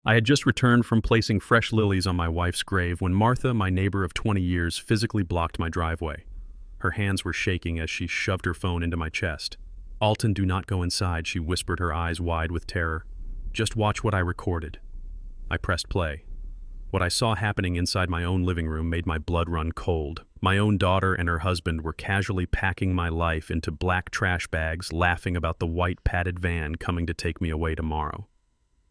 I had just returned from placing fresh lilies on my wife's grave when Martha, my neighbor of 20 years, physically blocked my driveway. Her hands were shaking as she shoved her phone into my chest. "Alton, do not go inside," she whispered, her eyes wide with terror. "Just watch what I recorded." I pressed play. What I saw happening inside my own living room made my blood run cold. My own daughter and her husband were casually packing my life into black trash bags, laughing about the white padded van coming to take me away tomorrow.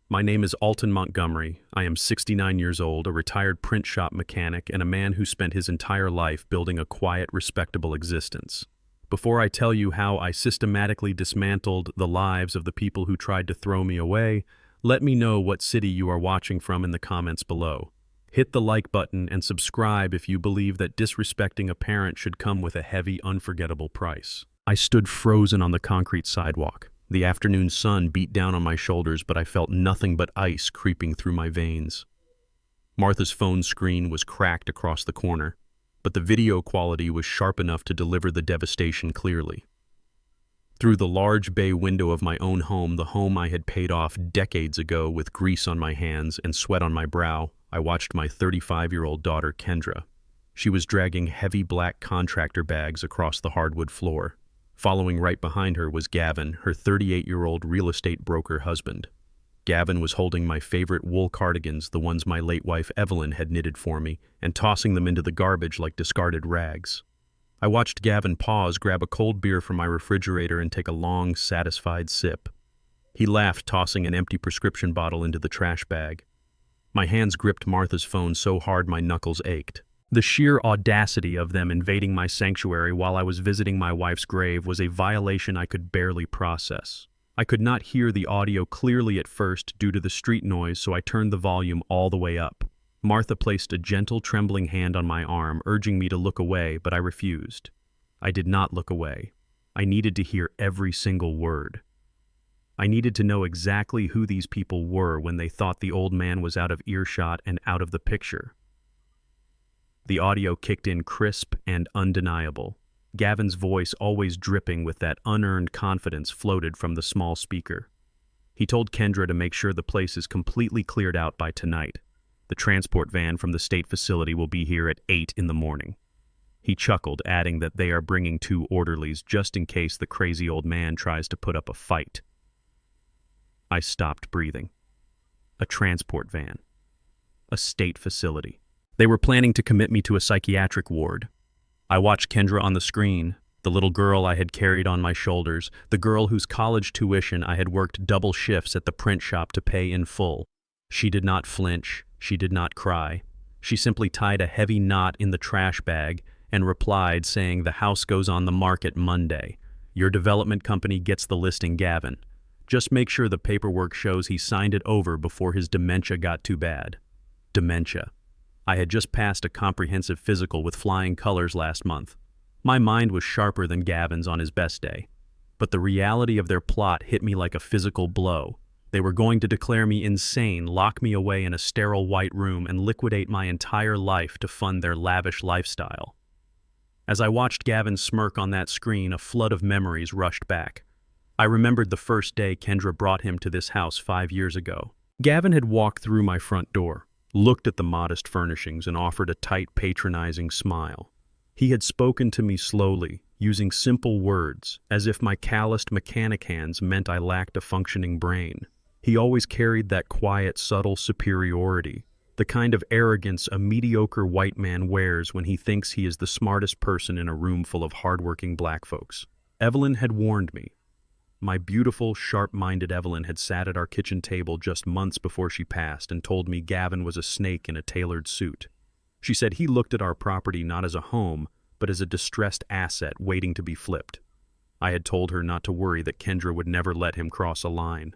My name is Alton Montgomery. I am 69 years old, a retired print shop mechanic, and a man who spent his entire life building a quiet, respectable existence. Before I tell you how I systematically dismantled the lives of the people who tried to throw me away, let me know what city you are watching from in the comments below. Hit the like button and subscribe if you believe that disrespecting a parent should come with a heavy, unforgettable price. I stood frozen on the concrete sidewalk. The afternoon sun beat down on my shoulders, but I felt nothing but ice creeping through my veins. Martha's phone screen was cracked across the corner, but the video quality was sharp enough to deliver the devastation clearly. Through the large bay window of my own home, the home I had paid off decades ago with grease on my hands and sweat on my brow, I watched my 35-year-old daughter, Kendra. She was dragging heavy black contractor bags across the hardwood floor. Following right behind her was Gavin, her 38-year-old real estate broker husband. Gavin was holding my favorite wool cardigans, the ones my late wife Evelyn had knitted for me, and tossing them into the garbage like discarded rags. I watched Gavin pause, grab a cold beer from my refrigerator, and take a long, satisfied sip. He laughed, tossing an empty prescription bottle into the trash bag. My hands gripped Martha's phone so hard my knuckles ached. The sheer audacity of them invading my sanctuary while I was visiting my wife's grave was a violation I could barely process. I could not hear the audio clearly at first due to the street noise, so I turned the volume all the way up. Martha placed a gentle, trembling hand on my arm, urging me to look away, but I refused. I did not look away. I needed to hear every single word. I needed to know exactly who these people were when they thought the old man was out of earshot and out of the picture. The audio kicked in crisp and undeniable. Gavin's voice, always dripping with that unearned confidence, floated from the small speaker. He told Kendra to make sure the place is completely cleared out by tonight. The transport van from the state facility will be here at 8 in the morning. He chuckled, adding that they are bringing 2 orderlies just in case the crazy old man tries to put up a fight. I stopped breathing. A transport van. A state facility. They were planning to commit me to a psychiatric ward. I watched Kendra on the screen, the little girl I had carried on my shoulders, the girl whose college tuition I had worked double shifts at the print shop to pay in full. She did not flinch. She did not cry. She simply tied a heavy knot in the trash bag and replied, saying, "The house goes on the market Monday. Your development company gets the listing, Gavin. Just make sure the paperwork shows he signed it over before his dementia got too bad." Dementia. I had just passed a comprehensive physical with flying colors last month. My mind was sharper than Gavin's on his best day. But the reality of their plot hit me like a physical blow. They were going to declare me insane, lock me away in a sterile white room, and liquidate my entire life to fund their lavish lifestyle. As I watched Gavin smirk on that screen, a flood of memories rushed back. I remembered the first day Kendra brought him to this house 5 years ago. Gavin had walked through my front door, looked at the modest furnishings, and offered a tight, patronizing smile. He had spoken to me slowly, using simple words, as if my calloused mechanic hands meant I lacked a functioning brain. He always carried that quiet, subtle superiority, the kind of arrogance a mediocre white man wears when he thinks he is the smartest person in a room full of hardworking black folks. Evelyn had warned me. My beautiful, sharp-minded Evelyn had sat at our kitchen table just months before she passed and told me Gavin was a snake in a tailored suit. She said he looked at our property not as a home, but as a distressed asset waiting to be flipped. I had told her not to worry, that Kendra would never let him cross a line.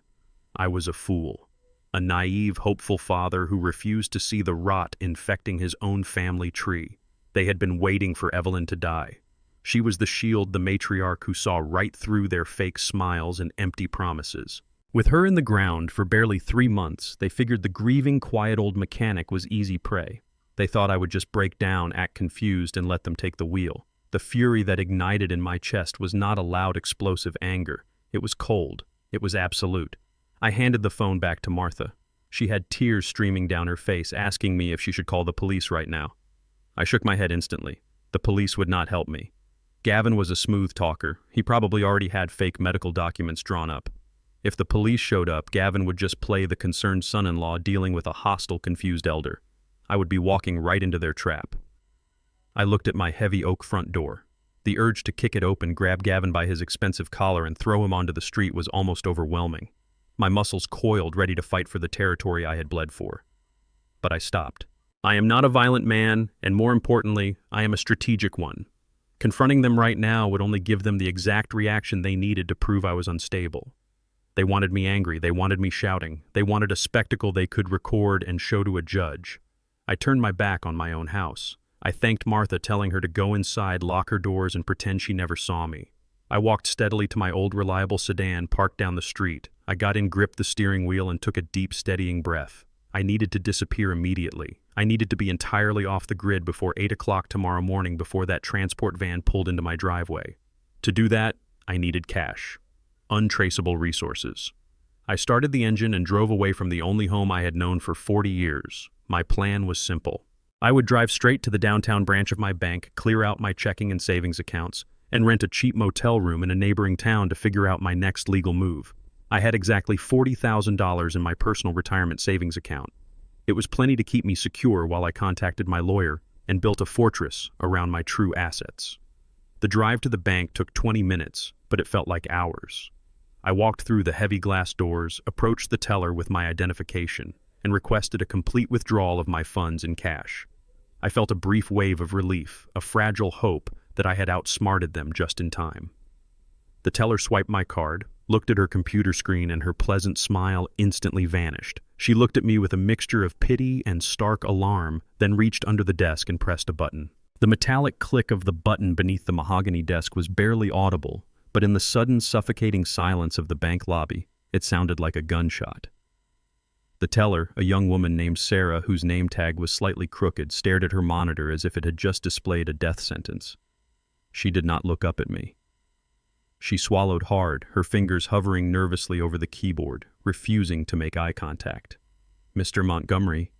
I was a fool. A naive, hopeful father who refused to see the rot infecting his own family tree. They had been waiting for Evelyn to die. She was the shield, the matriarch who saw right through their fake smiles and empty promises. With her in the ground for barely 3 months, they figured the grieving, quiet old mechanic was easy prey. They thought I would just break down, act confused, and let them take the wheel. The fury that ignited in my chest was not a loud, explosive anger. It was cold. It was absolute. I handed the phone back to Martha. She had tears streaming down her face, asking me if she should call the police right now. I shook my head instantly. The police would not help me. Gavin was a smooth talker. He probably already had fake medical documents drawn up. If the police showed up, Gavin would just play the concerned son-in-law dealing with a hostile, confused elder. I would be walking right into their trap. I looked at my heavy oak front door. The urge to kick it open, grab Gavin by his expensive collar, and throw him onto the street was almost overwhelming. My muscles coiled, ready to fight for the territory I had bled for. But I stopped. I am not a violent man, and more importantly, I am a strategic one. Confronting them right now would only give them the exact reaction they needed to prove I was unstable. They wanted me angry, they wanted me shouting, they wanted a spectacle they could record and show to a judge. I turned my back on my own house. I thanked Martha, telling her to go inside, lock her doors, and pretend she never saw me. I walked steadily to my old reliable sedan parked down the street. I got in, gripped the steering wheel, and took a deep, steadying breath. I needed to disappear immediately. I needed to be entirely off the grid before 8 o'clock tomorrow morning, before that transport van pulled into my driveway. To do that, I needed cash. Untraceable resources. I started the engine and drove away from the only home I had known for 40 years. My plan was simple. I would drive straight to the downtown branch of my bank, clear out my checking and savings accounts, and rent a cheap motel room in a neighboring town to figure out my next legal move. I had exactly $40,000 in my personal retirement savings account. It was plenty to keep me secure while I contacted my lawyer and built a fortress around my true assets. The drive to the bank took 20 minutes, but it felt like hours. I walked through the heavy glass doors, approached the teller with my identification, and requested a complete withdrawal of my funds in cash. I felt a brief wave of relief, a fragile hope that I had outsmarted them just in time. The teller swiped my card, looked at her computer screen, and her pleasant smile instantly vanished. She looked at me with a mixture of pity and stark alarm, then reached under the desk and pressed a button. The metallic click of the button beneath the mahogany desk was barely audible, but in the sudden, suffocating silence of the bank lobby, it sounded like a gunshot. The teller, a young woman named Sarah, whose name tag was slightly crooked, stared at her monitor as if it had just displayed a death sentence. She did not look up at me. She swallowed hard, her fingers hovering nervously over the keyboard, refusing to make eye contact. "Mr. Montgomery,"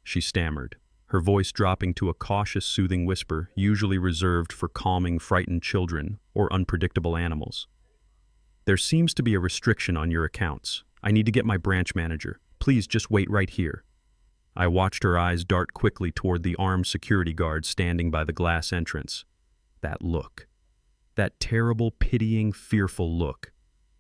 she stammered, her voice dropping to a cautious, soothing whisper usually reserved for calming frightened children or unpredictable animals. "There seems to be a restriction on your accounts. I need to get my branch manager. Please just wait right here." I watched her eyes dart quickly toward the armed security guard standing by the glass entrance. That look. That terrible, pitying, fearful look.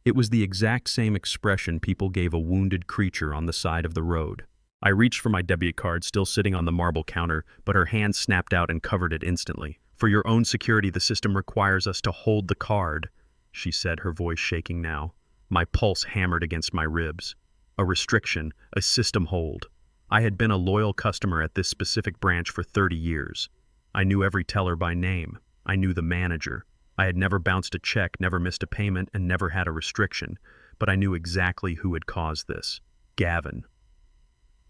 It was the exact same expression people gave a wounded creature on the side of the road. I reached for my debit card, still sitting on the marble counter, but her hand snapped out and covered it instantly. "For your own security, the system requires us to hold the card," she said, her voice shaking now. My pulse hammered against my ribs. A restriction, a system hold. I had been a loyal customer at this specific branch for 30 years. I knew every teller by name. I knew the manager. I had never bounced a check, never missed a payment, and never had a restriction, but I knew exactly who had caused this. Gavin.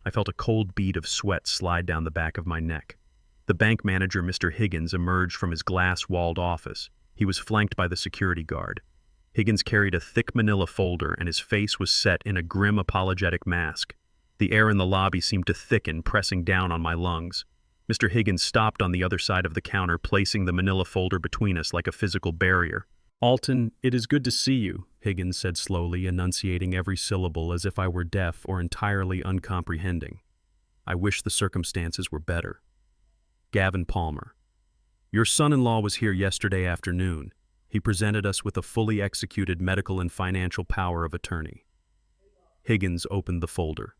I felt a cold bead of sweat slide down the back of my neck. The bank manager, Mr. Higgins, emerged from his glass-walled office. He was flanked by the security guard. Higgins carried a thick manila folder, and his face was set in a grim, apologetic mask. The air in the lobby seemed to thicken, pressing down on my lungs. Mr. Higgins stopped on the other side of the counter, placing the manila folder between us like a physical barrier. "Alton, it is good to see you," Higgins said slowly, enunciating every syllable as if I were deaf or entirely uncomprehending. "I wish the circumstances were better." Gavin Palmer. "Your son-in-law was here yesterday afternoon. He presented us with a fully executed medical and financial power of attorney." Higgins opened the folder.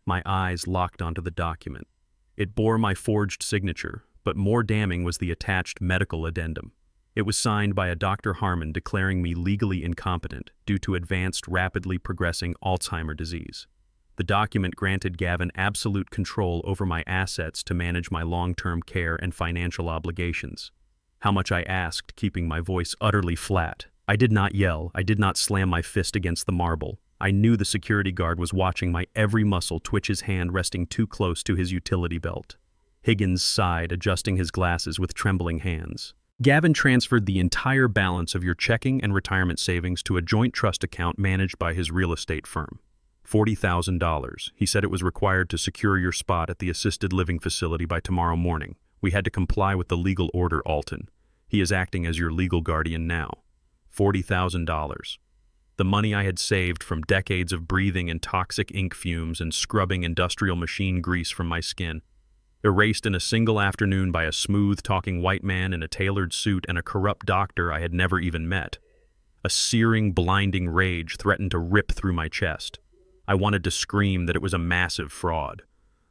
My eyes locked onto the document. It bore my forged signature, but more damning was the attached medical addendum. It was signed by a Dr. Harmon declaring me legally incompetent due to advanced, rapidly progressing Alzheimer's disease. The document granted Gavin absolute control over my assets to manage my long-term care and financial obligations. How much I asked, keeping my voice utterly flat. I did not yell. I did not slam my fist against the marble. I knew the security guard was watching my every muscle twitch, his hand resting too close to his utility belt. Higgins sighed, adjusting his glasses with trembling hands. "Gavin transferred the entire balance of your checking and retirement savings to a joint trust account managed by his real estate firm. $40,000. He said it was required to secure your spot at the assisted living facility by tomorrow morning. We had to comply with the legal order, Alton. He is acting as your legal guardian now. $40,000. The money I had saved from decades of breathing in toxic ink fumes and scrubbing industrial machine grease from my skin. Erased in a single afternoon by a smooth-talking white man in a tailored suit and a corrupt doctor I had never even met. A searing, blinding rage threatened to rip through my chest. I wanted to scream that it was a massive fraud.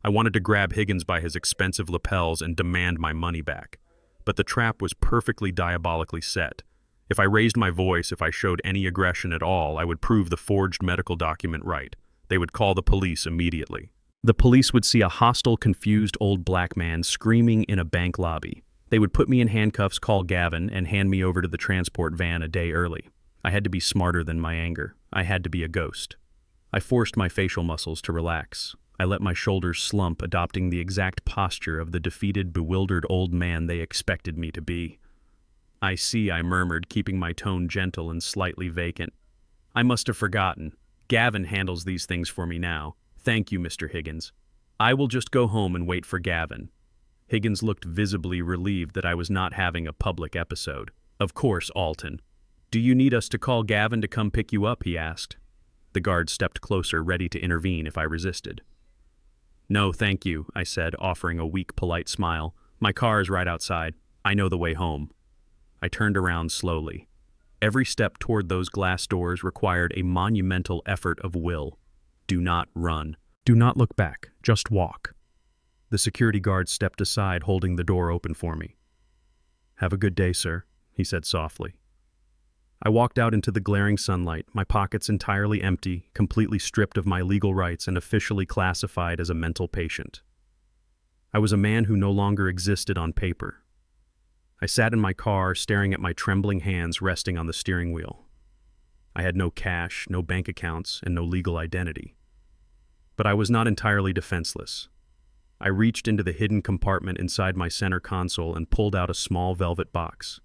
I wanted to grab Higgins by his expensive lapels and demand my money back. But the trap was perfectly diabolically set. If I raised my voice, if I showed any aggression at all, I would prove the forged medical document right. They would call the police immediately. The police would see a hostile, confused old black man screaming in a bank lobby. They would put me in handcuffs, call Gavin, and hand me over to the transport van a day early. I had to be smarter than my anger. I had to be a ghost. I forced my facial muscles to relax. I let my shoulders slump, adopting the exact posture of the defeated, bewildered old man they expected me to be. "I see," I murmured, keeping my tone gentle and slightly vacant. "I must have forgotten. Gavin handles these things for me now. Thank you, Mr. Higgins. I will just go home and wait for Gavin." Higgins looked visibly relieved that I was not having a public episode. "Of course, Alton. Do you need us to call Gavin to come pick you up?" he asked. The guard stepped closer, ready to intervene if I resisted. "No, thank you," I said, offering a weak, polite smile. "My car is right outside. I know the way home." I turned around slowly. Every step toward those glass doors required a monumental effort of will. Do not run. Do not look back. Just walk. The security guard stepped aside, holding the door open for me. "Have a good day, sir," he said softly. I walked out into the glaring sunlight, my pockets entirely empty, completely stripped of my legal rights and officially classified as a mental patient. I was a man who no longer existed on paper. I sat in my car, staring at my trembling hands resting on the steering wheel. I had no cash, no bank accounts, and no legal identity. But I was not entirely defenseless. I reached into the hidden compartment inside my center console and pulled out a small velvet box.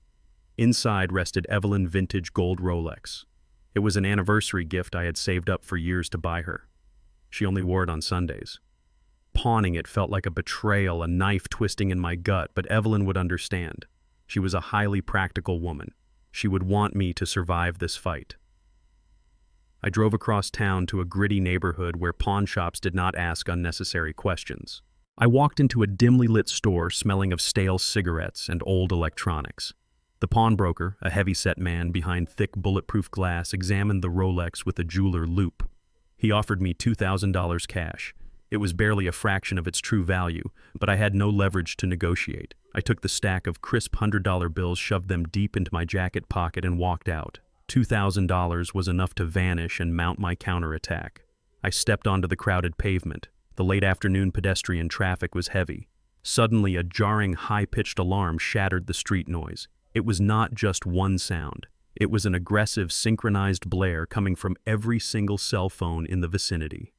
Inside rested Evelyn vintage gold Rolex. It was an anniversary gift I had saved up for years to buy her. She only wore it on Sundays. Pawning it felt like a betrayal, a knife twisting in my gut, but Evelyn would understand. She was a highly practical woman. She would want me to survive this fight. I drove across town to a gritty neighborhood where pawn shops did not ask unnecessary questions. I walked into a dimly lit store smelling of stale cigarettes and old electronics. The pawnbroker, a heavy-set man behind thick bulletproof glass, examined the Rolex with a jeweler loupe. He offered me $2,000 cash. It was barely a fraction of its true value, but I had no leverage to negotiate. I took the stack of crisp $100 bills, shoved them deep into my jacket pocket, and walked out. $2,000 was enough to vanish and mount my counterattack. I stepped onto the crowded pavement. The late afternoon pedestrian traffic was heavy. Suddenly, a jarring, high-pitched alarm shattered the street noise. It was not just one sound. It was an aggressive, synchronized blare coming from every single cell phone in the vicinity.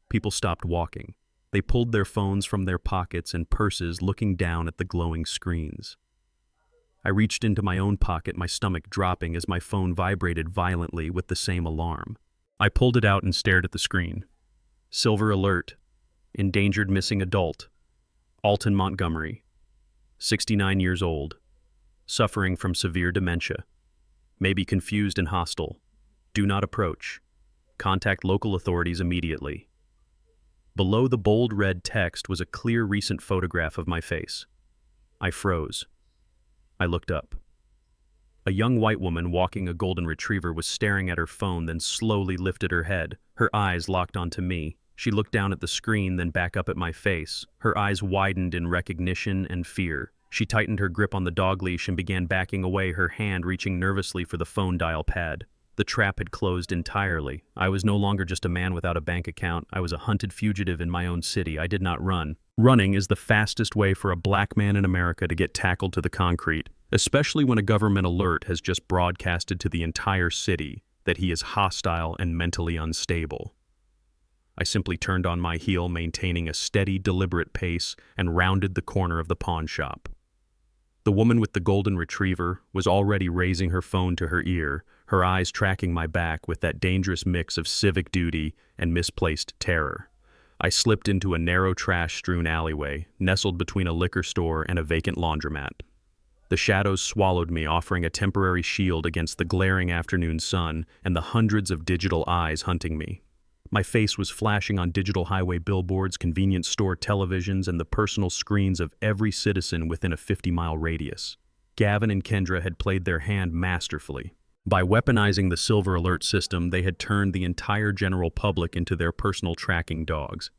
People stopped walking. They pulled their phones from their pockets and purses, looking down at the glowing screens. I reached into my own pocket, my stomach dropping as my phone vibrated violently with the same alarm. I pulled it out and stared at the screen. Silver alert. Endangered missing adult. Alton Montgomery. 69 years old. Suffering from severe dementia. May be confused and hostile. Do not approach. Contact local authorities immediately. Below the bold red text was a clear recent photograph of my face. I froze. I looked up. A young white woman walking a golden retriever was staring at her phone, then slowly lifted her head. Her eyes locked onto me. She looked down at the screen, then back up at my face. Her eyes widened in recognition and fear. She tightened her grip on the dog leash and began backing away, her hand reaching nervously for the phone dial pad. The trap had closed entirely. I was no longer just a man without a bank account. I was a hunted fugitive in my own city. I did not run. Running is the fastest way for a black man in America to get tackled to the concrete, especially when a government alert has just broadcasted to the entire city that he is hostile and mentally unstable. I simply turned on my heel, maintaining a steady, deliberate pace, and rounded the corner of the pawn shop. The woman with the golden retriever was already raising her phone to her ear, her eyes tracking my back with that dangerous mix of civic duty and misplaced terror. I slipped into a narrow trash-strewn alleyway, nestled between a liquor store and a vacant laundromat. The shadows swallowed me, offering a temporary shield against the glaring afternoon sun and the hundreds of digital eyes hunting me. My face was flashing on digital highway billboards, convenience store televisions, and the personal screens of every citizen within a 50-mile radius. Gavin and Kendra had played their hand masterfully. By weaponizing the Silver Alert system, they had turned the entire general public into their personal tracking dogs.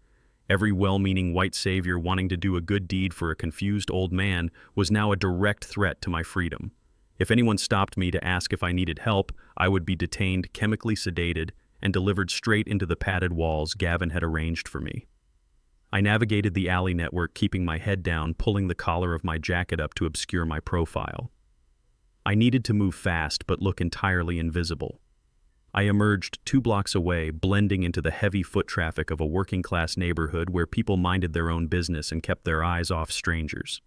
Every well-meaning white savior wanting to do a good deed for a confused old man was now a direct threat to my freedom. If anyone stopped me to ask if I needed help, I would be detained, chemically sedated, and delivered straight into the padded walls Gavin had arranged for me. I navigated the alley network, keeping my head down, pulling the collar of my jacket up to obscure my profile. I needed to move fast but look entirely invisible. I emerged 2 blocks away, blending into the heavy foot traffic of a working-class neighborhood where people minded their own business and kept their eyes off strangers.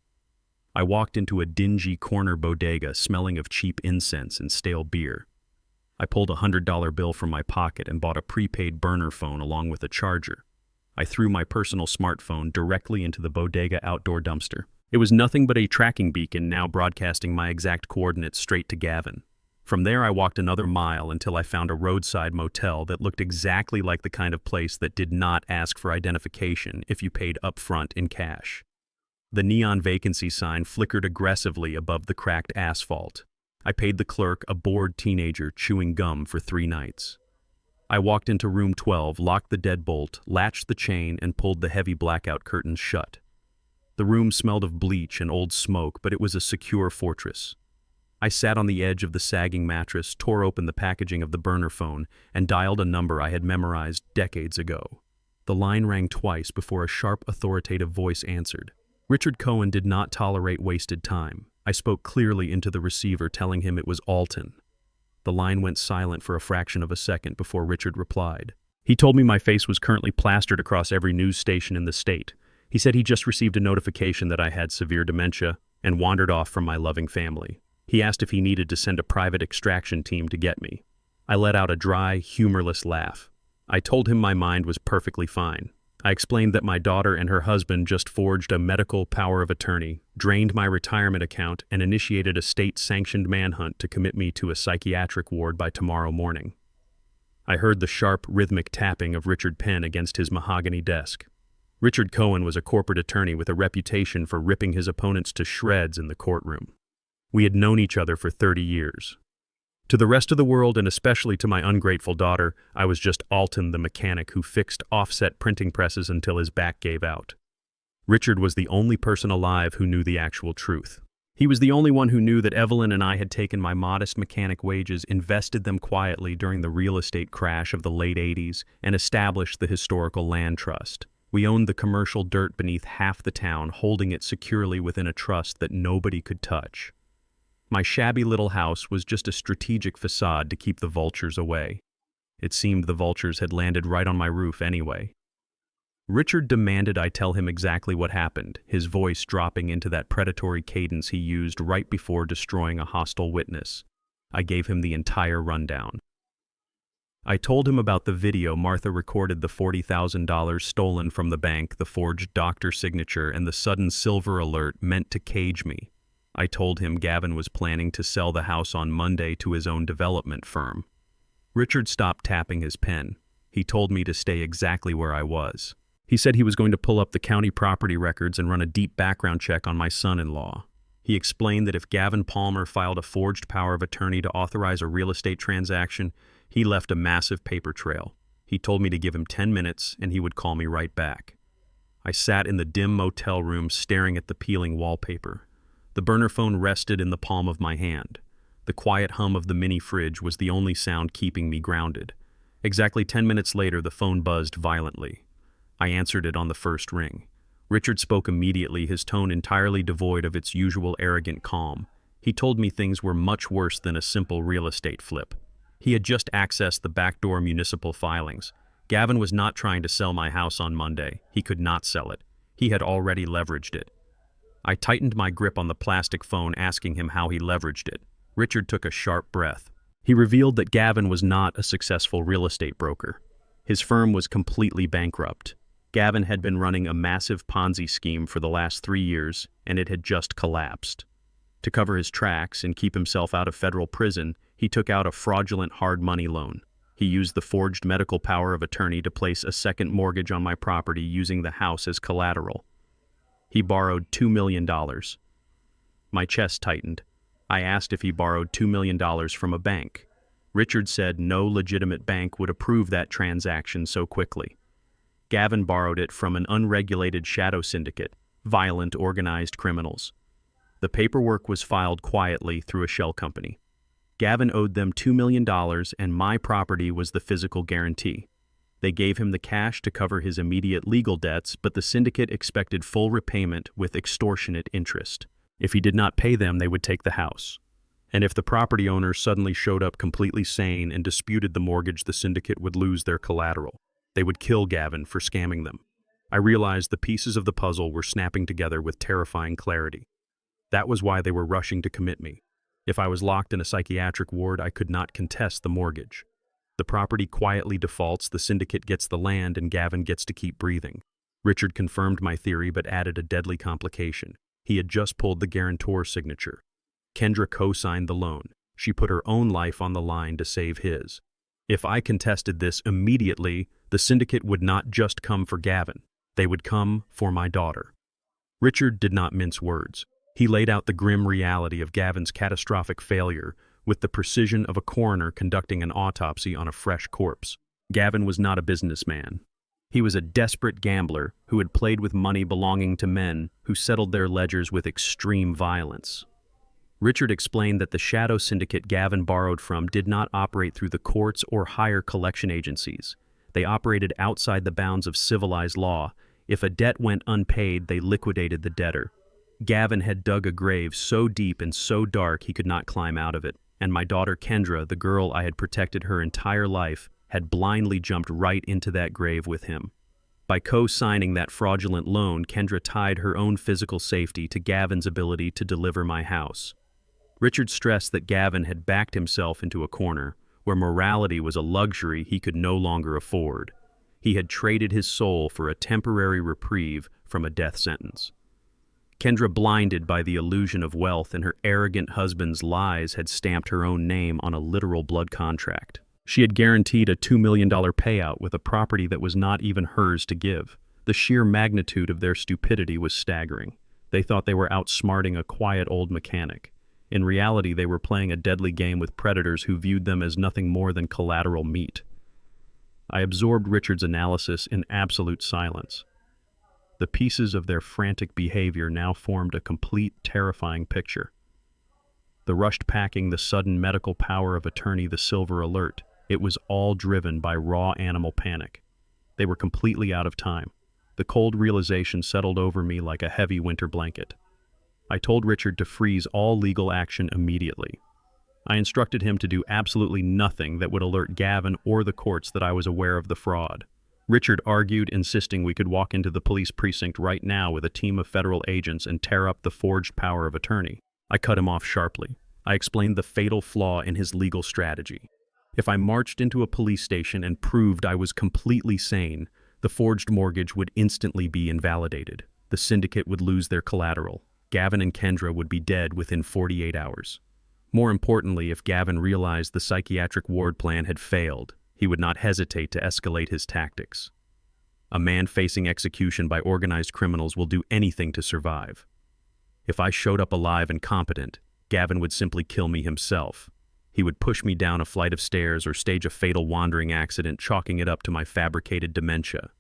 I walked into a dingy corner bodega smelling of cheap incense and stale beer. I pulled a $100 bill from my pocket and bought a prepaid burner phone along with a charger. I threw my personal smartphone directly into the bodega outdoor dumpster. It was nothing but a tracking beacon, now broadcasting my exact coordinates straight to Gavin. From there, I walked another mile until I found a roadside motel that looked exactly like the kind of place that did not ask for identification if you paid upfront in cash. The neon vacancy sign flickered aggressively above the cracked asphalt. I paid the clerk, a bored teenager chewing gum, for 3 nights. I walked into room 12, locked the deadbolt, latched the chain, and pulled the heavy blackout curtains shut. The room smelled of bleach and old smoke, but it was a secure fortress. I sat on the edge of the sagging mattress, tore open the packaging of the burner phone, and dialed a number I had memorized decades ago. The line rang twice before a sharp, authoritative voice answered. Richard Cohen did not tolerate wasted time. I spoke clearly into the receiver, telling him it was Alton. The line went silent for a fraction of a second before Richard replied. He told me my face was currently plastered across every news station in the state. He said he just received a notification that I had severe dementia and wandered off from my loving family. He asked if he needed to send a private extraction team to get me. I let out a dry, humorless laugh. I told him my mind was perfectly fine. I explained that my daughter and her husband just forged a medical power of attorney, drained my retirement account, and initiated a state-sanctioned manhunt to commit me to a psychiatric ward by tomorrow morning. I heard the sharp, rhythmic tapping of Richard's pen against his mahogany desk. Richard Cohen was a corporate attorney with a reputation for ripping his opponents to shreds in the courtroom. We had known each other for 30 years. To the rest of the world, and especially to my ungrateful daughter, I was just Alton, the mechanic who fixed offset printing presses until his back gave out. Richard was the only person alive who knew the actual truth. He was the only one who knew that Evelyn and I had taken my modest mechanic wages, invested them quietly during the real estate crash of the late 80s, and established the historical land trust. We owned the commercial dirt beneath half the town, holding it securely within a trust that nobody could touch. My shabby little house was just a strategic facade to keep the vultures away. It seemed the vultures had landed right on my roof anyway. Richard demanded I tell him exactly what happened, his voice dropping into that predatory cadence he used right before destroying a hostile witness. I gave him the entire rundown. I told him about the video Martha recorded, the $40,000 stolen from the bank, the forged doctor signature, and the sudden silver alert meant to cage me. I told him Gavin was planning to sell the house on Monday to his own development firm. Richard stopped tapping his pen. He told me to stay exactly where I was. He said he was going to pull up the county property records and run a deep background check on my son-in-law. He explained that if Gavin Palmer filed a forged power of attorney to authorize a real estate transaction, he left a massive paper trail. He told me to give him 10 minutes and he would call me right back. I sat in the dim motel room staring at the peeling wallpaper. The burner phone rested in the palm of my hand. The quiet hum of the mini fridge was the only sound keeping me grounded. Exactly 10 minutes later, the phone buzzed violently. I answered it on the first ring. Richard spoke immediately, his tone entirely devoid of its usual arrogant calm. He told me things were much worse than a simple real estate flip. He had just accessed the backdoor municipal filings. Gavin was not trying to sell my house on Monday. He could not sell it. He had already leveraged it. I tightened my grip on the plastic phone, asking him how he leveraged it. Richard took a sharp breath. He revealed that Gavin was not a successful real estate broker. His firm was completely bankrupt. Gavin had been running a massive Ponzi scheme for the last 3 years, and it had just collapsed. To cover his tracks and keep himself out of federal prison, he took out a fraudulent hard money loan. He used the forged medical power of attorney to place a second mortgage on my property using the house as collateral. He borrowed $2 million. My chest tightened. I asked if he borrowed $2 million from a bank. Richard said no legitimate bank would approve that transaction so quickly. Gavin borrowed it from an unregulated shadow syndicate, violent organized criminals. The paperwork was filed quietly through a shell company. Gavin owed them $2 million, and my property was the physical guarantee. They gave him the cash to cover his immediate legal debts, but the syndicate expected full repayment with extortionate interest. If he did not pay them, they would take the house. And if the property owner suddenly showed up completely sane and disputed the mortgage, the syndicate would lose their collateral. They would kill Gavin for scamming them. I realized the pieces of the puzzle were snapping together with terrifying clarity. That was why they were rushing to commit me. If I was locked in a psychiatric ward, I could not contest the mortgage. The property quietly defaults, the syndicate gets the land, and Gavin gets to keep breathing. Richard confirmed my theory but added a deadly complication. He had just pulled the guarantor signature. Kendra co-signed the loan. She put her own life on the line to save his. If I contested this immediately, the syndicate would not just come for Gavin. They would come for my daughter. Richard did not mince words. He laid out the grim reality of Gavin's catastrophic failure with the precision of a coroner conducting an autopsy on a fresh corpse. Gavin was not a businessman. He was a desperate gambler who had played with money belonging to men who settled their ledgers with extreme violence. Richard explained that the shadow syndicate Gavin borrowed from did not operate through the courts or higher collection agencies. They operated outside the bounds of civilized law. If a debt went unpaid, they liquidated the debtor. Gavin had dug a grave so deep and so dark he could not climb out of it, and my daughter Kendra, the girl I had protected her entire life, had blindly jumped right into that grave with him. By co-signing that fraudulent loan, Kendra tied her own physical safety to Gavin's ability to deliver my house. Richard stressed that Gavin had backed himself into a corner where morality was a luxury he could no longer afford. He had traded his soul for a temporary reprieve from a death sentence. Kendra, blinded by the illusion of wealth and her arrogant husband's lies, had stamped her own name on a literal blood contract. She had guaranteed a $2 million payout with a property that was not even hers to give. The sheer magnitude of their stupidity was staggering. They thought they were outsmarting a quiet old mechanic. In reality, they were playing a deadly game with predators who viewed them as nothing more than collateral meat. I absorbed Richard's analysis in absolute silence. The pieces of their frantic behavior now formed a complete, terrifying picture. The rushed packing, the sudden medical power of attorney, the silver alert, it was all driven by raw animal panic. They were completely out of time. The cold realization settled over me like a heavy winter blanket. I told Richard to freeze all legal action immediately. I instructed him to do absolutely nothing that would alert Gavin or the courts that I was aware of the fraud. Richard argued, insisting we could walk into the police precinct right now with a team of federal agents and tear up the forged power of attorney. I cut him off sharply. I explained the fatal flaw in his legal strategy. If I marched into a police station and proved I was completely sane, the forged mortgage would instantly be invalidated. The syndicate would lose their collateral. Gavin and Kendra would be dead within 48 hours. More importantly, if Gavin realized the psychiatric ward plan had failed, he would not hesitate to escalate his tactics. A man facing execution by organized criminals will do anything to survive. If I showed up alive and competent, Gavin would simply kill me himself. He would push me down a flight of stairs or stage a fatal wandering accident, chalking it up to my fabricated dementia.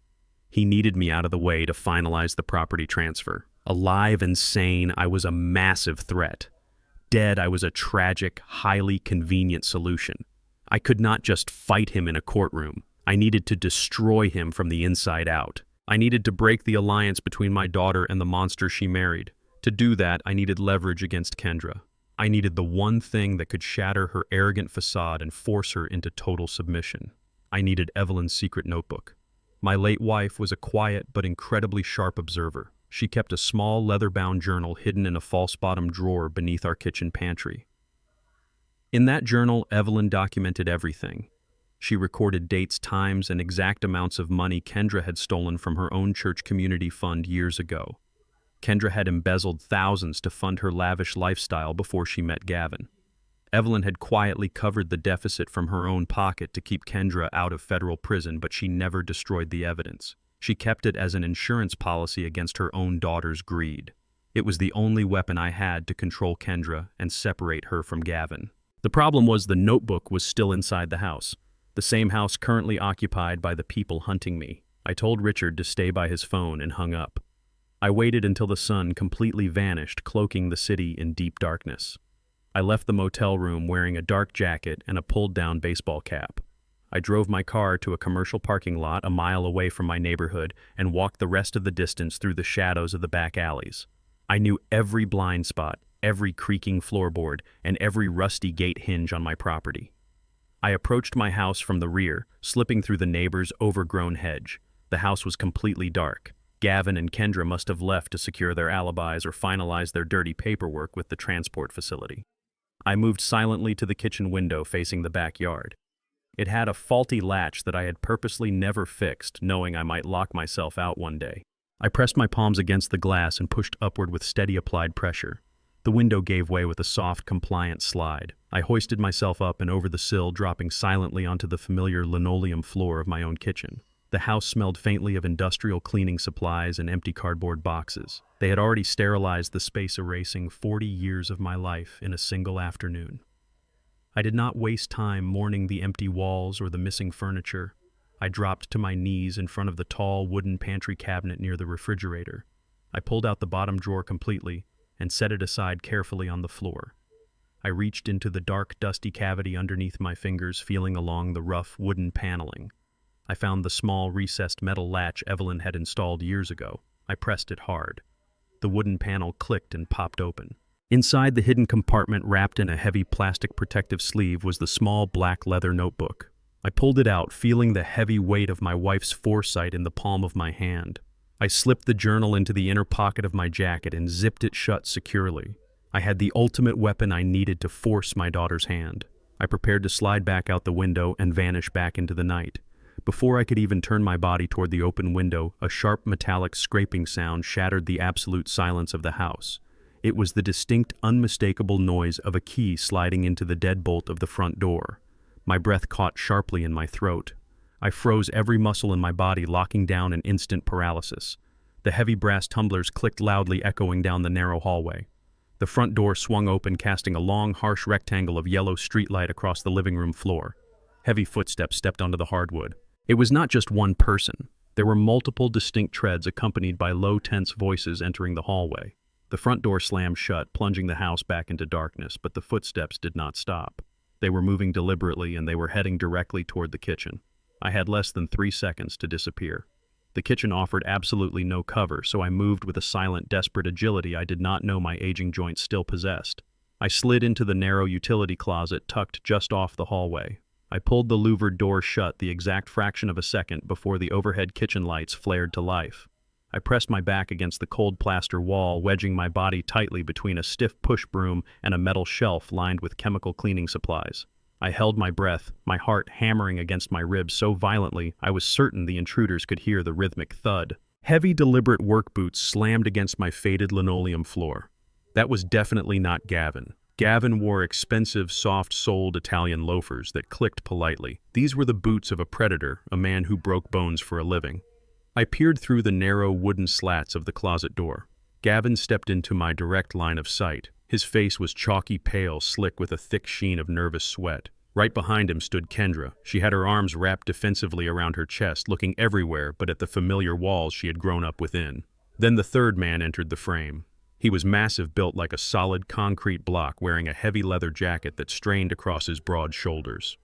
He needed me out of the way to finalize the property transfer. Alive and sane, I was a massive threat. Dead, I was a tragic, highly convenient solution. I could not just fight him in a courtroom. I needed to destroy him from the inside out. I needed to break the alliance between my daughter and the monster she married. To do that, I needed leverage against Kendra. I needed the one thing that could shatter her arrogant facade and force her into total submission. I needed Evelyn's secret notebook. My late wife was a quiet but incredibly sharp observer. She kept a small leather-bound journal hidden in a false-bottom drawer beneath our kitchen pantry. In that journal, Evelyn documented everything. She recorded dates, times, and exact amounts of money Kendra had stolen from her own church community fund years ago. Kendra had embezzled thousands to fund her lavish lifestyle before she met Gavin. Evelyn had quietly covered the deficit from her own pocket to keep Kendra out of federal prison, but she never destroyed the evidence. She kept it as an insurance policy against her own daughter's greed. It was the only weapon I had to control Kendra and separate her from Gavin. The problem was the notebook was still inside the house, the same house currently occupied by the people hunting me. I told Richard to stay by his phone and hung up. I waited until the sun completely vanished, cloaking the city in deep darkness. I left the motel room wearing a dark jacket and a pulled-down baseball cap. I drove my car to a commercial parking lot a mile away from my neighborhood and walked the rest of the distance through the shadows of the back alleys. I knew every blind spot, every creaking floorboard, and every rusty gate hinge on my property. I approached my house from the rear, slipping through the neighbor's overgrown hedge. The house was completely dark. Gavin and Kendra must have left to secure their alibis or finalize their dirty paperwork with the transport facility. I moved silently to the kitchen window facing the backyard. It had a faulty latch that I had purposely never fixed, knowing I might lock myself out one day. I pressed my palms against the glass and pushed upward with steady applied pressure. The window gave way with a soft, compliant slide. I hoisted myself up and over the sill, dropping silently onto the familiar linoleum floor of my own kitchen. The house smelled faintly of industrial cleaning supplies and empty cardboard boxes. They had already sterilized the space, erasing 40 years of my life in a single afternoon. I did not waste time mourning the empty walls or the missing furniture. I dropped to my knees in front of the tall wooden pantry cabinet near the refrigerator. I pulled out the bottom drawer completely and set it aside carefully on the floor. I reached into the dark, dusty cavity underneath my fingers, feeling along the rough wooden paneling. I found the small, recessed metal latch Evelyn had installed years ago. I pressed it hard. The wooden panel clicked and popped open. Inside the hidden compartment, wrapped in a heavy plastic protective sleeve, was the small black leather notebook. I pulled it out, feeling the heavy weight of my wife's foresight in the palm of my hand. I slipped the journal into the inner pocket of my jacket and zipped it shut securely. I had the ultimate weapon I needed to force my daughter's hand. I prepared to slide back out the window and vanish back into the night. Before I could even turn my body toward the open window, a sharp metallic scraping sound shattered the absolute silence of the house. It was the distinct, unmistakable noise of a key sliding into the deadbolt of the front door. My breath caught sharply in my throat. I froze every muscle in my body, locking down in instant paralysis. The heavy brass tumblers clicked loudly, echoing down the narrow hallway. The front door swung open, casting a long, harsh rectangle of yellow streetlight across the living room floor. Heavy footsteps stepped onto the hardwood. It was not just one person. There were multiple distinct treads accompanied by low, tense voices entering the hallway. The front door slammed shut, plunging the house back into darkness, but the footsteps did not stop. They were moving deliberately, and they were heading directly toward the kitchen. I had less than 3 seconds to disappear. The kitchen offered absolutely no cover, so I moved with a silent, desperate agility I did not know my aging joints still possessed. I slid into the narrow utility closet tucked just off the hallway. I pulled the louvered door shut the exact fraction of a second before the overhead kitchen lights flared to life. I pressed my back against the cold plaster wall, wedging my body tightly between a stiff push broom and a metal shelf lined with chemical cleaning supplies. I held my breath, my heart hammering against my ribs so violently I was certain the intruders could hear the rhythmic thud. Heavy, deliberate work boots slammed against my faded linoleum floor. That was definitely not Gavin. Gavin wore expensive, soft-soled Italian loafers that clicked politely. These were the boots of a predator, a man who broke bones for a living. I peered through the narrow wooden slats of the closet door. Gavin stepped into my direct line of sight. His face was chalky pale, slick with a thick sheen of nervous sweat. Right behind him stood Kendra. She had her arms wrapped defensively around her chest, looking everywhere but at the familiar walls she had grown up within. Then the third man entered the frame. He was massive, built like a solid concrete block, wearing a heavy leather jacket that strained across his broad shoulders.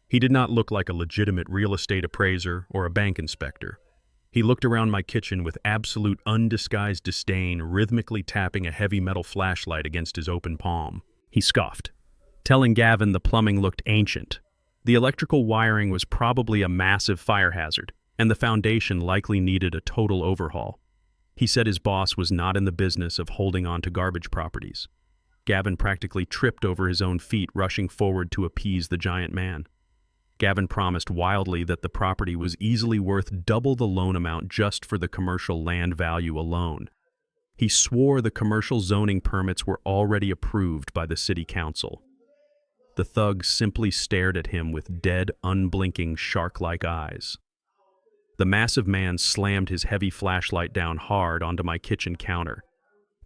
He did not look like a legitimate real estate appraiser or a bank inspector. He looked around my kitchen with absolute undisguised disdain, rhythmically tapping a heavy metal flashlight against his open palm. He scoffed, telling Gavin the plumbing looked ancient. The electrical wiring was probably a massive fire hazard, and the foundation likely needed a total overhaul. He said his boss was not in the business of holding on to garbage properties. Gavin practically tripped over his own feet, rushing forward to appease the giant man. Gavin promised wildly that the property was easily worth double the loan amount just for the commercial land value alone. He swore the commercial zoning permits were already approved by the city council. The thug simply stared at him with dead, unblinking, shark-like eyes. The massive man slammed his heavy flashlight down hard onto my kitchen counter.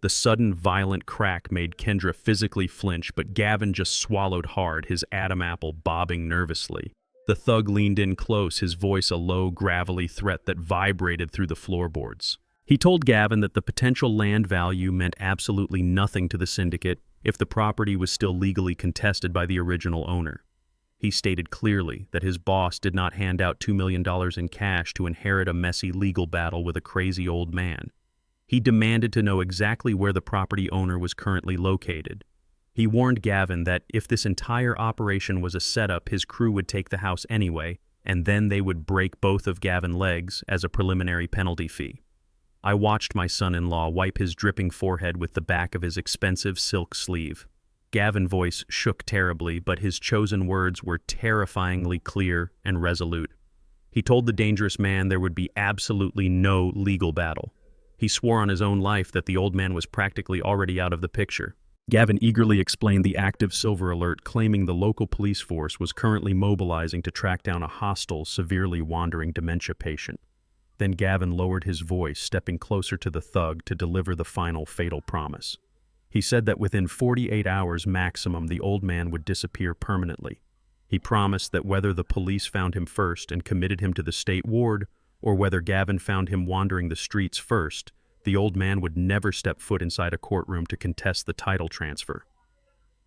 The sudden, violent crack made Kendra physically flinch, but Gavin just swallowed hard, his Adam apple bobbing nervously. The thug leaned in close, his voice a low, gravelly threat that vibrated through the floorboards. He told Gavin that the potential land value meant absolutely nothing to the syndicate if the property was still legally contested by the original owner. He stated clearly that his boss did not hand out $2 million in cash to inherit a messy legal battle with a crazy old man. He demanded to know exactly where the property owner was currently located. He warned Gavin that if this entire operation was a setup, his crew would take the house anyway, and then they would break both of Gavin's legs as a preliminary penalty fee. I watched my son-in-law wipe his dripping forehead with the back of his expensive silk sleeve. Gavin's voice shook terribly, but his chosen words were terrifyingly clear and resolute. He told the dangerous man there would be absolutely no legal battle. He swore on his own life that the old man was practically already out of the picture. Gavin eagerly explained the active silver alert, claiming the local police force was currently mobilizing to track down a hostile, severely wandering dementia patient. Then Gavin lowered his voice, stepping closer to the thug to deliver the final fatal promise. He said that within 48 hours maximum, the old man would disappear permanently. He promised that whether the police found him first and committed him to the state ward, or whether Gavin found him wandering the streets first, the old man would never step foot inside a courtroom to contest the title transfer.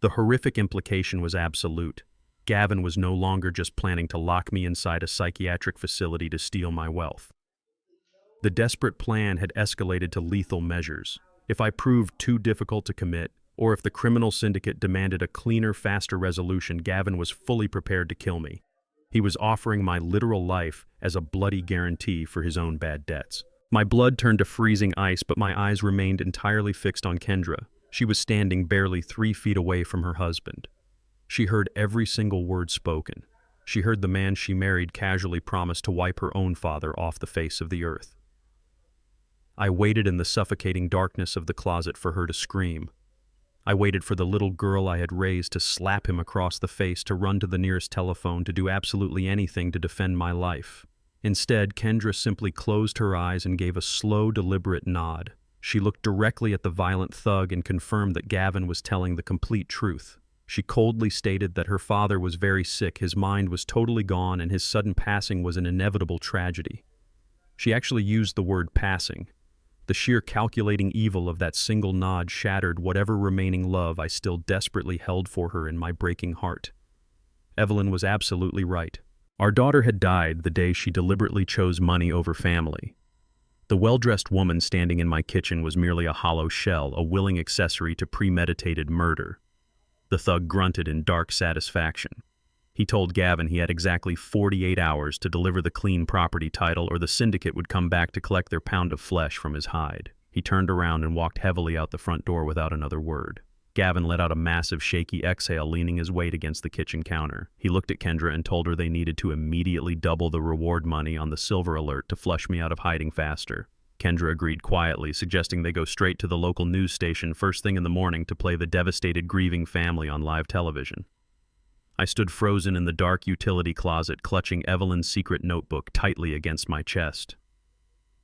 The horrific implication was absolute. Gavin was no longer just planning to lock me inside a psychiatric facility to steal my wealth. The desperate plan had escalated to lethal measures. If I proved too difficult to commit, or if the criminal syndicate demanded a cleaner, faster resolution, Gavin was fully prepared to kill me. He was offering my literal life as a bloody guarantee for his own bad debts. My blood turned to freezing ice, but my eyes remained entirely fixed on Kendra. She was standing barely 3 feet away from her husband. She heard every single word spoken. She heard the man she married casually promise to wipe her own father off the face of the earth. I waited in the suffocating darkness of the closet for her to scream. I waited for the little girl I had raised to slap him across the face, to run to the nearest telephone, to do absolutely anything to defend my life. Instead, Kendra simply closed her eyes and gave a slow, deliberate nod. She looked directly at the violent thug and confirmed that Gavin was telling the complete truth. She coldly stated that her father was very sick, his mind was totally gone, and his sudden passing was an inevitable tragedy. She actually used the word passing. The sheer calculating evil of that single nod shattered whatever remaining love I still desperately held for her in my breaking heart. Evelyn was absolutely right. Our daughter had died the day she deliberately chose money over family. The well-dressed woman standing in my kitchen was merely a hollow shell, a willing accessory to premeditated murder. The thug grunted in dark satisfaction. He told Gavin he had exactly 48 hours to deliver the clean property title, or the syndicate would come back to collect their pound of flesh from his hide. He turned around and walked heavily out the front door without another word. Gavin let out a massive, shaky exhale, leaning his weight against the kitchen counter. He looked at Kendra and told her they needed to immediately double the reward money on the silver alert to flush me out of hiding faster. Kendra agreed quietly, suggesting they go straight to the local news station first thing in the morning to play the devastated, grieving family on live television. I stood frozen in the dark utility closet, clutching Evelyn's secret notebook tightly against my chest.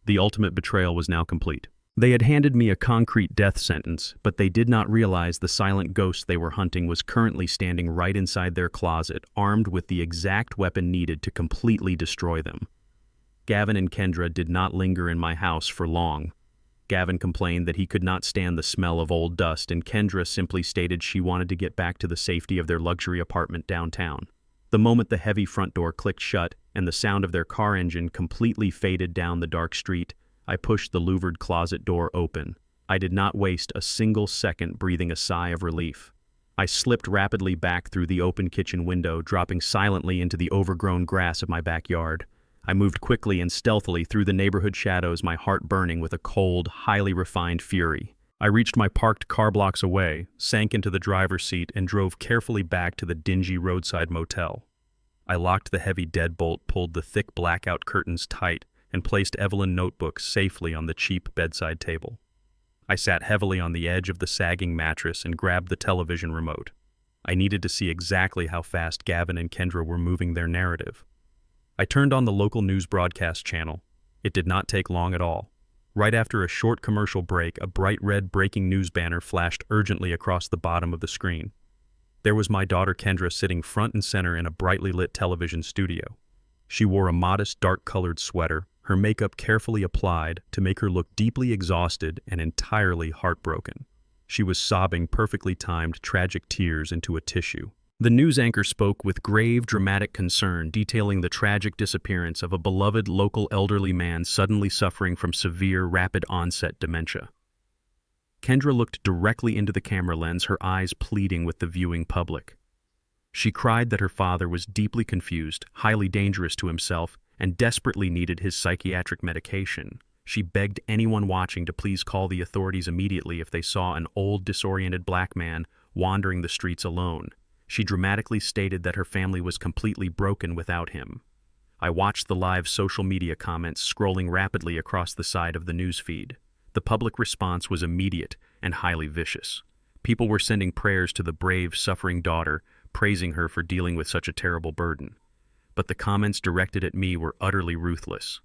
The ultimate betrayal was now complete. They had handed me a concrete death sentence, but they did not realize the silent ghost they were hunting was currently standing right inside their closet, armed with the exact weapon needed to completely destroy them. Gavin and Kendra did not linger in my house for long. Gavin complained that he could not stand the smell of old dust, and Kendra simply stated she wanted to get back to the safety of their luxury apartment downtown. The moment the heavy front door clicked shut and the sound of their car engine completely faded down the dark street, I pushed the louvered closet door open. I did not waste a single second breathing a sigh of relief. I slipped rapidly back through the open kitchen window, dropping silently into the overgrown grass of my backyard. I moved quickly and stealthily through the neighborhood shadows, my heart burning with a cold, highly refined fury. I reached my parked car blocks away, sank into the driver's seat, and drove carefully back to the dingy roadside motel. I locked the heavy deadbolt, pulled the thick blackout curtains tight, and placed Evelyn's notebook safely on the cheap bedside table. I sat heavily on the edge of the sagging mattress and grabbed the television remote. I needed to see exactly how fast Gavin and Kendra were moving their narrative. I turned on the local news broadcast channel. It did not take long at all. Right after a short commercial break, a bright red breaking news banner flashed urgently across the bottom of the screen. There was my daughter Kendra sitting front and center in a brightly lit television studio. She wore a modest dark-colored sweater, her makeup carefully applied to make her look deeply exhausted and entirely heartbroken. She was sobbing perfectly timed tragic tears into a tissue. The news anchor spoke with grave, dramatic concern, detailing the tragic disappearance of a beloved local elderly man suddenly suffering from severe, rapid-onset dementia. Kendra looked directly into the camera lens, her eyes pleading with the viewing public. She cried that her father was deeply confused, highly dangerous to himself, and desperately needed his psychiatric medication. She begged anyone watching to please call the authorities immediately if they saw an old, disoriented black man wandering the streets alone. She dramatically stated that her family was completely broken without him. I watched the live social media comments scrolling rapidly across the side of the news feed. The public response was immediate and highly vicious. People were sending prayers to the brave, suffering daughter, praising her for dealing with such a terrible burden. But the comments directed at me were utterly ruthless.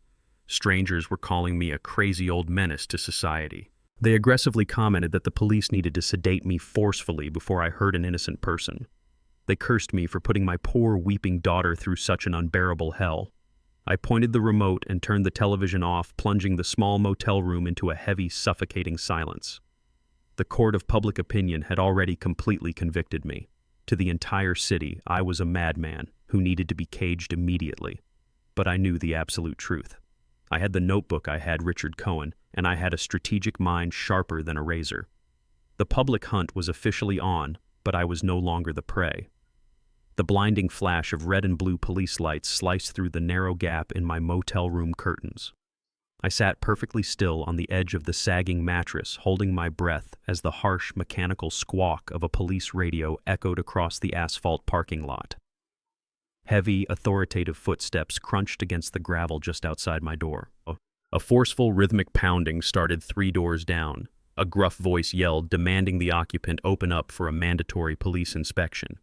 Strangers were calling me a crazy old menace to society. They aggressively commented that the police needed to sedate me forcefully before I hurt an innocent person. They cursed me for putting my poor, weeping daughter through such an unbearable hell. I pointed the remote and turned the television off, plunging the small motel room into a heavy, suffocating silence. The court of public opinion had already completely convicted me. To the entire city, I was a madman who needed to be caged immediately. But I knew the absolute truth. I had the notebook, I had Richard Cohen, and I had a strategic mind sharper than a razor. The public hunt was officially on, but I was no longer the prey. The blinding flash of red and blue police lights sliced through the narrow gap in my motel room curtains. I sat perfectly still on the edge of the sagging mattress, holding my breath as the harsh mechanical squawk of a police radio echoed across the asphalt parking lot. Heavy, authoritative footsteps crunched against the gravel just outside my door. A forceful, rhythmic pounding started 3 doors down. A gruff voice yelled, demanding the occupant open up for a mandatory police inspection.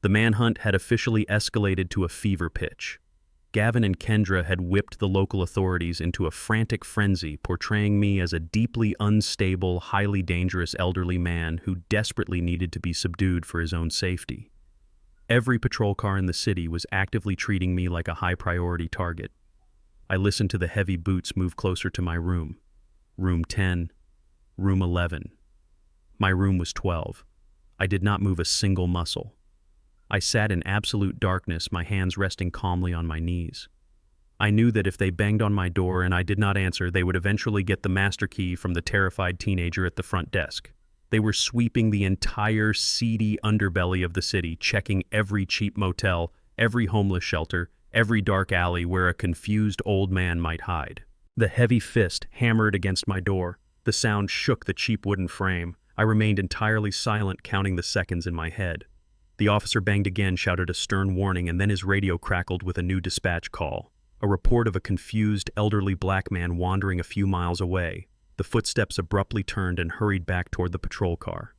The manhunt had officially escalated to a fever pitch. Gavin and Kendra had whipped the local authorities into a frantic frenzy, portraying me as a deeply unstable, highly dangerous elderly man who desperately needed to be subdued for his own safety. Every patrol car in the city was actively treating me like a high-priority target. I listened to the heavy boots move closer to my room. Room 10, room 11. My room was 12. I did not move a single muscle. I sat in absolute darkness, my hands resting calmly on my knees. I knew that if they banged on my door and I did not answer, they would eventually get the master key from the terrified teenager at the front desk. They were sweeping the entire seedy underbelly of the city, checking every cheap motel, every homeless shelter, every dark alley where a confused old man might hide. The heavy fist hammered against my door. The sound shook the cheap wooden frame. I remained entirely silent, counting the seconds in my head. The officer banged again, shouted a stern warning, and then his radio crackled with a new dispatch call. A report of a confused, elderly black man wandering a few miles away. The footsteps abruptly turned and hurried back toward the patrol car.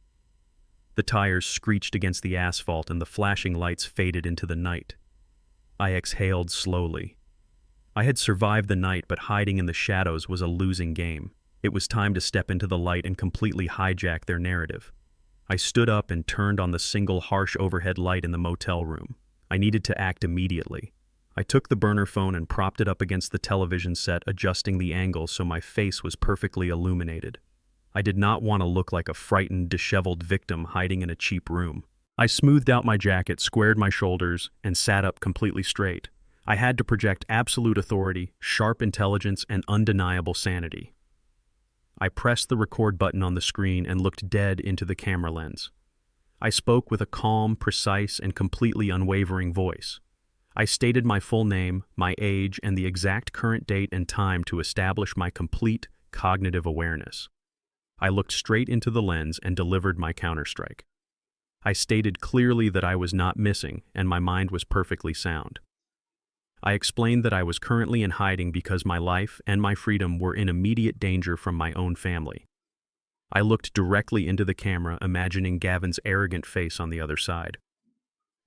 The tires screeched against the asphalt and the flashing lights faded into the night. I exhaled slowly. I had survived the night, but hiding in the shadows was a losing game. It was time to step into the light and completely hijack their narrative. I stood up and turned on the single harsh overhead light in the motel room. I needed to act immediately. I took the burner phone and propped it up against the television set, adjusting the angle so my face was perfectly illuminated. I did not want to look like a frightened, disheveled victim hiding in a cheap room. I smoothed out my jacket, squared my shoulders, and sat up completely straight. I had to project absolute authority, sharp intelligence, and undeniable sanity. I pressed the record button on the screen and looked dead into the camera lens. I spoke with a calm, precise, and completely unwavering voice. I stated my full name, my age, and the exact current date and time to establish my complete cognitive awareness. I looked straight into the lens and delivered my counterstrike. I stated clearly that I was not missing and my mind was perfectly sound. I explained that I was currently in hiding because my life and my freedom were in immediate danger from my own family. I looked directly into the camera, imagining Gavin's arrogant face on the other side.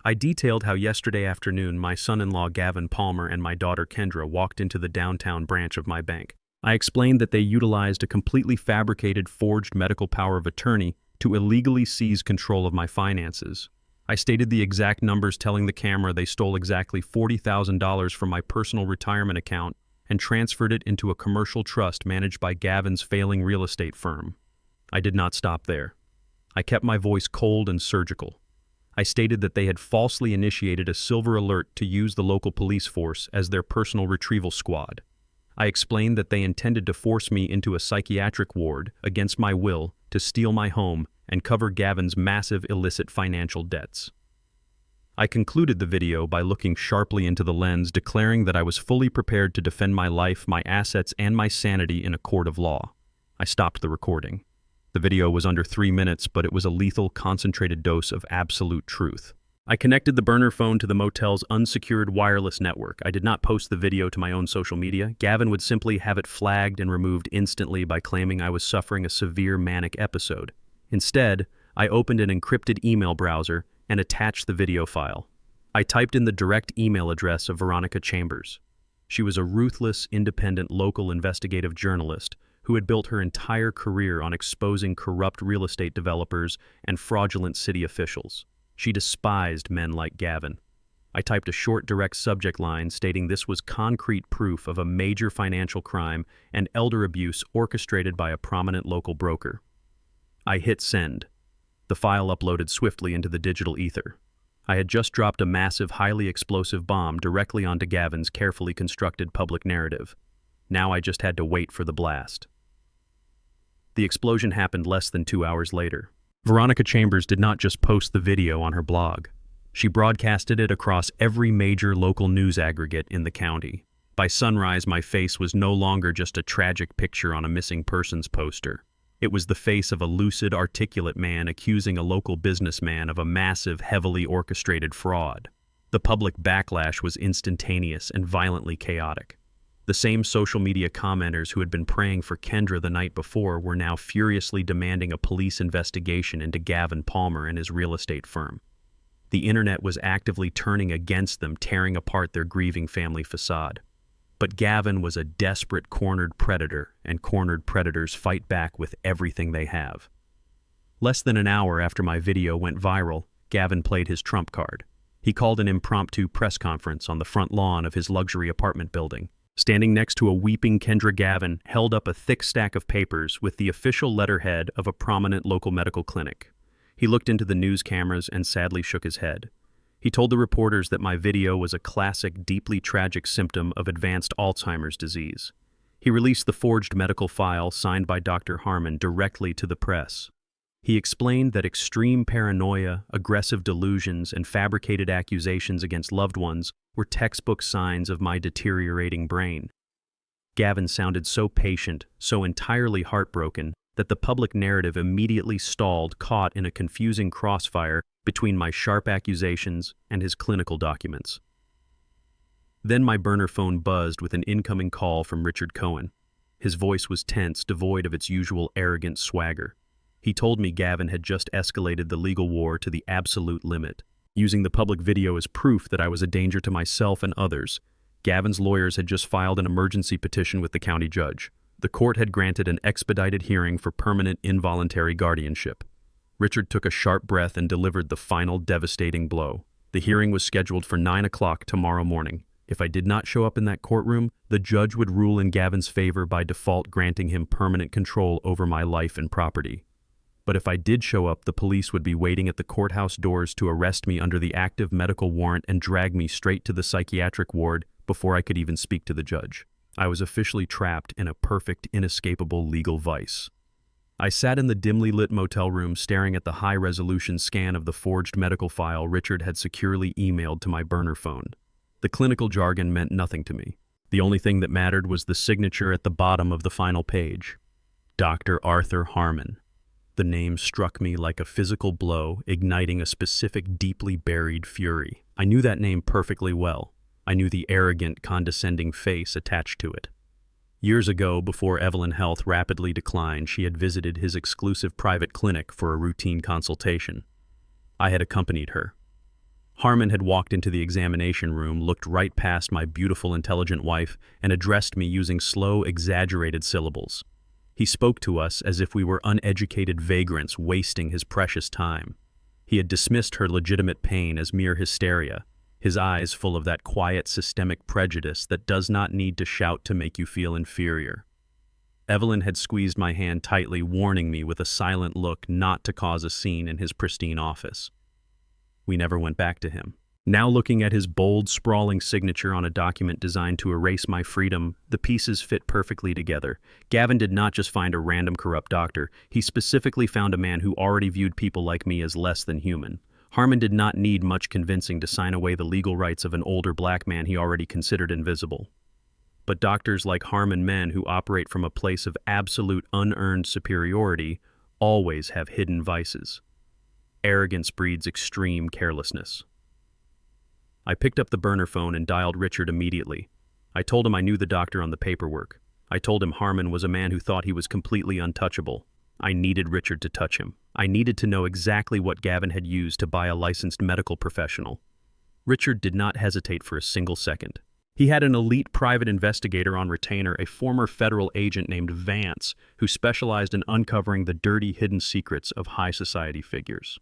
I detailed how yesterday afternoon my son-in-law Gavin Palmer and my daughter Kendra walked into the downtown branch of my bank. I explained that they utilized a completely fabricated, forged medical power of attorney to illegally seize control of my finances. I stated the exact numbers, telling the camera they stole exactly $40,000 from my personal retirement account and transferred it into a commercial trust managed by Gavin's failing real estate firm. I did not stop there. I kept my voice cold and surgical. I stated that they had falsely initiated a silver alert to use the local police force as their personal retrieval squad. I explained that they intended to force me into a psychiatric ward against my will to steal my home and cover Gavin's massive illicit financial debts. I concluded the video by looking sharply into the lens, declaring that I was fully prepared to defend my life, my assets, and my sanity in a court of law. I stopped the recording. The video was under 3 minutes, but it was a lethal, concentrated dose of absolute truth. I connected the burner phone to the motel's unsecured wireless network. I did not post the video to my own social media. Gavin would simply have it flagged and removed instantly by claiming I was suffering a severe manic episode. Instead, I opened an encrypted email browser and attached the video file. I typed in the direct email address of Veronica Chambers. She was a ruthless, independent local investigative journalist who had built her entire career on exposing corrupt real estate developers and fraudulent city officials. She despised men like Gavin. I typed a short, direct subject line stating this was concrete proof of a major financial crime and elder abuse orchestrated by a prominent local broker. I hit send. The file uploaded swiftly into the digital ether. I had just dropped a massive, highly explosive bomb directly onto Gavin's carefully constructed public narrative. Now I just had to wait for the blast. The explosion happened less than 2 hours later. Veronica Chambers did not just post the video on her blog. She broadcasted it across every major local news aggregate in the county. By sunrise, my face was no longer just a tragic picture on a missing persons poster. It was the face of a lucid, articulate man accusing a local businessman of a massive, heavily orchestrated fraud. The public backlash was instantaneous and violently chaotic. The same social media commenters who had been praying for Kendra the night before were now furiously demanding a police investigation into Gavin Palmer and his real estate firm. The internet was actively turning against them, tearing apart their grieving family facade. But Gavin was a desperate cornered predator, and cornered predators fight back with everything they have. Less than an hour after my video went viral, Gavin played his trump card. He called an impromptu press conference on the front lawn of his luxury apartment building. Standing next to a weeping Kendra, Gavin held up a thick stack of papers with the official letterhead of a prominent local medical clinic. He looked into the news cameras and sadly shook his head. He told the reporters that my video was a classic, deeply tragic symptom of advanced Alzheimer's disease. He released the forged medical file signed by Dr. Harmon directly to the press. He explained that extreme paranoia, aggressive delusions, and fabricated accusations against loved ones were textbook signs of my deteriorating brain. Gavin sounded so patient, so entirely heartbroken, that the public narrative immediately stalled, caught in a confusing crossfire between my sharp accusations and his clinical documents. Then my burner phone buzzed with an incoming call from Richard Cohen. His voice was tense, devoid of its usual arrogant swagger. He told me Gavin had just escalated the legal war to the absolute limit, using the public video as proof that I was a danger to myself and others. Gavin's lawyers had just filed an emergency petition with the county judge. The court had granted an expedited hearing for permanent involuntary guardianship. Richard took a sharp breath and delivered the final devastating blow. The hearing was scheduled for 9 o'clock tomorrow morning. If I did not show up in that courtroom, the judge would rule in Gavin's favor by default, granting him permanent control over my life and property. But if I did show up, the police would be waiting at the courthouse doors to arrest me under the active medical warrant and drag me straight to the psychiatric ward before I could even speak to the judge. I was officially trapped in a perfect, inescapable legal vice. I sat in the dimly lit motel room staring at the high-resolution scan of the forged medical file Richard had securely emailed to my burner phone. The clinical jargon meant nothing to me. The only thing that mattered was the signature at the bottom of the final page. Dr. Arthur Harmon. The name struck me like a physical blow, igniting a specific deeply buried fury. I knew that name perfectly well. I knew the arrogant, condescending face attached to it. Years ago, before Evelyn's health rapidly declined, she had visited his exclusive private clinic for a routine consultation. I had accompanied her. Harmon had walked into the examination room, looked right past my beautiful, intelligent wife, and addressed me using slow, exaggerated syllables. He spoke to us as if we were uneducated vagrants wasting his precious time. He had dismissed her legitimate pain as mere hysteria, his eyes full of that quiet systemic prejudice that does not need to shout to make you feel inferior. Evelyn had squeezed my hand tightly, warning me with a silent look not to cause a scene in his pristine office. We never went back to him. Now looking at his bold, sprawling signature on a document designed to erase my freedom, the pieces fit perfectly together. Gavin did not just find a random corrupt doctor. He specifically found a man who already viewed people like me as less than human. Harmon did not need much convincing to sign away the legal rights of an older black man he already considered invisible. But doctors like Harmon, men who operate from a place of absolute unearned superiority, always have hidden vices. Arrogance breeds extreme carelessness. I picked up the burner phone and dialed Richard immediately. I told him I knew the doctor on the paperwork. I told him Harmon was a man who thought he was completely untouchable. I needed Richard to touch him. I needed to know exactly what Gavin had used to buy a licensed medical professional. Richard did not hesitate for a single second. He had an elite private investigator on retainer, a former federal agent named Vance, who specialized in uncovering the dirty, hidden secrets of high society figures.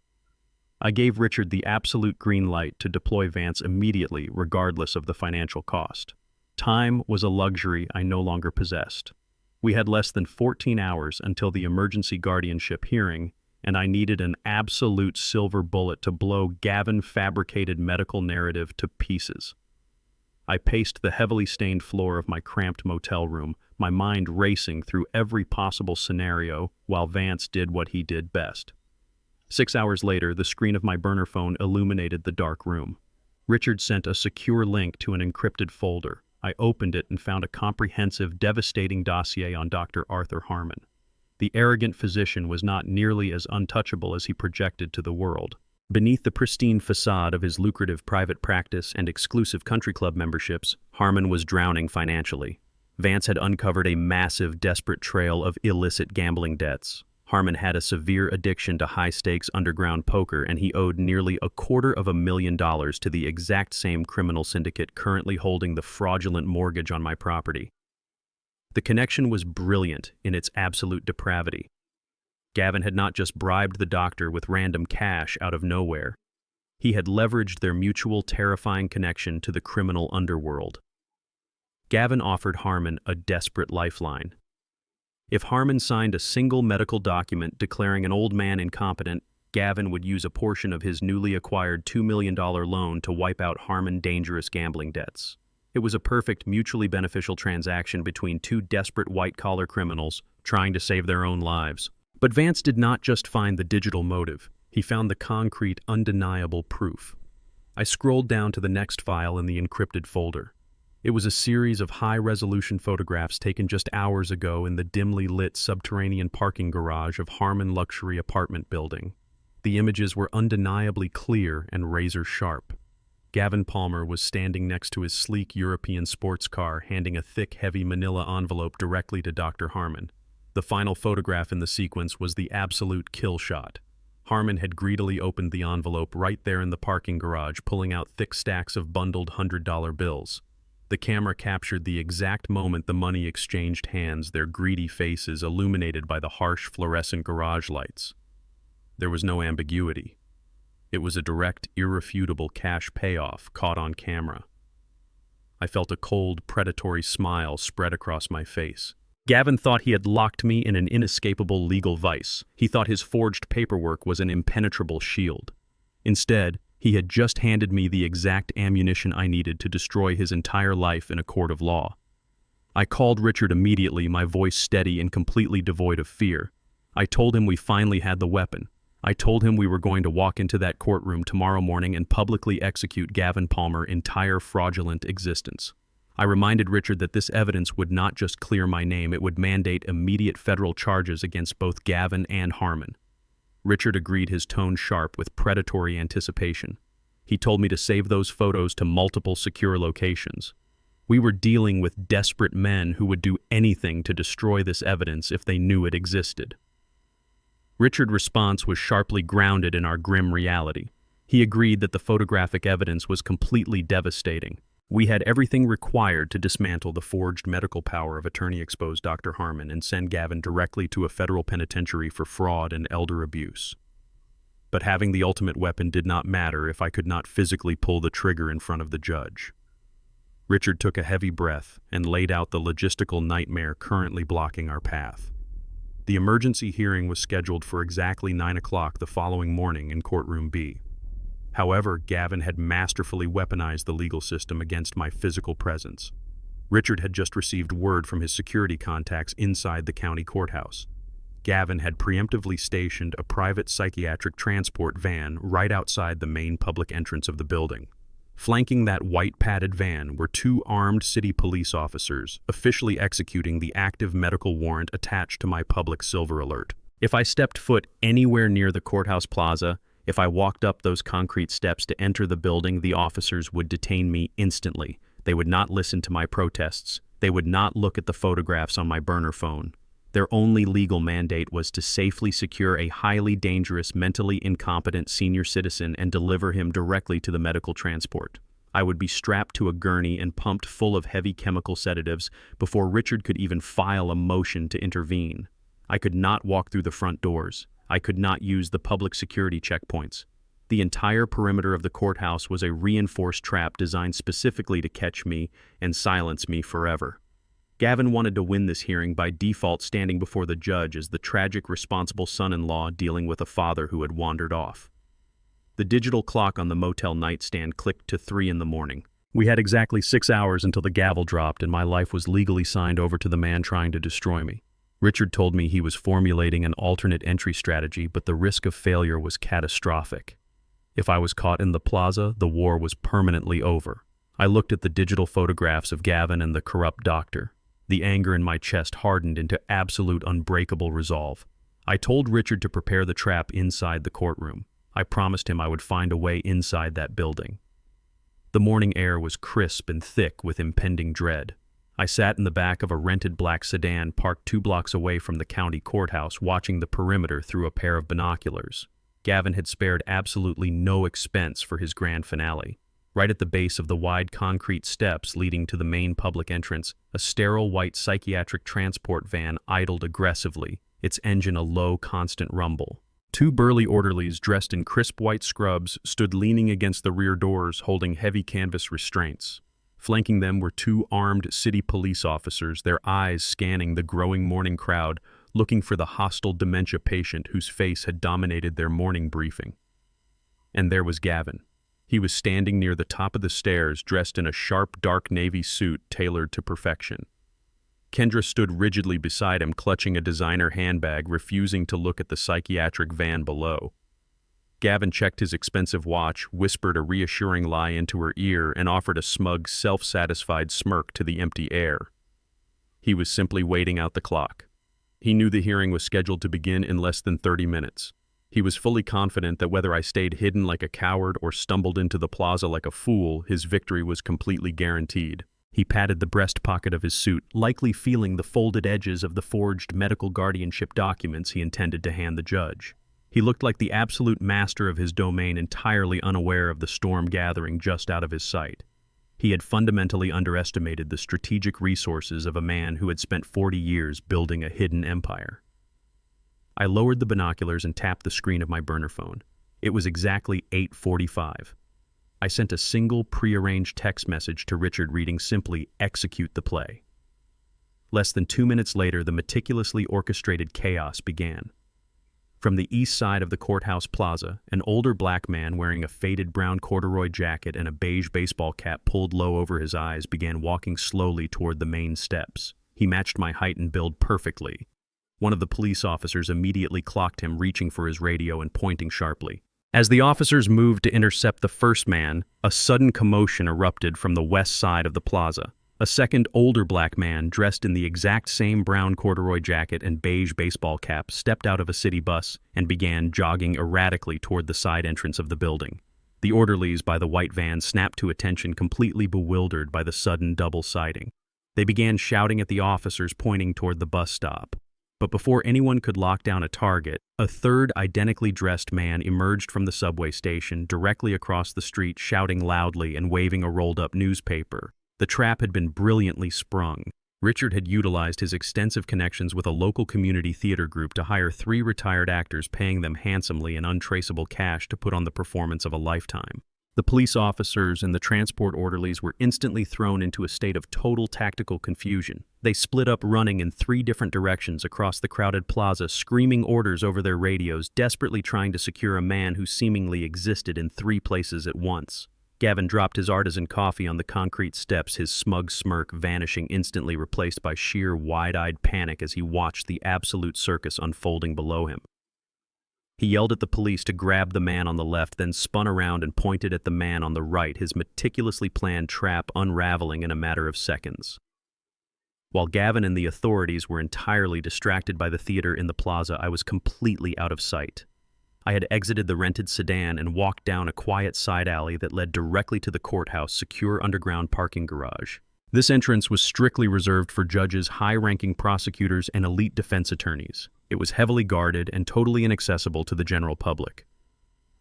I gave Richard the absolute green light to deploy Vance immediately, regardless of the financial cost. Time was a luxury I no longer possessed. We had less than 14 hours until the emergency guardianship hearing, and I needed an absolute silver bullet to blow Gavin's fabricated medical narrative to pieces. I paced the heavily stained floor of my cramped motel room, my mind racing through every possible scenario while Vance did what he did best. 6 hours later, the screen of my burner phone illuminated the dark room. Richard sent a secure link to an encrypted folder. I opened it and found a comprehensive, devastating dossier on Dr. Arthur Harmon. The arrogant physician was not nearly as untouchable as he projected to the world. Beneath the pristine facade of his lucrative private practice and exclusive country club memberships, Harmon was drowning financially. Vance had uncovered a massive, desperate trail of illicit gambling debts. Harmon had a severe addiction to high-stakes underground poker, and he owed nearly $250,000 to the exact same criminal syndicate currently holding the fraudulent mortgage on my property. The connection was brilliant in its absolute depravity. Gavin had not just bribed the doctor with random cash out of nowhere. He had leveraged their mutual terrifying connection to the criminal underworld. Gavin offered Harmon a desperate lifeline. If Harmon signed a single medical document declaring an old man incompetent, Gavin would use a portion of his newly acquired $2 million loan to wipe out Harmon's dangerous gambling debts. It was a perfect, mutually beneficial transaction between two desperate white-collar criminals trying to save their own lives. But Vance did not just find the digital motive. He found the concrete, undeniable proof. I scrolled down to the next file in the encrypted folder. It was a series of high-resolution photographs taken just hours ago in the dimly lit subterranean parking garage of Harmon Luxury Apartment Building. The images were undeniably clear and razor-sharp. Gavin Palmer was standing next to his sleek European sports car, handing a thick, heavy manila envelope directly to Dr. Harmon. The final photograph in the sequence was the absolute kill shot. Harmon had greedily opened the envelope right there in the parking garage, pulling out thick stacks of bundled $100 bills. The camera captured the exact moment the money exchanged hands, their greedy faces illuminated by the harsh fluorescent garage lights. There was no ambiguity. It was a direct, irrefutable cash payoff caught on camera. I felt a cold, predatory smile spread across my face. Gavin thought he had locked me in an inescapable legal vice. He thought his forged paperwork was an impenetrable shield. Instead, he had just handed me the exact ammunition I needed to destroy his entire life in a court of law. I called Richard immediately, my voice steady and completely devoid of fear. I told him we finally had the weapon. I told him we were going to walk into that courtroom tomorrow morning and publicly execute Gavin Palmer's entire fraudulent existence. I reminded Richard that this evidence would not just clear my name, it would mandate immediate federal charges against both Gavin and Harmon. Richard agreed, his tone sharp with predatory anticipation. He told me to save those photos to multiple secure locations. We were dealing with desperate men who would do anything to destroy this evidence if they knew it existed. Richard's response was sharply grounded in our grim reality. He agreed that the photographic evidence was completely devastating. We had everything required to dismantle the forged medical power of attorney-exposed Dr. Harmon and send Gavin directly to a federal penitentiary for fraud and elder abuse. But having the ultimate weapon did not matter if I could not physically pull the trigger in front of the judge. Richard took a heavy breath and laid out the logistical nightmare currently blocking our path. The emergency hearing was scheduled for exactly 9 o'clock the following morning in courtroom B. However, Gavin had masterfully weaponized the legal system against my physical presence. Richard had just received word from his security contacts inside the county courthouse. Gavin had preemptively stationed a private psychiatric transport van right outside the main public entrance of the building. Flanking that white padded van were 2 armed city police officers, officially executing the active medical warrant attached to my public silver alert. If I stepped foot anywhere near the courthouse plaza, if I walked up those concrete steps to enter the building, the officers would detain me instantly. They would not listen to my protests. They would not look at the photographs on my burner phone. Their only legal mandate was to safely secure a highly dangerous, mentally incompetent senior citizen and deliver him directly to the medical transport. I would be strapped to a gurney and pumped full of heavy chemical sedatives before Richard could even file a motion to intervene. I could not walk through the front doors. I could not use the public security checkpoints. The entire perimeter of the courthouse was a reinforced trap designed specifically to catch me and silence me forever. Gavin wanted to win this hearing by default, standing before the judge as the tragic responsible son-in-law dealing with a father who had wandered off. The digital clock on the motel nightstand clicked to 3 in the morning. We had exactly 6 hours until the gavel dropped and my life was legally signed over to the man trying to destroy me. Richard told me he was formulating an alternate entry strategy, but the risk of failure was catastrophic. If I was caught in the plaza, the war was permanently over. I looked at the digital photographs of Gavin and the corrupt doctor. The anger in my chest hardened into absolute unbreakable resolve. I told Richard to prepare the trap inside the courtroom. I promised him I would find a way inside that building. The morning air was crisp and thick with impending dread. I sat in the back of a rented black sedan parked 2 blocks away from the county courthouse, watching the perimeter through a pair of binoculars. Gavin had spared absolutely no expense for his grand finale. Right at the base of the wide concrete steps leading to the main public entrance, a sterile white psychiatric transport van idled aggressively, its engine a low, constant rumble. 2 burly orderlies dressed in crisp white scrubs stood leaning against the rear doors, holding heavy canvas restraints. Flanking them were 2 armed city police officers, their eyes scanning the growing morning crowd, looking for the hostile dementia patient whose face had dominated their morning briefing. And there was Gavin. He was standing near the top of the stairs, dressed in a sharp, dark navy suit tailored to perfection. Kendra stood rigidly beside him, clutching a designer handbag, refusing to look at the psychiatric van below. Gavin checked his expensive watch, whispered a reassuring lie into her ear, and offered a smug, self-satisfied smirk to the empty air. He was simply waiting out the clock. He knew the hearing was scheduled to begin in less than 30 minutes. He was fully confident that whether I stayed hidden like a coward or stumbled into the plaza like a fool, his victory was completely guaranteed. He patted the breast pocket of his suit, likely feeling the folded edges of the forged medical guardianship documents he intended to hand the judge. He looked like the absolute master of his domain, entirely unaware of the storm gathering just out of his sight. He had fundamentally underestimated the strategic resources of a man who had spent 40 years building a hidden empire. I lowered the binoculars and tapped the screen of my burner phone. It was exactly 8:45. I sent a single prearranged text message to Richard reading simply, "Execute the play." Less than 2 minutes later, the meticulously orchestrated chaos began. From the east side of the courthouse plaza, an older black man wearing a faded brown corduroy jacket and a beige baseball cap pulled low over his eyes began walking slowly toward the main steps. He matched my height and build perfectly. One of the police officers immediately clocked him, reaching for his radio and pointing sharply. As the officers moved to intercept the first man, a sudden commotion erupted from the west side of the plaza. A second, older black man, dressed in the exact same brown corduroy jacket and beige baseball cap, stepped out of a city bus and began jogging erratically toward the side entrance of the building. The orderlies by the white van snapped to attention, completely bewildered by the sudden double sighting. They began shouting at the officers pointing toward the bus stop. But before anyone could lock down a target, a third identically dressed man emerged from the subway station directly across the street, shouting loudly and waving a rolled-up newspaper. The trap had been brilliantly sprung. Richard had utilized his extensive connections with a local community theater group to hire 3 retired actors, paying them handsomely in untraceable cash to put on the performance of a lifetime. The police officers and the transport orderlies were instantly thrown into a state of total tactical confusion. They split up, running in 3 different directions across the crowded plaza, screaming orders over their radios, desperately trying to secure a man who seemingly existed in 3 places at once. Gavin dropped his artisan coffee on the concrete steps, his smug smirk vanishing, instantly replaced by sheer wide-eyed panic as he watched the absolute circus unfolding below him. He yelled at the police to grab the man on the left, then spun around and pointed at the man on the right, his meticulously planned trap unraveling in a matter of seconds. While Gavin and the authorities were entirely distracted by the theater in the plaza, I was completely out of sight. I had exited the rented sedan and walked down a quiet side alley that led directly to the courthouse secure underground parking garage. This entrance was strictly reserved for judges, high-ranking prosecutors, and elite defense attorneys. It was heavily guarded and totally inaccessible to the general public.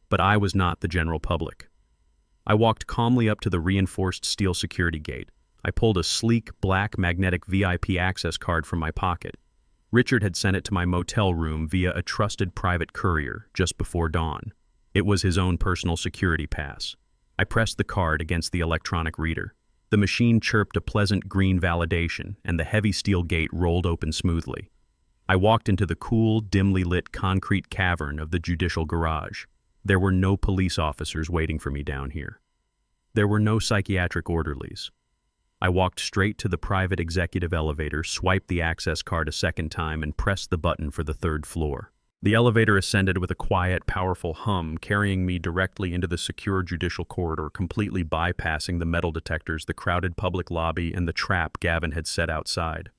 But I was not the general public. I walked calmly up to the reinforced steel security gate. I pulled a sleek, black, magnetic VIP access card from my pocket. Richard had sent it to my motel room via a trusted private courier just before dawn. It was his own personal security pass. I pressed the card against the electronic reader. The machine chirped a pleasant green validation, and the heavy steel gate rolled open smoothly. I walked into the cool, dimly lit concrete cavern of the judicial garage. There were no police officers waiting for me down here. There were no psychiatric orderlies. I walked straight to the private executive elevator, swiped the access card a second time, and pressed the button for the 3rd floor. The elevator ascended with a quiet, powerful hum, carrying me directly into the secure judicial corridor, completely bypassing the metal detectors, the crowded public lobby, and the trap Gavin had set outside.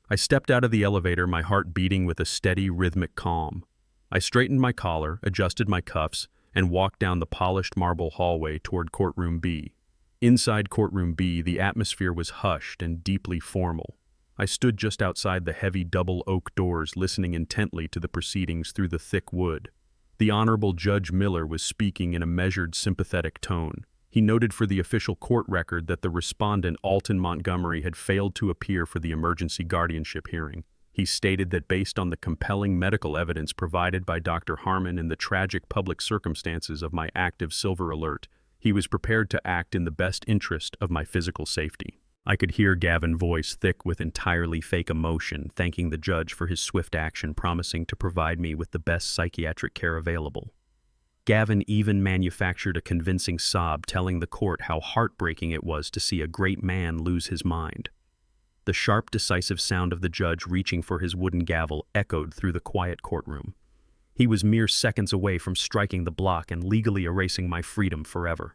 I stepped out of the elevator, my heart beating with a steady, rhythmic calm. I straightened my collar, adjusted my cuffs, and walked down the polished marble hallway toward Courtroom B. Inside Courtroom B, the atmosphere was hushed and deeply formal. I stood just outside the heavy double oak doors, listening intently to the proceedings through the thick wood. The Honorable Judge Miller was speaking in a measured, sympathetic tone. He noted for the official court record that the respondent, Alton Montgomery, had failed to appear for the emergency guardianship hearing. He stated that based on the compelling medical evidence provided by Dr. Harmon and the tragic public circumstances of my active silver alert, he was prepared to act in the best interest of my physical safety. I could hear Gavin's voice, thick with entirely fake emotion, thanking the judge for his swift action, promising to provide me with the best psychiatric care available. Gavin even manufactured a convincing sob, telling the court how heartbreaking it was to see a great man lose his mind. The sharp, decisive sound of the judge reaching for his wooden gavel echoed through the quiet courtroom. He was mere seconds away from striking the block and legally erasing my freedom forever.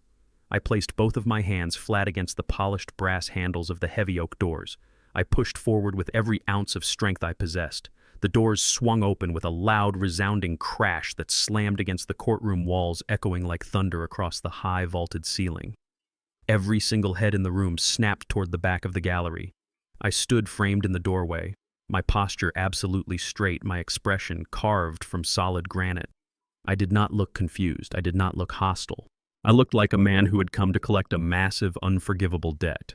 I placed both of my hands flat against the polished brass handles of the heavy oak doors. I pushed forward with every ounce of strength I possessed. The doors swung open with a loud, resounding crash that slammed against the courtroom walls, echoing like thunder across the high, vaulted ceiling. Every single head in the room snapped toward the back of the gallery. I stood framed in the doorway, my posture absolutely straight, my expression carved from solid granite. I did not look confused. I did not look hostile. I looked like a man who had come to collect a massive, unforgivable debt.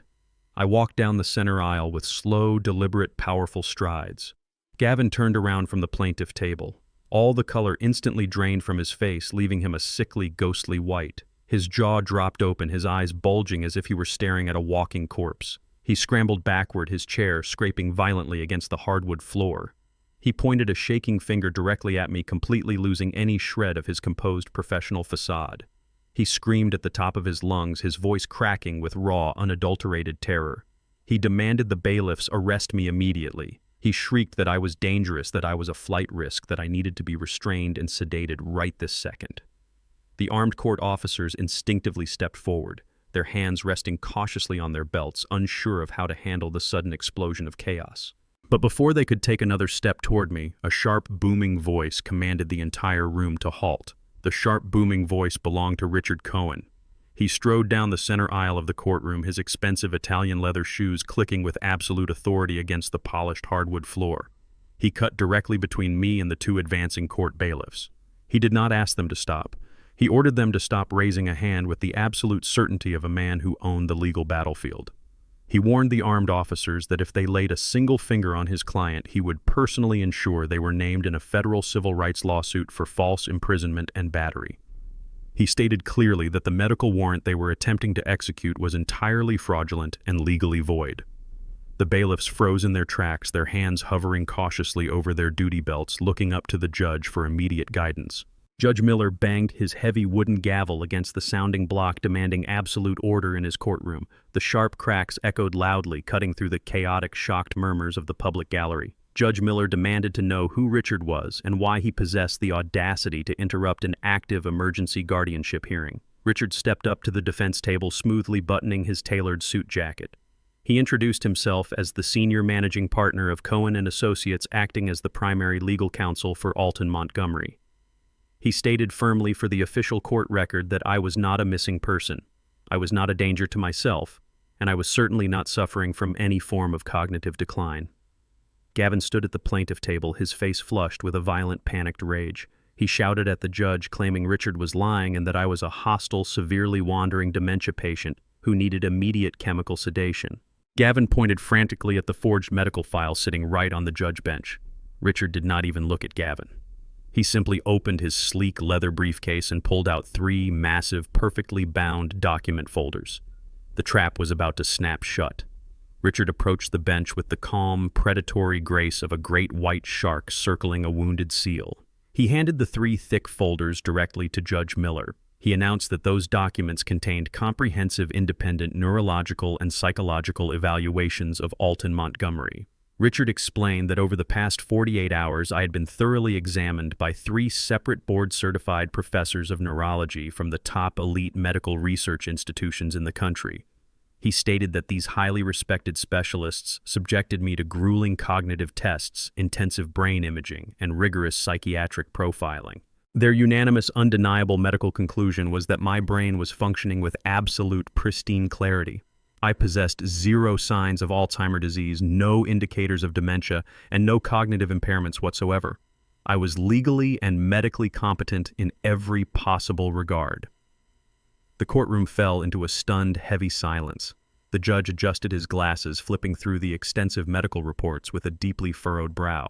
I walked down the center aisle with slow, deliberate, powerful strides. Gavin turned around from the plaintiff table. All the color instantly drained from his face, leaving him a sickly, ghostly white. His jaw dropped open, his eyes bulging as if he were staring at a walking corpse. He scrambled backward, his chair scraping violently against the hardwood floor. He pointed a shaking finger directly at me, completely losing any shred of his composed professional facade. He screamed at the top of his lungs, his voice cracking with raw, unadulterated terror. He demanded the bailiffs arrest me immediately. He shrieked that I was dangerous, that I was a flight risk, that I needed to be restrained and sedated right this second. The armed court officers instinctively stepped forward. their hands resting cautiously on their belts, unsure of how to handle the sudden explosion of chaos. But before they could take another step toward me, a sharp, booming voice commanded the entire room to halt. The sharp, booming voice belonged to Richard Cohen. He strode down the center aisle of the courtroom, his expensive Italian leather shoes clicking with absolute authority against the polished hardwood floor. He cut directly between me and the two advancing court bailiffs. He did not ask them to stop. He ordered them to stop raising a hand with the absolute certainty of a man who owned the legal battlefield. He warned the armed officers that if they laid a single finger on his client, he would personally ensure they were named in a federal civil rights lawsuit for false imprisonment and battery. He stated clearly that the medical warrant they were attempting to execute was entirely fraudulent and legally void. The bailiffs froze in their tracks, their hands hovering cautiously over their duty belts, looking up to the judge for immediate guidance. Judge Miller banged his heavy wooden gavel against the sounding block, demanding absolute order in his courtroom. The sharp cracks echoed loudly, cutting through the chaotic, shocked murmurs of the public gallery. Judge Miller demanded to know who Richard was and why he possessed the audacity to interrupt an active emergency guardianship hearing. Richard stepped up to the defense table, smoothly buttoning his tailored suit jacket. He introduced himself as the senior managing partner of Cohen & Associates, acting as the primary legal counsel for Alton Montgomery. He stated firmly for the official court record that I was not a missing person. I was not a danger to myself, and I was certainly not suffering from any form of cognitive decline. Gavin stood at the plaintiff table, his face flushed with a violent, panicked rage. He shouted at the judge, claiming Richard was lying and that I was a hostile, severely wandering dementia patient who needed immediate chemical sedation. Gavin pointed frantically at the forged medical file sitting right on the judge bench. Richard did not even look at Gavin. He simply opened his sleek leather briefcase and pulled out 3 massive, perfectly bound document folders. The trap was about to snap shut. Richard approached the bench with the calm, predatory grace of a great white shark circling a wounded seal. He handed the 3 thick folders directly to Judge Miller. He announced that those documents contained comprehensive independent neurological and psychological evaluations of Alton Montgomery. Richard explained that over the past 48 hours I had been thoroughly examined by 3 separate board-certified professors of neurology from the top elite medical research institutions in the country. He stated that these highly respected specialists subjected me to grueling cognitive tests, intensive brain imaging, and rigorous psychiatric profiling. Their unanimous, undeniable medical conclusion was that my brain was functioning with absolute pristine clarity. I possessed 0 signs of Alzheimer's disease, no indicators of dementia, and no cognitive impairments whatsoever. I was legally and medically competent in every possible regard. The courtroom fell into a stunned, heavy silence. The judge adjusted his glasses, flipping through the extensive medical reports with a deeply furrowed brow.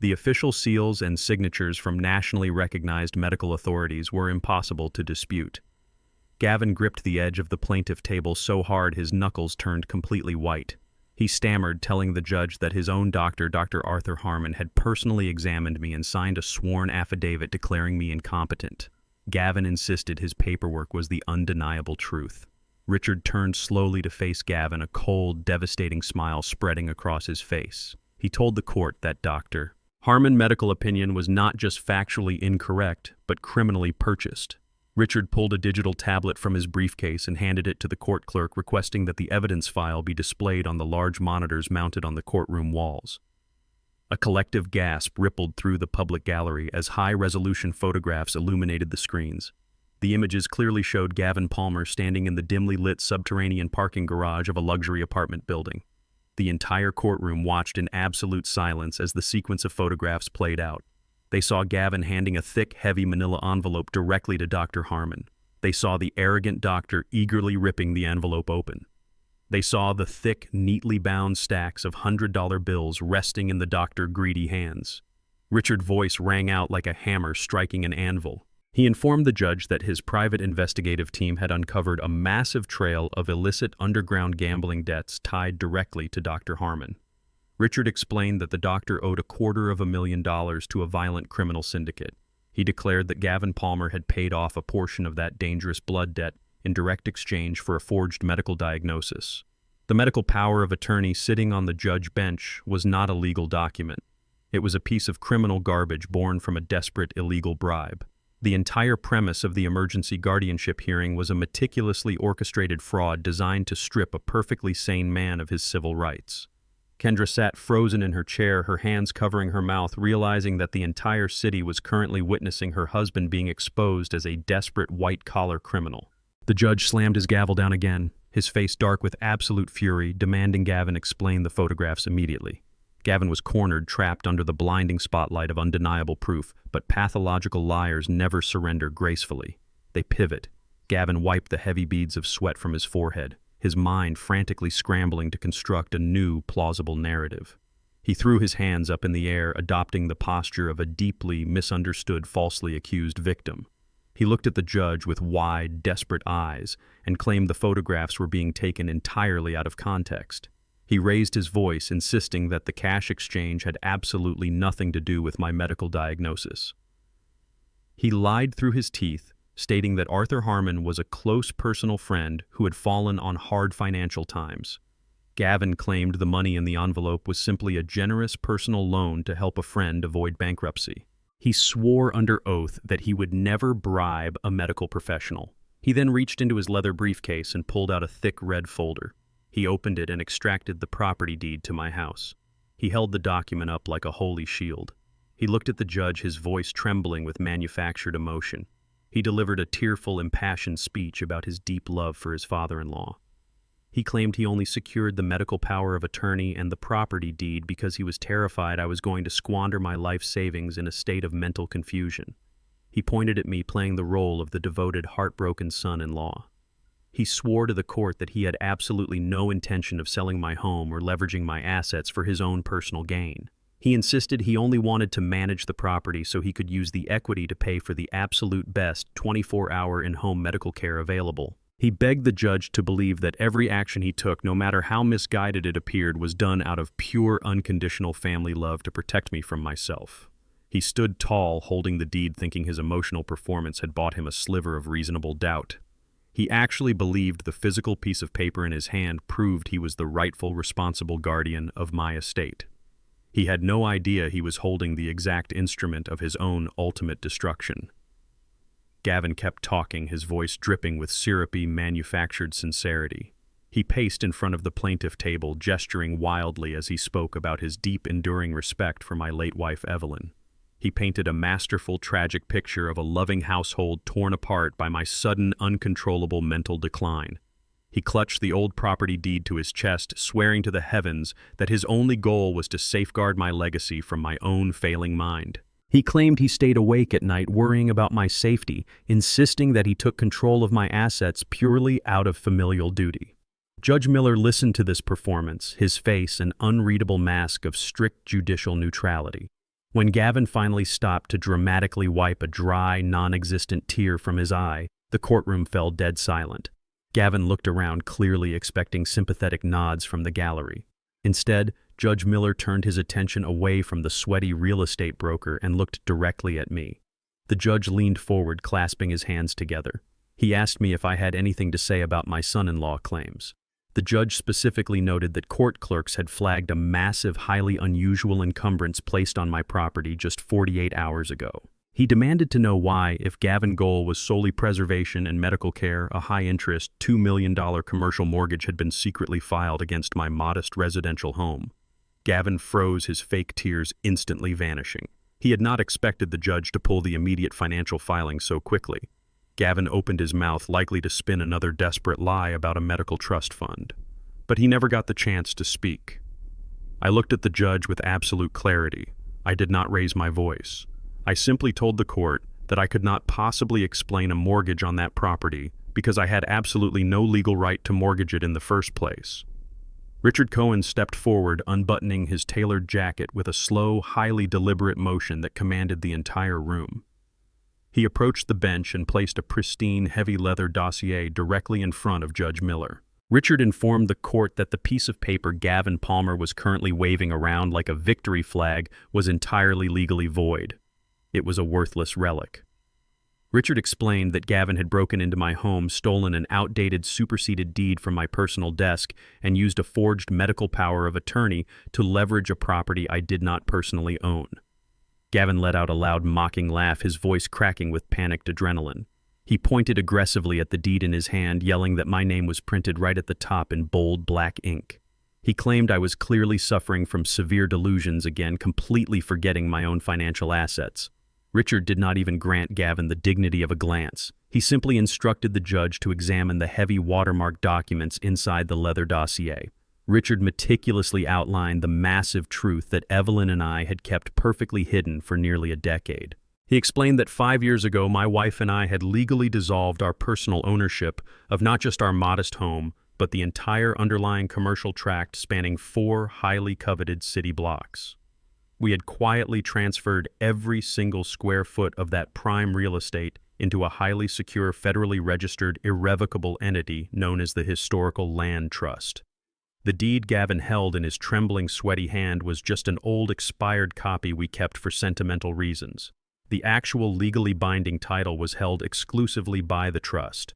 The official seals and signatures from nationally recognized medical authorities were impossible to dispute. Gavin gripped the edge of the plaintiff table so hard his knuckles turned completely white. He stammered, telling the judge that his own doctor, Dr. Arthur Harmon, had personally examined me and signed a sworn affidavit declaring me incompetent. Gavin insisted his paperwork was the undeniable truth. Richard turned slowly to face Gavin, a cold, devastating smile spreading across his face. He told the court that Dr. Harmon's medical opinion was not just factually incorrect, but criminally purchased. Richard pulled a digital tablet from his briefcase and handed it to the court clerk, requesting that the evidence file be displayed on the large monitors mounted on the courtroom walls. A collective gasp rippled through the public gallery as high-resolution photographs illuminated the screens. The images clearly showed Gavin Palmer standing in the dimly lit subterranean parking garage of a luxury apartment building. The entire courtroom watched in absolute silence as the sequence of photographs played out. They saw Gavin handing a thick, heavy manila envelope directly to Dr. Harmon. They saw the arrogant doctor eagerly ripping the envelope open. They saw the thick, neatly bound stacks of $100 bills resting in the doctor's greedy hands. Richard's voice rang out like a hammer striking an anvil. He informed the judge that his private investigative team had uncovered a massive trail of illicit underground gambling debts tied directly to Dr. Harmon. Richard explained that the doctor owed $250,000 to a violent criminal syndicate. He declared that Gavin Palmer had paid off a portion of that dangerous blood debt in direct exchange for a forged medical diagnosis. The medical power of attorney sitting on the judge bench was not a legal document. It was a piece of criminal garbage born from a desperate, illegal bribe. The entire premise of the emergency guardianship hearing was a meticulously orchestrated fraud designed to strip a perfectly sane man of his civil rights. Kendra sat frozen in her chair, her hands covering her mouth, realizing that the entire city was currently witnessing her husband being exposed as a desperate white-collar criminal. The judge slammed his gavel down again, his face dark with absolute fury, demanding Gavin explain the photographs immediately. Gavin was cornered, trapped under the blinding spotlight of undeniable proof, but pathological liars never surrender gracefully. They pivot. Gavin wiped the heavy beads of sweat from his forehead, his mind frantically scrambling to construct a new, plausible narrative. He threw his hands up in the air, adopting the posture of a deeply misunderstood, falsely accused victim. He looked at the judge with wide, desperate eyes and claimed the photographs were being taken entirely out of context. He raised his voice, insisting that the cash exchange had absolutely nothing to do with my medical diagnosis. He lied through his teeth, stating that Arthur Harmon was a close personal friend who had fallen on hard financial times. Gavin claimed the money in the envelope was simply a generous personal loan to help a friend avoid bankruptcy. He swore under oath that he would never bribe a medical professional. He then reached into his leather briefcase and pulled out a thick red folder. He opened it and extracted the property deed to my house. He held the document up like a holy shield. He looked at the judge, his voice trembling with manufactured emotion. He delivered a tearful, impassioned speech about his deep love for his father-in-law. He claimed he only secured the medical power of attorney and the property deed because he was terrified I was going to squander my life savings in a state of mental confusion. He pointed at me, playing the role of the devoted, heartbroken son-in-law. He swore to the court that he had absolutely no intention of selling my home or leveraging my assets for his own personal gain. He insisted he only wanted to manage the property so he could use the equity to pay for the absolute best 24-hour in-home medical care available. He begged the judge to believe that every action he took, no matter how misguided it appeared, was done out of pure, unconditional family love to protect me from myself. He stood tall, holding the deed, thinking his emotional performance had bought him a sliver of reasonable doubt. He actually believed the physical piece of paper in his hand proved he was the rightful, responsible guardian of my estate. He had no idea he was holding the exact instrument of his own ultimate destruction. Gavin kept talking, his voice dripping with syrupy, manufactured sincerity. He paced in front of the plaintiff table, gesturing wildly as he spoke about his deep, enduring respect for my late wife, Evelyn. He painted a masterful, tragic picture of a loving household torn apart by my sudden, uncontrollable mental decline. He clutched the old property deed to his chest, swearing to the heavens that his only goal was to safeguard my legacy from my own failing mind. He claimed he stayed awake at night worrying about my safety, insisting that he took control of my assets purely out of familial duty. Judge Miller listened to this performance, his face an unreadable mask of strict judicial neutrality. When Gavin finally stopped to dramatically wipe a dry, non-existent tear from his eye, the courtroom fell dead silent. Gavin looked around, clearly expecting sympathetic nods from the gallery. Instead, Judge Miller turned his attention away from the sweaty real estate broker and looked directly at me. The judge leaned forward, clasping his hands together. He asked me if I had anything to say about my son-in-law claims. The judge specifically noted that court clerks had flagged a massive, highly unusual encumbrance placed on my property just 48 hours ago. He demanded to know why, if Gavin's goal was solely preservation and medical care, a high-interest, $2 million commercial mortgage had been secretly filed against my modest residential home. Gavin froze, his fake tears instantly vanishing. He had not expected the judge to pull the immediate financial filing so quickly. Gavin opened his mouth, likely to spin another desperate lie about a medical trust fund. But he never got the chance to speak. I looked at the judge with absolute clarity. I did not raise my voice. I simply told the court that I could not possibly explain a mortgage on that property because I had absolutely no legal right to mortgage it in the first place. Richard Cohen stepped forward, unbuttoning his tailored jacket with a slow, highly deliberate motion that commanded the entire room. He approached the bench and placed a pristine, heavy leather dossier directly in front of Judge Miller. Richard informed the court that the piece of paper Gavin Palmer was currently waving around like a victory flag was entirely legally void. It was a worthless relic. Richard explained that Gavin had broken into my home, stolen an outdated, superseded deed from my personal desk, and used a forged medical power of attorney to leverage a property I did not personally own. Gavin let out a loud mocking laugh, his voice cracking with panicked adrenaline. He pointed aggressively at the deed in his hand, yelling that my name was printed right at the top in bold black ink. He claimed I was clearly suffering from severe delusions again, completely forgetting my own financial assets. Richard did not even grant Gavin the dignity of a glance. He simply instructed the judge to examine the heavy watermark documents inside the leather dossier. Richard meticulously outlined the massive truth that Evelyn and I had kept perfectly hidden for nearly a decade. He explained that 5 years ago, my wife and I had legally dissolved our personal ownership of not just our modest home, but the entire underlying commercial tract spanning 4 highly coveted city blocks. We had quietly transferred every single square foot of that prime real estate into a highly secure, federally registered, irrevocable entity known as the Historical Land Trust. The deed Gavin held in his trembling, sweaty hand was just an old, expired copy we kept for sentimental reasons. The actual legally binding title was held exclusively by the trust.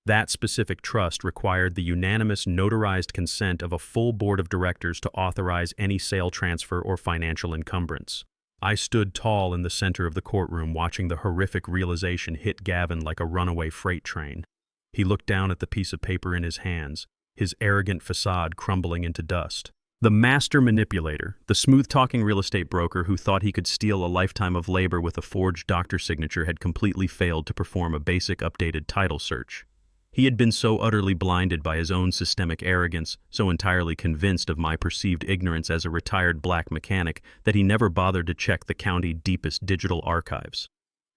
That specific trust required the unanimous notarized consent of a full board of directors to authorize any sale transfer or financial encumbrance. I stood tall in the center of the courtroom, watching the horrific realization hit Gavin like a runaway freight train. He looked down at the piece of paper in his hands, his arrogant facade crumbling into dust. The master manipulator, the smooth-talking real estate broker who thought he could steal a lifetime of labor with a forged doctor signature, had completely failed to perform a basic updated title search. He had been so utterly blinded by his own systemic arrogance, so entirely convinced of my perceived ignorance as a retired black mechanic, that he never bothered to check the county's deepest digital archives.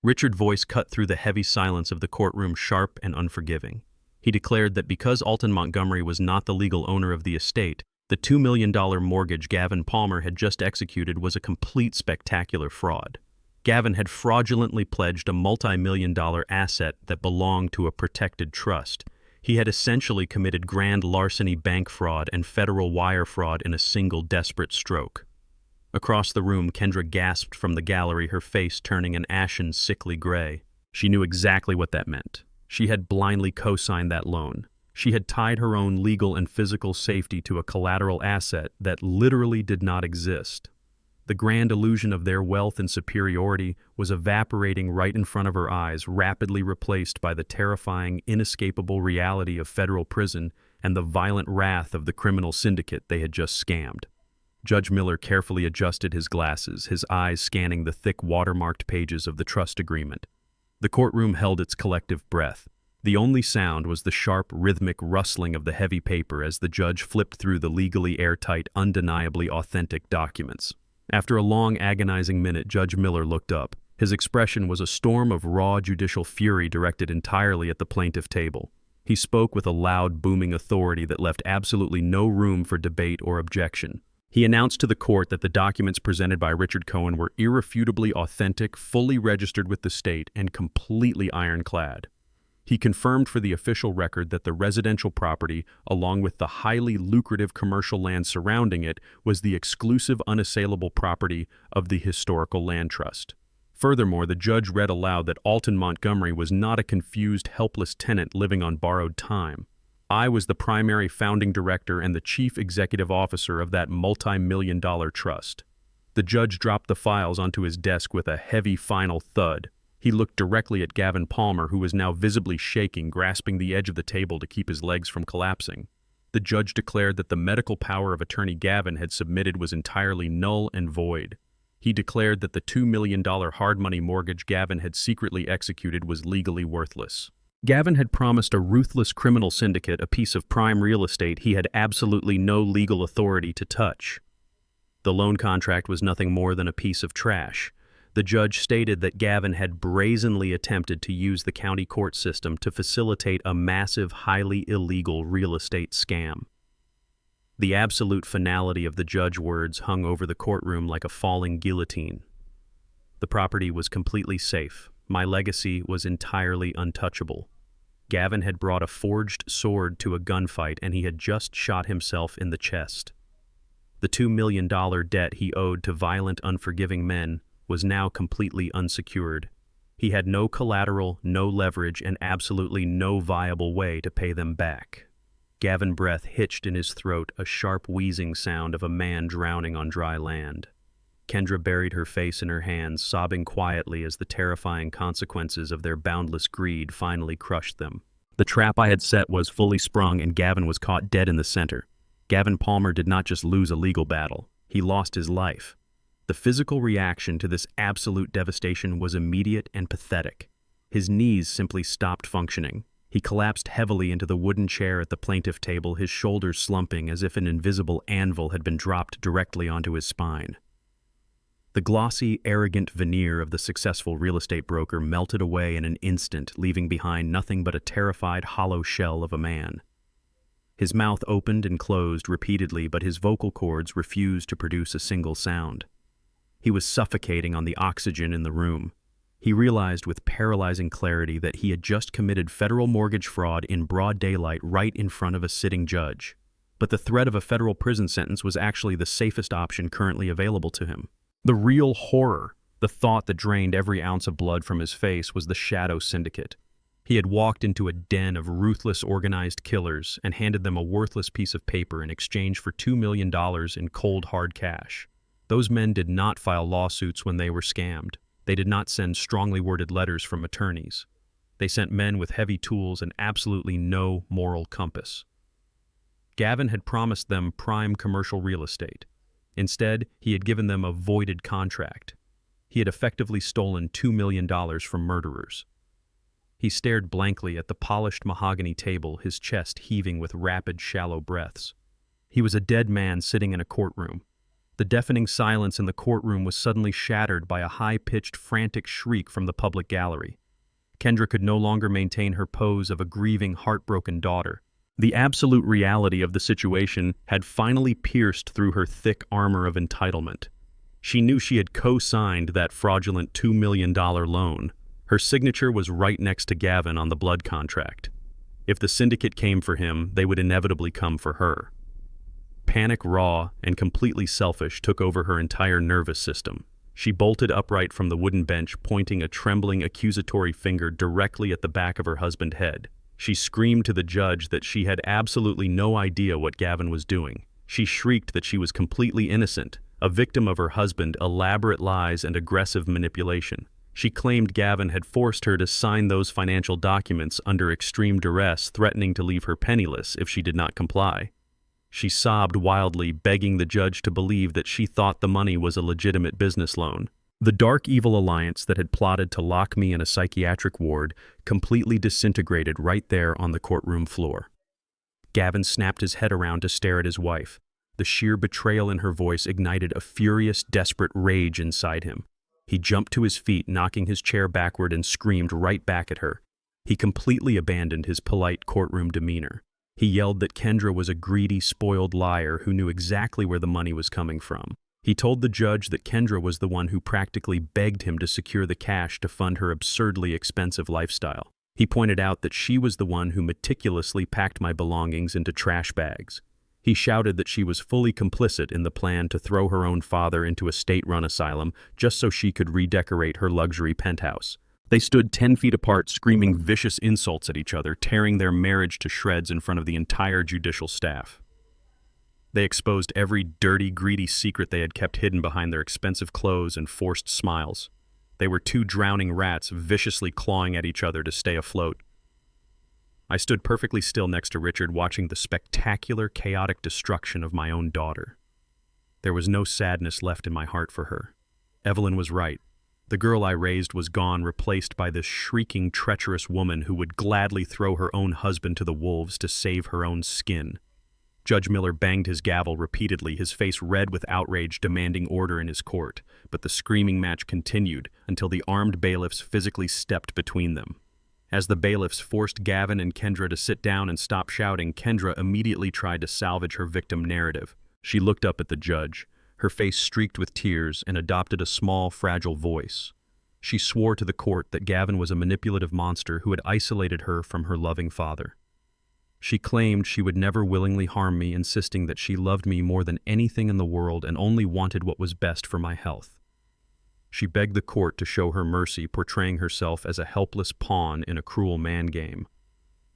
Richard's voice cut through the heavy silence of the courtroom, sharp and unforgiving. He declared that because Alton Montgomery was not the legal owner of the estate, the $2 million mortgage Gavin Palmer had just executed was a complete spectacular fraud. Gavin had fraudulently pledged a multi-million-dollar asset that belonged to a protected trust. He had essentially committed grand larceny, bank fraud, and federal wire fraud in a single desperate stroke. Across the room, Kendra gasped from the gallery, her face turning an ashen, sickly gray. She knew exactly what that meant. She had blindly co-signed that loan. She had tied her own legal and physical safety to a collateral asset that literally did not exist. The grand illusion of their wealth and superiority was evaporating right in front of her eyes, rapidly replaced by the terrifying, inescapable reality of federal prison and the violent wrath of the criminal syndicate they had just scammed. Judge Miller carefully adjusted his glasses, his eyes scanning the thick watermarked pages of the trust agreement. The courtroom held its collective breath. The only sound was the sharp, rhythmic rustling of the heavy paper as the judge flipped through the legally airtight, undeniably authentic documents. After a long, agonizing minute, Judge Miller looked up. His expression was a storm of raw judicial fury directed entirely at the plaintiff table. He spoke with a loud, booming authority that left absolutely no room for debate or objection. He announced to the court that the documents presented by Richard Cohen were irrefutably authentic, fully registered with the state, and completely ironclad. He confirmed for the official record that the residential property, along with the highly lucrative commercial land surrounding it, was the exclusive, unassailable property of the Historical Land Trust. Furthermore, the judge read aloud that Alton Montgomery was not a confused, helpless tenant living on borrowed time. I was the primary founding director and the chief executive officer of that multi-million-dollar trust. The judge dropped the files onto his desk with a heavy final thud. He looked directly at Gavin Palmer, who was now visibly shaking, grasping the edge of the table to keep his legs from collapsing. The judge declared that the medical power of attorney Gavin had submitted was entirely null and void. He declared that the $2 million hard money mortgage Gavin had secretly executed was legally worthless. Gavin had promised a ruthless criminal syndicate a piece of prime real estate he had absolutely no legal authority to touch. The loan contract was nothing more than a piece of trash. The judge stated that Gavin had brazenly attempted to use the county court system to facilitate a massive, highly illegal real estate scam. The absolute finality of the judge's words hung over the courtroom like a falling guillotine. The property was completely safe. My legacy was entirely untouchable. Gavin had brought a forged sword to a gunfight, and he had just shot himself in the chest. The $2 million debt he owed to violent, unforgiving men was now completely unsecured. He had no collateral, no leverage, and absolutely no viable way to pay them back. Gavin's breath hitched in his throat, a sharp wheezing sound of a man drowning on dry land. Kendra buried her face in her hands, sobbing quietly as the terrifying consequences of their boundless greed finally crushed them. The trap I had set was fully sprung, and Gavin was caught dead in the center. Gavin Palmer did not just lose a legal battle, he lost his life. The physical reaction to this absolute devastation was immediate and pathetic. His knees simply stopped functioning. He collapsed heavily into the wooden chair at the plaintiff table, his shoulders slumping as if an invisible anvil had been dropped directly onto his spine. The glossy, arrogant veneer of the successful real estate broker melted away in an instant, leaving behind nothing but a terrified, hollow shell of a man. His mouth opened and closed repeatedly, but his vocal cords refused to produce a single sound. He was suffocating on the oxygen in the room. He realized with paralyzing clarity that he had just committed federal mortgage fraud in broad daylight right in front of a sitting judge. But the threat of a federal prison sentence was actually the safest option currently available to him. The real horror, the thought that drained every ounce of blood from his face, was the Shadow Syndicate. He had walked into a den of ruthless organized killers and handed them a worthless piece of paper in exchange for $2 million in cold hard cash. Those men did not file lawsuits when they were scammed. They did not send strongly worded letters from attorneys. They sent men with heavy tools and absolutely no moral compass. Gavin had promised them prime commercial real estate. Instead, he had given them a voided contract. He had effectively stolen $2 million from murderers. He stared blankly at the polished mahogany table, his chest heaving with rapid, shallow breaths. He was a dead man sitting in a courtroom. The deafening silence in the courtroom was suddenly shattered by a high-pitched, frantic shriek from the public gallery. Kendra could no longer maintain her pose of a grieving, heartbroken daughter. The absolute reality of the situation had finally pierced through her thick armor of entitlement. She knew she had co-signed that fraudulent $2 million loan. Her signature was right next to Gavin on the blood contract. If the syndicate came for him, they would inevitably come for her. Panic, raw and completely selfish, took over her entire nervous system. She bolted upright from the wooden bench, pointing a trembling, accusatory finger directly at the back of her husband's head. She screamed to the judge that she had absolutely no idea what Gavin was doing. She shrieked that she was completely innocent, a victim of her husband's elaborate lies and aggressive manipulation. She claimed Gavin had forced her to sign those financial documents under extreme duress, threatening to leave her penniless if she did not comply. She sobbed wildly, begging the judge to believe that she thought the money was a legitimate business loan. The dark evil alliance that had plotted to lock me in a psychiatric ward completely disintegrated right there on the courtroom floor. Gavin snapped his head around to stare at his wife. The sheer betrayal in her voice ignited a furious, desperate rage inside him. He jumped to his feet, knocking his chair backward, and screamed right back at her. He completely abandoned his polite courtroom demeanor. He yelled that Kendra was a greedy, spoiled liar who knew exactly where the money was coming from. He told the judge that Kendra was the one who practically begged him to secure the cash to fund her absurdly expensive lifestyle. He pointed out that she was the one who meticulously packed my belongings into trash bags. He shouted that she was fully complicit in the plan to throw her own father into a state-run asylum just so she could redecorate her luxury penthouse. They stood 10 feet apart, screaming vicious insults at each other, tearing their marriage to shreds in front of the entire judicial staff. They exposed every dirty, greedy secret they had kept hidden behind their expensive clothes and forced smiles. They were two drowning rats viciously clawing at each other to stay afloat. I stood perfectly still next to Richard, watching the spectacular, chaotic destruction of my own daughter. There was no sadness left in my heart for her. Evelyn was right. The girl I raised was gone, replaced by this shrieking, treacherous woman who would gladly throw her own husband to the wolves to save her own skin. Judge Miller banged his gavel repeatedly, his face red with outrage, demanding order in his court. But the screaming match continued until the armed bailiffs physically stepped between them. As the bailiffs forced Gavin and Kendra to sit down and stop shouting, Kendra immediately tried to salvage her victim narrative. She looked up at the judge, her face streaked with tears, and adopted a small, fragile voice. She swore to the court that Gavin was a manipulative monster who had isolated her from her loving father. She claimed she would never willingly harm me, insisting that she loved me more than anything in the world and only wanted what was best for my health. She begged the court to show her mercy, portraying herself as a helpless pawn in a cruel man game.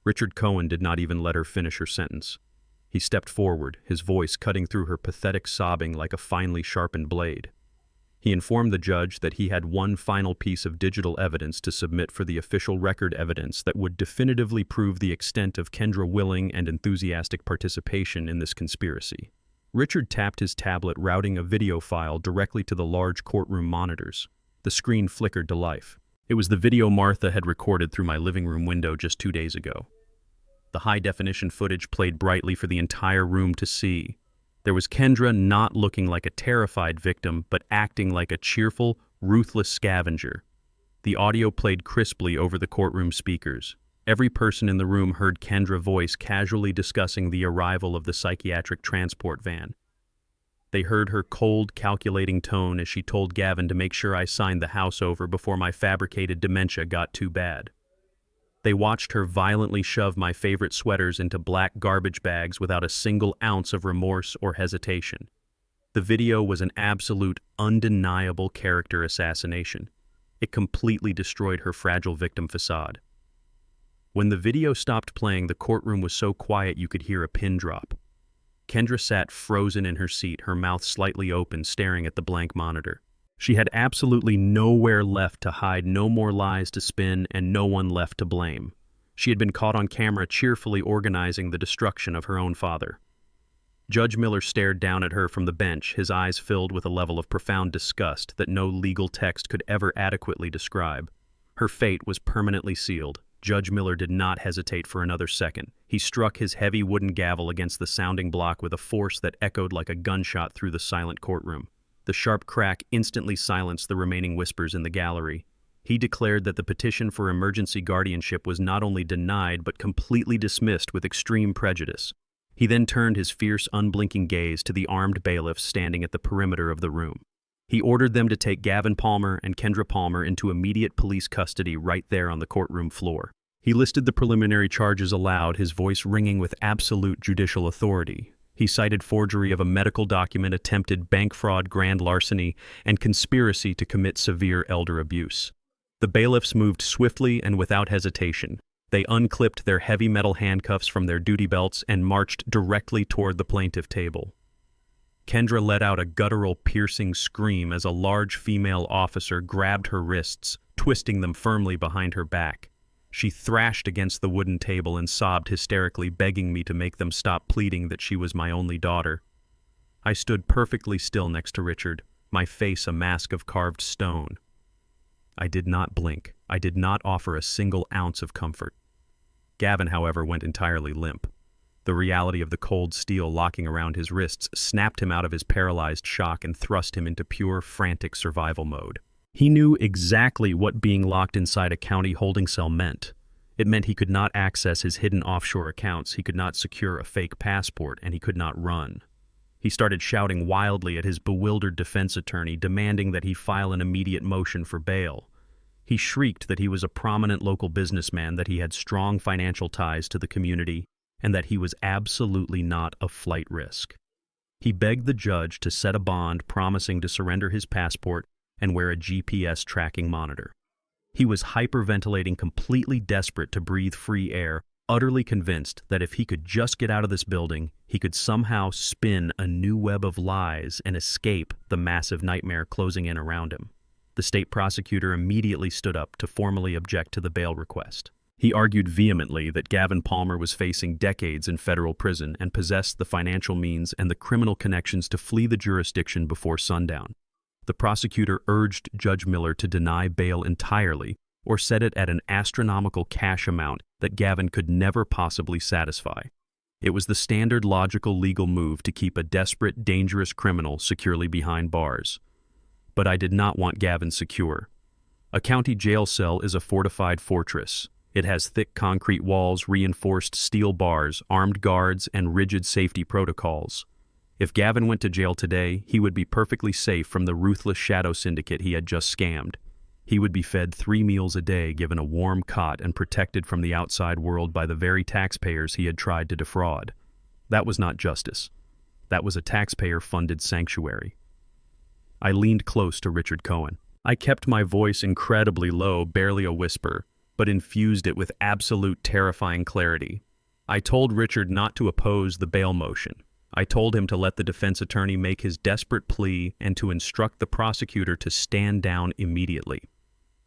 Richard Cohen did not even let her finish her sentence. He stepped forward, his voice cutting through her pathetic sobbing like a finely sharpened blade. He informed the judge that he had one final piece of digital evidence to submit for the official record evidence that would definitively prove the extent of Kendra's willing and enthusiastic participation in this conspiracy. Richard tapped his tablet, routing a video file directly to the large courtroom monitors. The screen flickered to life. It was the video Martha had recorded through my living room window just 2 days ago. The high-definition footage played brightly for the entire room to see. There was Kendra not looking like a terrified victim, but acting like a cheerful, ruthless scavenger. The audio played crisply over the courtroom speakers. Every person in the room heard Kendra's voice casually discussing the arrival of the psychiatric transport van. They heard her cold, calculating tone as she told Gavin to make sure I signed the house over before my fabricated dementia got too bad. They watched her violently shove my favorite sweaters into black garbage bags without a single ounce of remorse or hesitation. The video was an absolute, undeniable character assassination. It completely destroyed her fragile victim facade. When the video stopped playing, the courtroom was so quiet you could hear a pin drop. Kendra sat frozen in her seat, her mouth slightly open, staring at the blank monitor. She had absolutely nowhere left to hide, no more lies to spin, and no one left to blame. She had been caught on camera cheerfully organizing the destruction of her own father. Judge Miller stared down at her from the bench, his eyes filled with a level of profound disgust that no legal text could ever adequately describe. Her fate was permanently sealed. Judge Miller did not hesitate for another second. He struck his heavy wooden gavel against the sounding block with a force that echoed like a gunshot through the silent courtroom. The sharp crack instantly silenced the remaining whispers in the gallery. He declared that the petition for emergency guardianship was not only denied but completely dismissed with extreme prejudice. He then turned his fierce, unblinking gaze to the armed bailiffs standing at the perimeter of the room. He ordered them to take Gavin Palmer and Kendra Palmer into immediate police custody right there on the courtroom floor. He listed the preliminary charges aloud, his voice ringing with absolute judicial authority. He cited forgery of a medical document, attempted bank fraud, grand larceny, and conspiracy to commit severe elder abuse. The bailiffs moved swiftly and without hesitation. They unclipped their heavy metal handcuffs from their duty belts and marched directly toward the plaintiff table. Kendra let out a guttural, piercing scream as a large female officer grabbed her wrists, twisting them firmly behind her back. She thrashed against the wooden table and sobbed hysterically, begging me to make them stop, pleading that she was my only daughter. I stood perfectly still next to Richard, my face a mask of carved stone. I did not blink. I did not offer a single ounce of comfort. Gavin, however, went entirely limp. The reality of the cold steel locking around his wrists snapped him out of his paralyzed shock and thrust him into pure, frantic survival mode. He knew exactly what being locked inside a county holding cell meant. It meant he could not access his hidden offshore accounts, he could not secure a fake passport, and he could not run. He started shouting wildly at his bewildered defense attorney, demanding that he file an immediate motion for bail. He shrieked that he was a prominent local businessman, that he had strong financial ties to the community, and that he was absolutely not a flight risk. He begged the judge to set a bond, promising to surrender his passport and wear a GPS tracking monitor. He was hyperventilating, completely desperate to breathe free air, utterly convinced that if he could just get out of this building, he could somehow spin a new web of lies and escape the massive nightmare closing in around him. The state prosecutor immediately stood up to formally object to the bail request. He argued vehemently that Gavin Palmer was facing decades in federal prison and possessed the financial means and the criminal connections to flee the jurisdiction before sundown. The prosecutor urged Judge Miller to deny bail entirely or set it at an astronomical cash amount that Gavin could never possibly satisfy. It was the standard logical legal move to keep a desperate, dangerous criminal securely behind bars. But I did not want Gavin secure. A county jail cell is a fortified fortress. It has thick concrete walls, reinforced steel bars, armed guards, and rigid safety protocols. If Gavin went to jail today, he would be perfectly safe from the ruthless shadow syndicate he had just scammed. He would be fed 3 meals a day, given a warm cot, and protected from the outside world by the very taxpayers he had tried to defraud. That was not justice. That was a taxpayer-funded sanctuary. I leaned close to Richard Cohen. I kept my voice incredibly low, barely a whisper, but infused it with absolute terrifying clarity. I told Richard not to oppose the bail motion. I told him to let the defense attorney make his desperate plea and to instruct the prosecutor to stand down immediately.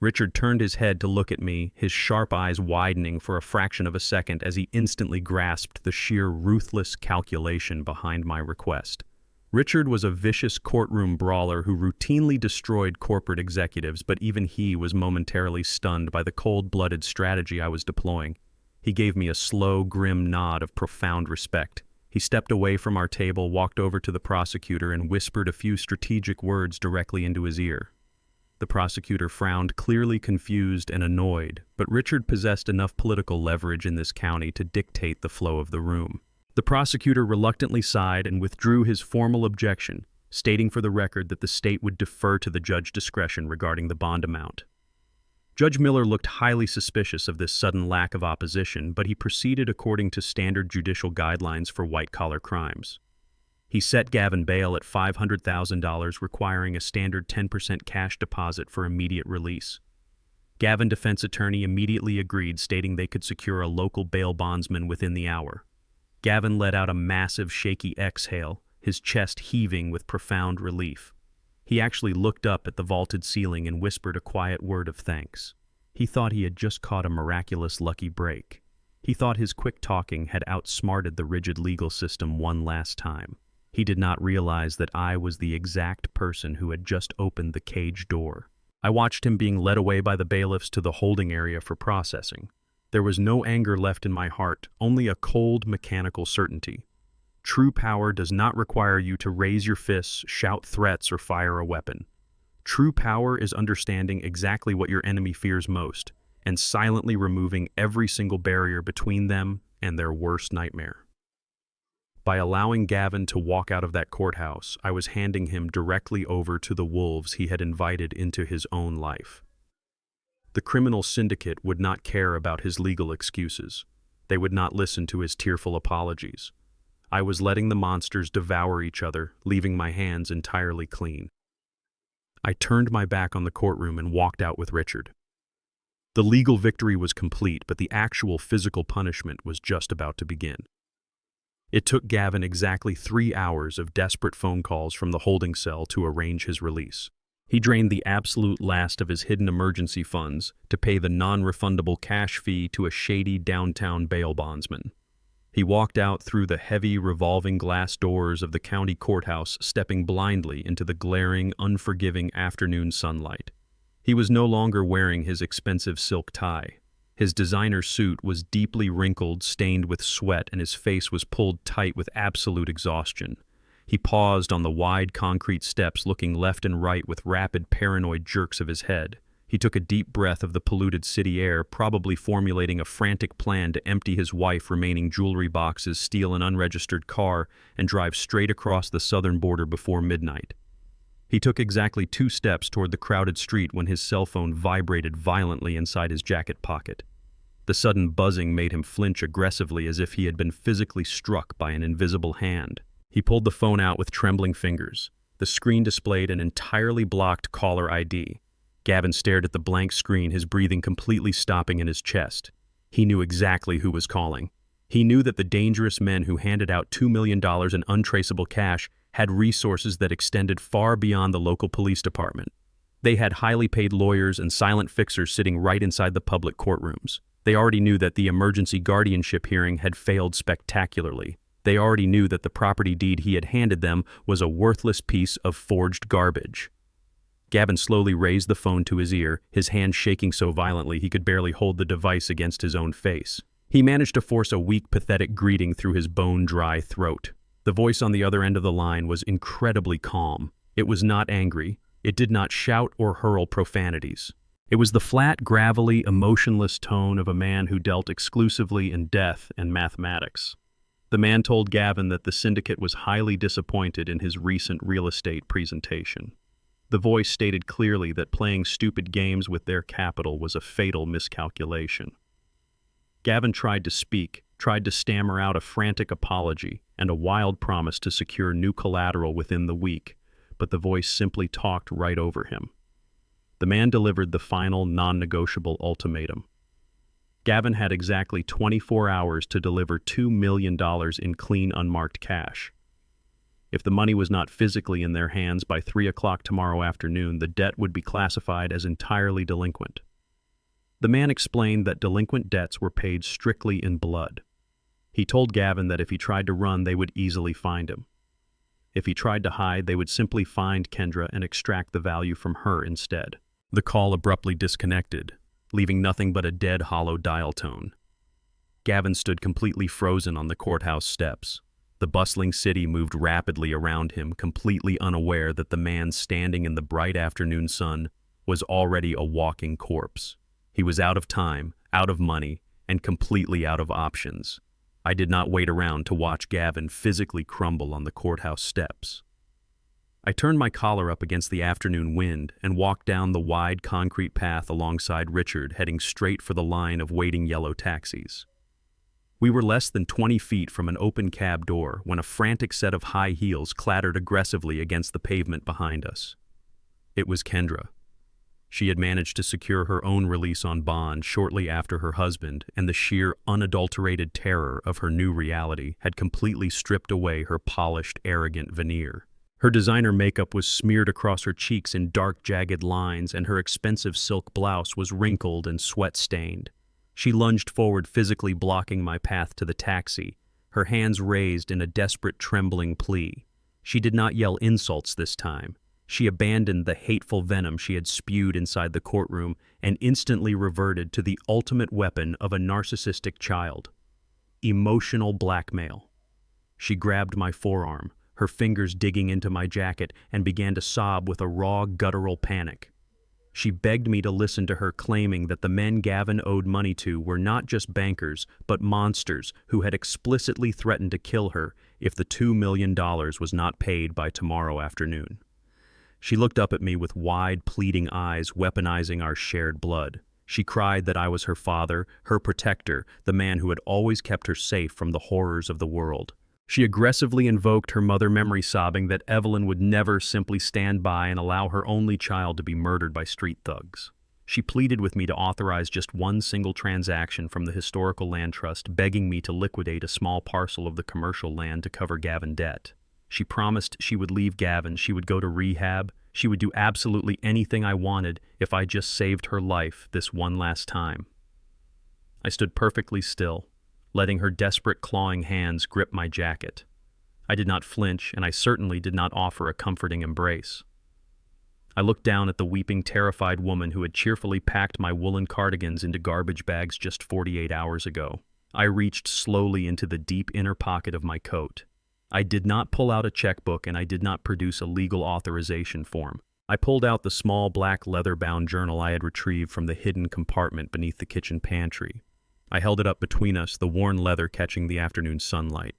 Richard turned his head to look at me, his sharp eyes widening for a fraction of a second as he instantly grasped the sheer ruthless calculation behind my request. Richard was a vicious courtroom brawler who routinely destroyed corporate executives, but even he was momentarily stunned by the cold-blooded strategy I was deploying. He gave me a slow, grim nod of profound respect. He stepped away from our table, walked over to the prosecutor, and whispered a few strategic words directly into his ear. The prosecutor frowned, clearly confused and annoyed, but Richard possessed enough political leverage in this county to dictate the flow of the room. The prosecutor reluctantly sighed and withdrew his formal objection, stating for the record that the state would defer to the judge's discretion regarding the bond amount. Judge Miller looked highly suspicious of this sudden lack of opposition, but he proceeded according to standard judicial guidelines for white-collar crimes. He set Gavin bail at $500,000, requiring a standard 10% cash deposit for immediate release. Gavin defense attorney immediately agreed, stating they could secure a local bail bondsman within the hour. Gavin let out a massive, shaky exhale, his chest heaving with profound relief. He actually looked up at the vaulted ceiling and whispered a quiet word of thanks. He thought he had just caught a miraculous lucky break. He thought his quick talking had outsmarted the rigid legal system one last time. He did not realize that I was the exact person who had just opened the cage door. I watched him being led away by the bailiffs to the holding area for processing. There was no anger left in my heart, only a cold, mechanical certainty. True power does not require you to raise your fists, shout threats, or fire a weapon. True power is understanding exactly what your enemy fears most, and silently removing every single barrier between them and their worst nightmare. By allowing Gavin to walk out of that courthouse, I was handing him directly over to the wolves he had invited into his own life. The criminal syndicate would not care about his legal excuses. They would not listen to his tearful apologies. I was letting the monsters devour each other, leaving my hands entirely clean. I turned my back on the courtroom and walked out with Richard. The legal victory was complete, but the actual physical punishment was just about to begin. It took Gavin exactly 3 hours of desperate phone calls from the holding cell to arrange his release. He drained the absolute last of his hidden emergency funds to pay the non-refundable cash fee to a shady downtown bail bondsman. He walked out through the heavy revolving glass doors of the county courthouse, stepping blindly into the glaring, unforgiving afternoon sunlight. He was no longer wearing his expensive silk tie. His designer suit was deeply wrinkled, stained with sweat, and his face was pulled tight with absolute exhaustion. He paused on the wide concrete steps, looking left and right with rapid, paranoid jerks of his head. He took a deep breath of the polluted city air, probably formulating a frantic plan to empty his wife's remaining jewelry boxes, steal an unregistered car, and drive straight across the southern border before midnight. He took exactly 2 steps toward the crowded street when his cell phone vibrated violently inside his jacket pocket. The sudden buzzing made him flinch aggressively, as if he had been physically struck by an invisible hand. He pulled the phone out with trembling fingers. The screen displayed an entirely blocked caller ID. Gavin stared at the blank screen, his breathing completely stopping in his chest. He knew exactly who was calling. He knew that the dangerous men who handed out $2 million in untraceable cash had resources that extended far beyond the local police department. They had highly paid lawyers and silent fixers sitting right inside the public courtrooms. They already knew that the emergency guardianship hearing had failed spectacularly. They already knew that the property deed he had handed them was a worthless piece of forged garbage. Gavin slowly raised the phone to his ear, his hand shaking so violently he could barely hold the device against his own face. He managed to force a weak, pathetic greeting through his bone-dry throat. The voice on the other end of the line was incredibly calm. It was not angry. It did not shout or hurl profanities. It was the flat, gravelly, emotionless tone of a man who dealt exclusively in death and mathematics. The man told Gavin that the syndicate was highly disappointed in his recent real estate presentation. The voice stated clearly that playing stupid games with their capital was a fatal miscalculation. Gavin tried to speak, tried to stammer out a frantic apology and a wild promise to secure new collateral within the week, but the voice simply talked right over him. The man delivered the final, non-negotiable ultimatum. Gavin had exactly 24 hours to deliver $2 million in clean, unmarked cash. If the money was not physically in their hands by 3 o'clock tomorrow afternoon, the debt would be classified as entirely delinquent. The man explained that delinquent debts were paid strictly in blood. He told Gavin that if he tried to run, they would easily find him. If he tried to hide, they would simply find Kendra and extract the value from her instead. The call abruptly disconnected, leaving nothing but a dead, hollow dial tone. Gavin stood completely frozen on the courthouse steps. The bustling city moved rapidly around him, completely unaware that the man standing in the bright afternoon sun was already a walking corpse. He was out of time, out of money, and completely out of options. I did not wait around to watch Gavin physically crumble on the courthouse steps. I turned my collar up against the afternoon wind and walked down the wide concrete path alongside Richard, heading straight for the line of waiting yellow taxis. We were less than 20 feet from an open cab door when a frantic set of high heels clattered aggressively against the pavement behind us. It was Kendra. She had managed to secure her own release on bond shortly after her husband, and the sheer, unadulterated terror of her new reality had completely stripped away her polished, arrogant veneer. Her designer makeup was smeared across her cheeks in dark, jagged lines, and her expensive silk blouse was wrinkled and sweat-stained. She lunged forward, physically blocking my path to the taxi, her hands raised in a desperate, trembling plea. She did not yell insults this time. She abandoned the hateful venom she had spewed inside the courtroom and instantly reverted to the ultimate weapon of a narcissistic child: emotional blackmail. She grabbed my forearm, her fingers digging into my jacket, and began to sob with a raw, guttural panic. She begged me to listen to her, claiming that the men Gavin owed money to were not just bankers, but monsters who had explicitly threatened to kill her if the $2 million was not paid by tomorrow afternoon. She looked up at me with wide, pleading eyes, weaponizing our shared blood. She cried that I was her father, her protector, the man who had always kept her safe from the horrors of the world. She aggressively invoked her mother memory, sobbing that Evelyn would never simply stand by and allow her only child to be murdered by street thugs. She pleaded with me to authorize just one single transaction from the Historical Land Trust, begging me to liquidate a small parcel of the commercial land to cover Gavin's debt. She promised she would leave Gavin, she would go to rehab, she would do absolutely anything I wanted if I just saved her life this one last time. I stood perfectly still, letting her desperate, clawing hands grip my jacket. I did not flinch, and I certainly did not offer a comforting embrace. I looked down at the weeping, terrified woman who had cheerfully packed my woolen cardigans into garbage bags just 48 hours ago. I reached slowly into the deep inner pocket of my coat. I did not pull out a checkbook, and I did not produce a legal authorization form. I pulled out the small black leather-bound journal I had retrieved from the hidden compartment beneath the kitchen pantry. I held it up between us, the worn leather catching the afternoon sunlight.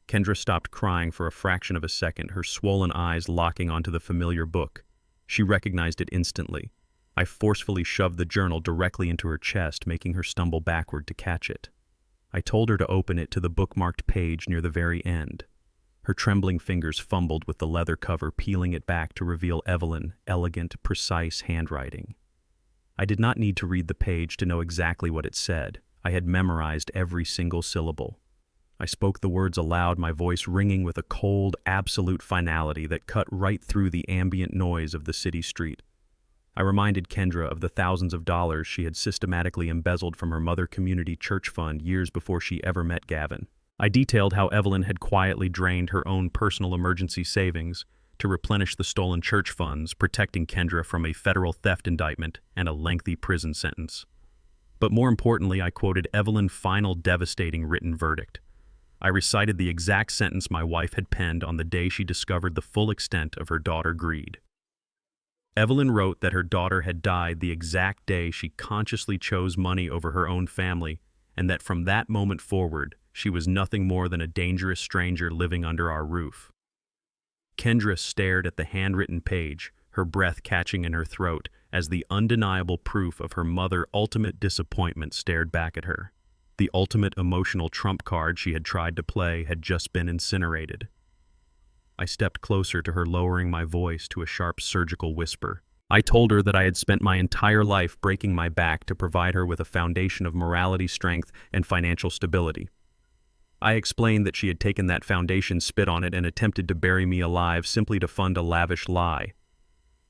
Kendra stopped crying for a fraction of a second, her swollen eyes locking onto the familiar book. She recognized it instantly. I forcefully shoved the journal directly into her chest, making her stumble backward to catch it. I told her to open it to the bookmarked page near the very end. Her trembling fingers fumbled with the leather cover, peeling it back to reveal Evelyn, elegant, precise handwriting. I did not need to read the page to know exactly what it said. I had memorized every single syllable. I spoke the words aloud, my voice ringing with a cold, absolute finality that cut right through the ambient noise of the city street. I reminded Kendra of the thousands of dollars she had systematically embezzled from her mother community church fund years before she ever met Gavin. I detailed how Evelyn had quietly drained her own personal emergency savings to replenish the stolen church funds, protecting Kendra from a federal theft indictment and a lengthy prison sentence. But more importantly, I quoted Evelyn's final devastating written verdict. I recited the exact sentence my wife had penned on the day she discovered the full extent of her daughter's greed. Evelyn wrote that her daughter had died the exact day she consciously chose money over her own family, and that from that moment forward, she was nothing more than a dangerous stranger living under our roof. Kendra stared at the handwritten page, her breath catching in her throat, as the undeniable proof of her mother's ultimate disappointment stared back at her. The ultimate emotional trump card she had tried to play had just been incinerated. I stepped closer to her, lowering my voice to a sharp surgical whisper. I told her that I had spent my entire life breaking my back to provide her with a foundation of morality, strength, and financial stability. I explained that she had taken that foundation, spit on it, and attempted to bury me alive simply to fund a lavish lie.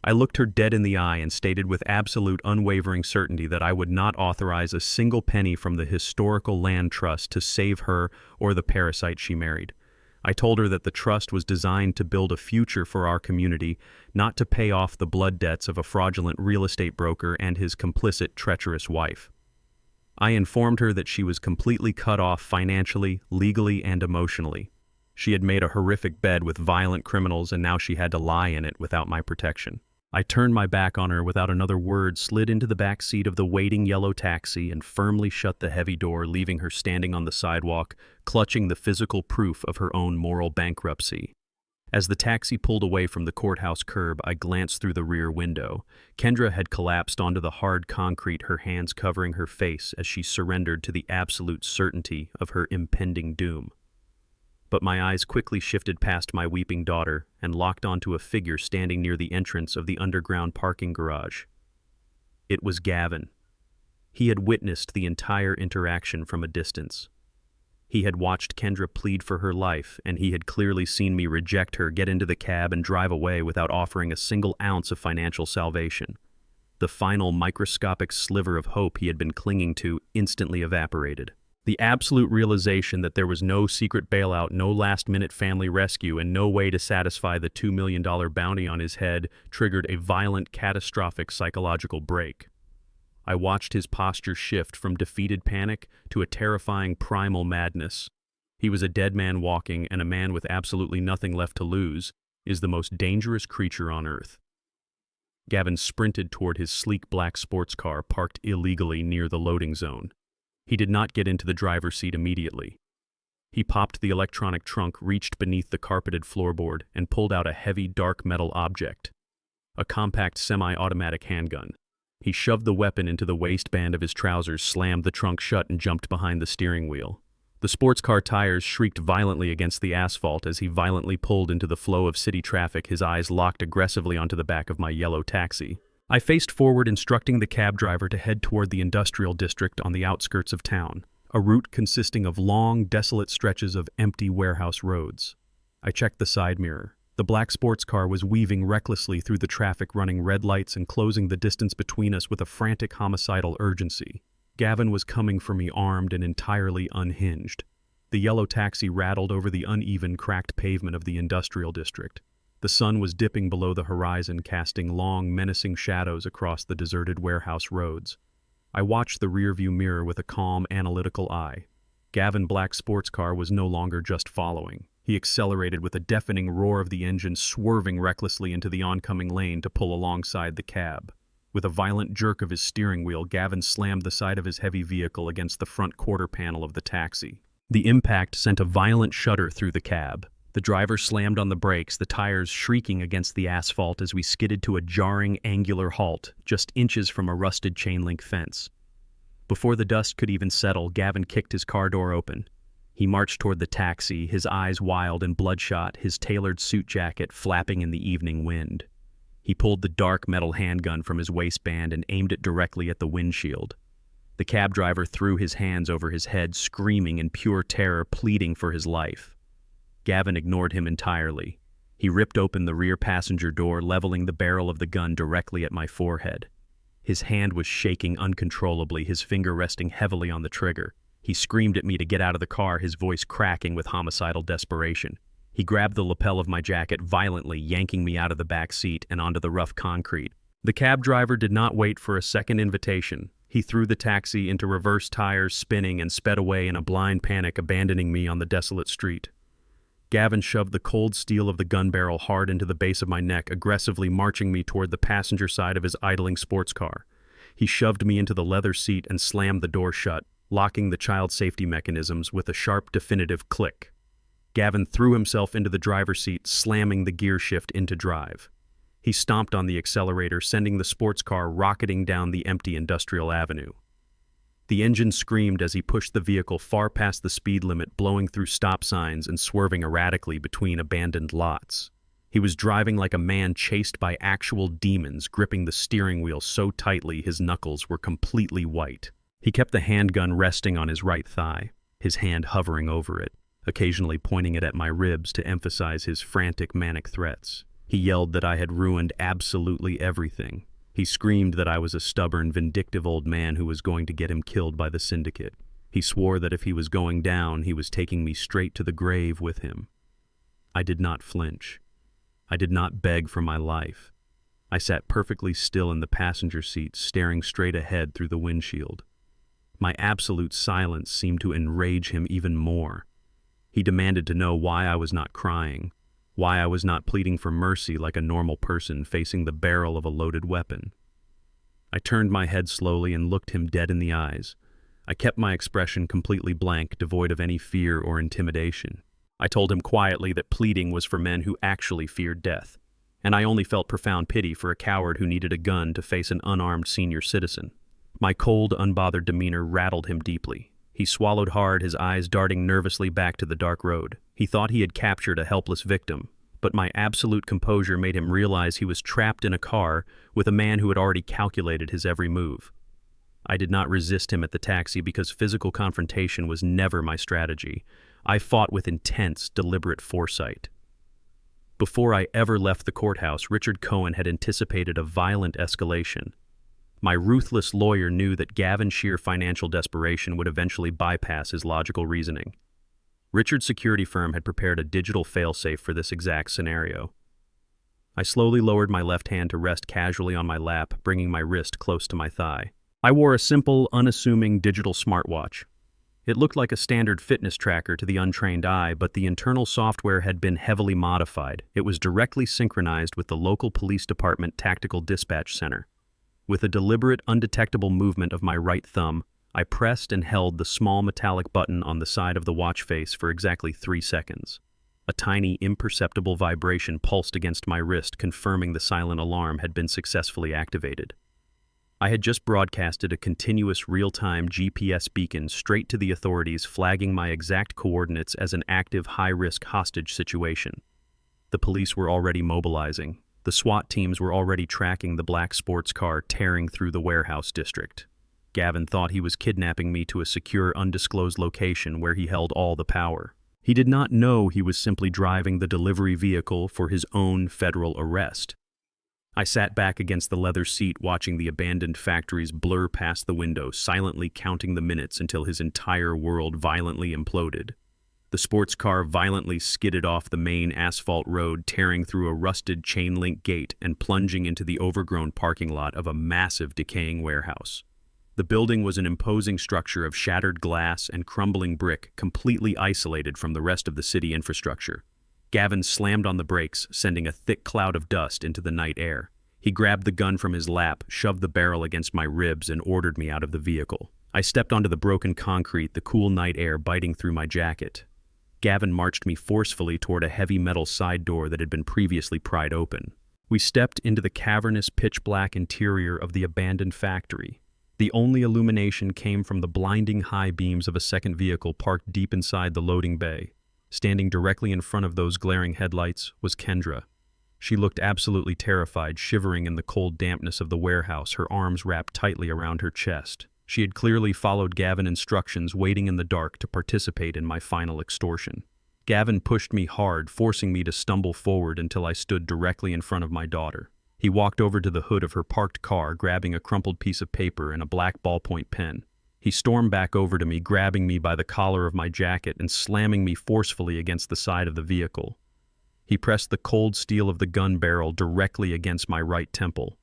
I looked her dead in the eye and stated with absolute unwavering certainty that I would not authorize a single penny from the historical land trust to save her or the parasite she married. I told her that the trust was designed to build a future for our community, not to pay off the blood debts of a fraudulent real estate broker and his complicit, treacherous wife. I informed her that she was completely cut off financially, legally, and emotionally. She had made a horrific bed with violent criminals, and now she had to lie in it without my protection. I turned my back on her without another word, slid into the back seat of the waiting yellow taxi, and firmly shut the heavy door, leaving her standing on the sidewalk, clutching the physical proof of her own moral bankruptcy. As the taxi pulled away from the courthouse curb, I glanced through the rear window. Kendra had collapsed onto the hard concrete, her hands covering her face as she surrendered to the absolute certainty of her impending doom. But my eyes quickly shifted past my weeping daughter and locked onto a figure standing near the entrance of the underground parking garage. It was Gavin. He had witnessed the entire interaction from a distance. He had watched Kendra plead for her life, and he had clearly seen me reject her, get into the cab, and drive away without offering a single ounce of financial salvation. The final microscopic sliver of hope he had been clinging to instantly evaporated. The absolute realization that there was no secret bailout, no last-minute family rescue, and no way to satisfy the $2 million bounty on his head triggered a violent, catastrophic psychological break. I watched his posture shift from defeated panic to a terrifying primal madness. He was a dead man walking, and a man with absolutely nothing left to lose is the most dangerous creature on earth. Gavin sprinted toward his sleek black sports car parked illegally near the loading zone. He did not get into the driver's seat immediately. He popped the electronic trunk, reached beneath the carpeted floorboard, and pulled out a heavy, dark metal object, a compact semi-automatic handgun. He shoved the weapon into the waistband of his trousers, slammed the trunk shut, and jumped behind the steering wheel. The sports car tires shrieked violently against the asphalt as he violently pulled into the flow of city traffic, his eyes locked aggressively onto the back of my yellow taxi. I faced forward, instructing the cab driver to head toward the industrial district on the outskirts of town, a route consisting of long, desolate stretches of empty warehouse roads. I checked the side mirror. The black sports car was weaving recklessly through the traffic, running red lights and closing the distance between us with a frantic homicidal urgency. Gavin was coming for me, armed and entirely unhinged. The yellow taxi rattled over the uneven, cracked pavement of the industrial district. The sun was dipping below the horizon, casting long, menacing shadows across the deserted warehouse roads. I watched the rearview mirror with a calm, analytical eye. Gavin Black's sports car was no longer just following. He accelerated with a deafening roar of the engine, swerving recklessly into the oncoming lane to pull alongside the cab. With a violent jerk of his steering wheel, Gavin slammed the side of his heavy vehicle against the front quarter panel of the taxi. The impact sent a violent shudder through the cab. The driver slammed on the brakes, the tires shrieking against the asphalt as we skidded to a jarring, angular halt, just inches from a rusted chain-link fence. Before the dust could even settle, Gavin kicked his car door open. He marched toward the taxi, his eyes wild and bloodshot, his tailored suit jacket flapping in the evening wind. He pulled the dark metal handgun from his waistband and aimed it directly at the windshield. The cab driver threw his hands over his head, screaming in pure terror, pleading for his life. Gavin ignored him entirely. He ripped open the rear passenger door, leveling the barrel of the gun directly at my forehead. His hand was shaking uncontrollably, his finger resting heavily on the trigger. He screamed at me to get out of the car, his voice cracking with homicidal desperation. He grabbed the lapel of my jacket violently, yanking me out of the back seat and onto the rough concrete. The cab driver did not wait for a second invitation. He threw the taxi into reverse tires, spinning, and sped away in a blind panic, abandoning me on the desolate street. Gavin shoved the cold steel of the gun barrel hard into the base of my neck, aggressively marching me toward the passenger side of his idling sports car. He shoved me into the leather seat and slammed the door shut, locking the child safety mechanisms with a sharp, definitive click. Gavin threw himself into the driver's seat, slamming the gear shift into drive. He stomped on the accelerator, sending the sports car rocketing down the empty industrial avenue. The engine screamed as he pushed the vehicle far past the speed limit, blowing through stop signs and swerving erratically between abandoned lots. He was driving like a man chased by actual demons, gripping the steering wheel so tightly his knuckles were completely white. He kept the handgun resting on his right thigh. his hand hovering over it, occasionally pointing it at my ribs to emphasize his frantic, manic threats. He yelled that I had ruined absolutely everything. He screamed that I was a stubborn, vindictive old man who was going to get him killed by the syndicate. He swore that if he was going down, he was taking me straight to the grave with him. I did not flinch. I did not beg for my life. I sat perfectly still in the passenger seat, staring straight ahead through the windshield. My absolute silence seemed to enrage him even more. He demanded to know why I was not crying, why I was not pleading for mercy like a normal person facing the barrel of a loaded weapon. I turned my head slowly and looked him dead in the eyes. I kept my expression completely blank, devoid of any fear or intimidation. I told him quietly that pleading was for men who actually feared death, and I only felt profound pity for a coward who needed a gun to face an unarmed senior citizen. My cold, unbothered demeanor rattled him deeply. He swallowed hard, his eyes darting nervously back to the dark road. He thought he had captured a helpless victim, but my absolute composure made him realize he was trapped in a car with a man who had already calculated his every move. I did not resist him at the taxi because physical confrontation was never my strategy. I fought with intense, deliberate foresight. Before I ever left the courthouse, Richard Cohen had anticipated a violent escalation. My ruthless lawyer knew that Gavin's sheer financial desperation would eventually bypass his logical reasoning. Richard's security firm had prepared a digital failsafe for this exact scenario. I slowly lowered my left hand to rest casually on my lap, bringing my wrist close to my thigh. I wore a simple, unassuming digital smartwatch. It looked like a standard fitness tracker to the untrained eye, but the internal software had been heavily modified. It was directly synchronized with the local police department tactical dispatch center. With a deliberate, undetectable movement of my right thumb, I pressed and held the small metallic button on the side of the watch face for exactly 3 seconds. A tiny, imperceptible vibration pulsed against my wrist, confirming the silent alarm had been successfully activated. I had just broadcasted a continuous real-time GPS beacon straight to the authorities, flagging my exact coordinates as an active, high-risk hostage situation. The police were already mobilizing. The SWAT teams were already tracking the black sports car tearing through the warehouse district. Gavin thought he was kidnapping me to a secure, undisclosed location where he held all the power. He did not know he was simply driving the delivery vehicle for his own federal arrest. I sat back against the leather seat, watching the abandoned factories blur past the window, silently counting the minutes until his entire world violently imploded. The sports car violently skidded off the main asphalt road, tearing through a rusted chain-link gate and plunging into the overgrown parking lot of a massive, decaying warehouse. The building was an imposing structure of shattered glass and crumbling brick, completely isolated from the rest of the city infrastructure. Gavin slammed on the brakes, sending a thick cloud of dust into the night air. He grabbed the gun from his lap, shoved the barrel against my ribs, and ordered me out of the vehicle. I stepped onto the broken concrete, the cool night air biting through my jacket. Gavin marched me forcefully toward a heavy metal side door that had been previously pried open. We stepped into the cavernous, pitch-black interior of the abandoned factory. The only illumination came from the blinding high beams of a second vehicle parked deep inside the loading bay. Standing directly in front of those glaring headlights was Kendra. She looked absolutely terrified, shivering in the cold dampness of the warehouse, her arms wrapped tightly around her chest. She had clearly followed Gavin's instructions, waiting in the dark to participate in my final extortion. Gavin pushed me hard, forcing me to stumble forward until I stood directly in front of my daughter. He walked over to the hood of her parked car, grabbing a crumpled piece of paper and a black ballpoint pen. He stormed back over to me, grabbing me by the collar of my jacket and slamming me forcefully against the side of the vehicle. He pressed the cold steel of the gun barrel directly against my right temple.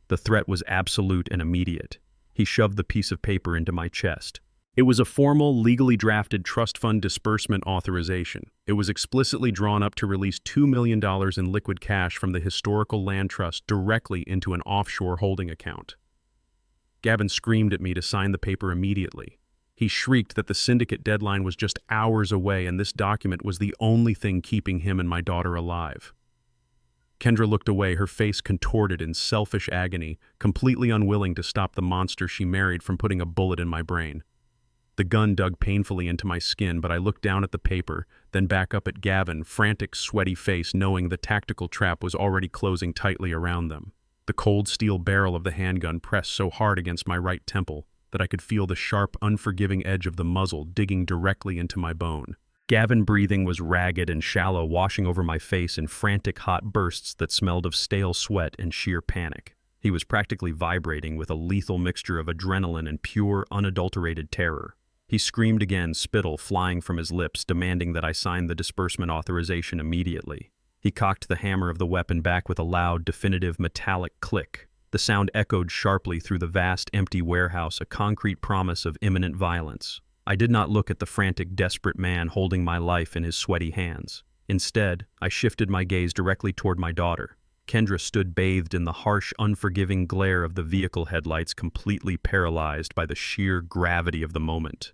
The threat was absolute and immediate. He shoved the piece of paper into my chest. It was a formal, legally drafted trust fund disbursement authorization. It was explicitly drawn up to release $2 million in liquid cash from the Historical Land Trust directly into an offshore holding account. Gavin screamed at me to sign the paper immediately. He shrieked that the syndicate deadline was just hours away and this document was the only thing keeping him and my daughter alive. Kendra looked away, her face contorted in selfish agony, completely unwilling to stop the monster she married from putting a bullet in my brain. The gun dug painfully into my skin, but I looked down at the paper, then back up at Gavin, frantic, sweaty face, knowing the tactical trap was already closing tightly around them. The cold steel barrel of the handgun pressed so hard against my right temple that I could feel the sharp, unforgiving edge of the muzzle digging directly into my bone. Gavin's breathing was ragged and shallow, washing over my face in frantic hot bursts that smelled of stale sweat and sheer panic. He was practically vibrating with a lethal mixture of adrenaline and pure, unadulterated terror. He screamed again, spittle flying from his lips, demanding that I sign the disbursement authorization immediately. He cocked the hammer of the weapon back with a loud, definitive metallic click. The sound echoed sharply through the vast, empty warehouse, a concrete promise of imminent violence. I did not look at the frantic, desperate man holding my life in his sweaty hands. Instead, I shifted my gaze directly toward my daughter. Kendra stood bathed in the harsh, unforgiving glare of the vehicle headlights, completely paralyzed by the sheer gravity of the moment.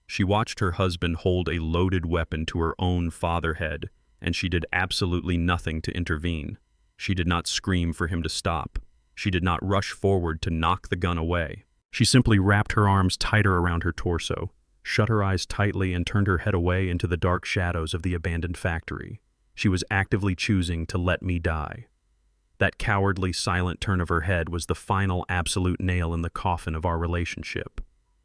She watched her husband hold a loaded weapon to her own fatherhead, and she did absolutely nothing to intervene. She did not scream for him to stop. She did not rush forward to knock the gun away. She simply wrapped her arms tighter around her torso, shut her eyes tightly, and turned her head away into the dark shadows of the abandoned factory. She was actively choosing to let me die. That cowardly, silent turn of her head was the final, absolute nail in the coffin of our relationship.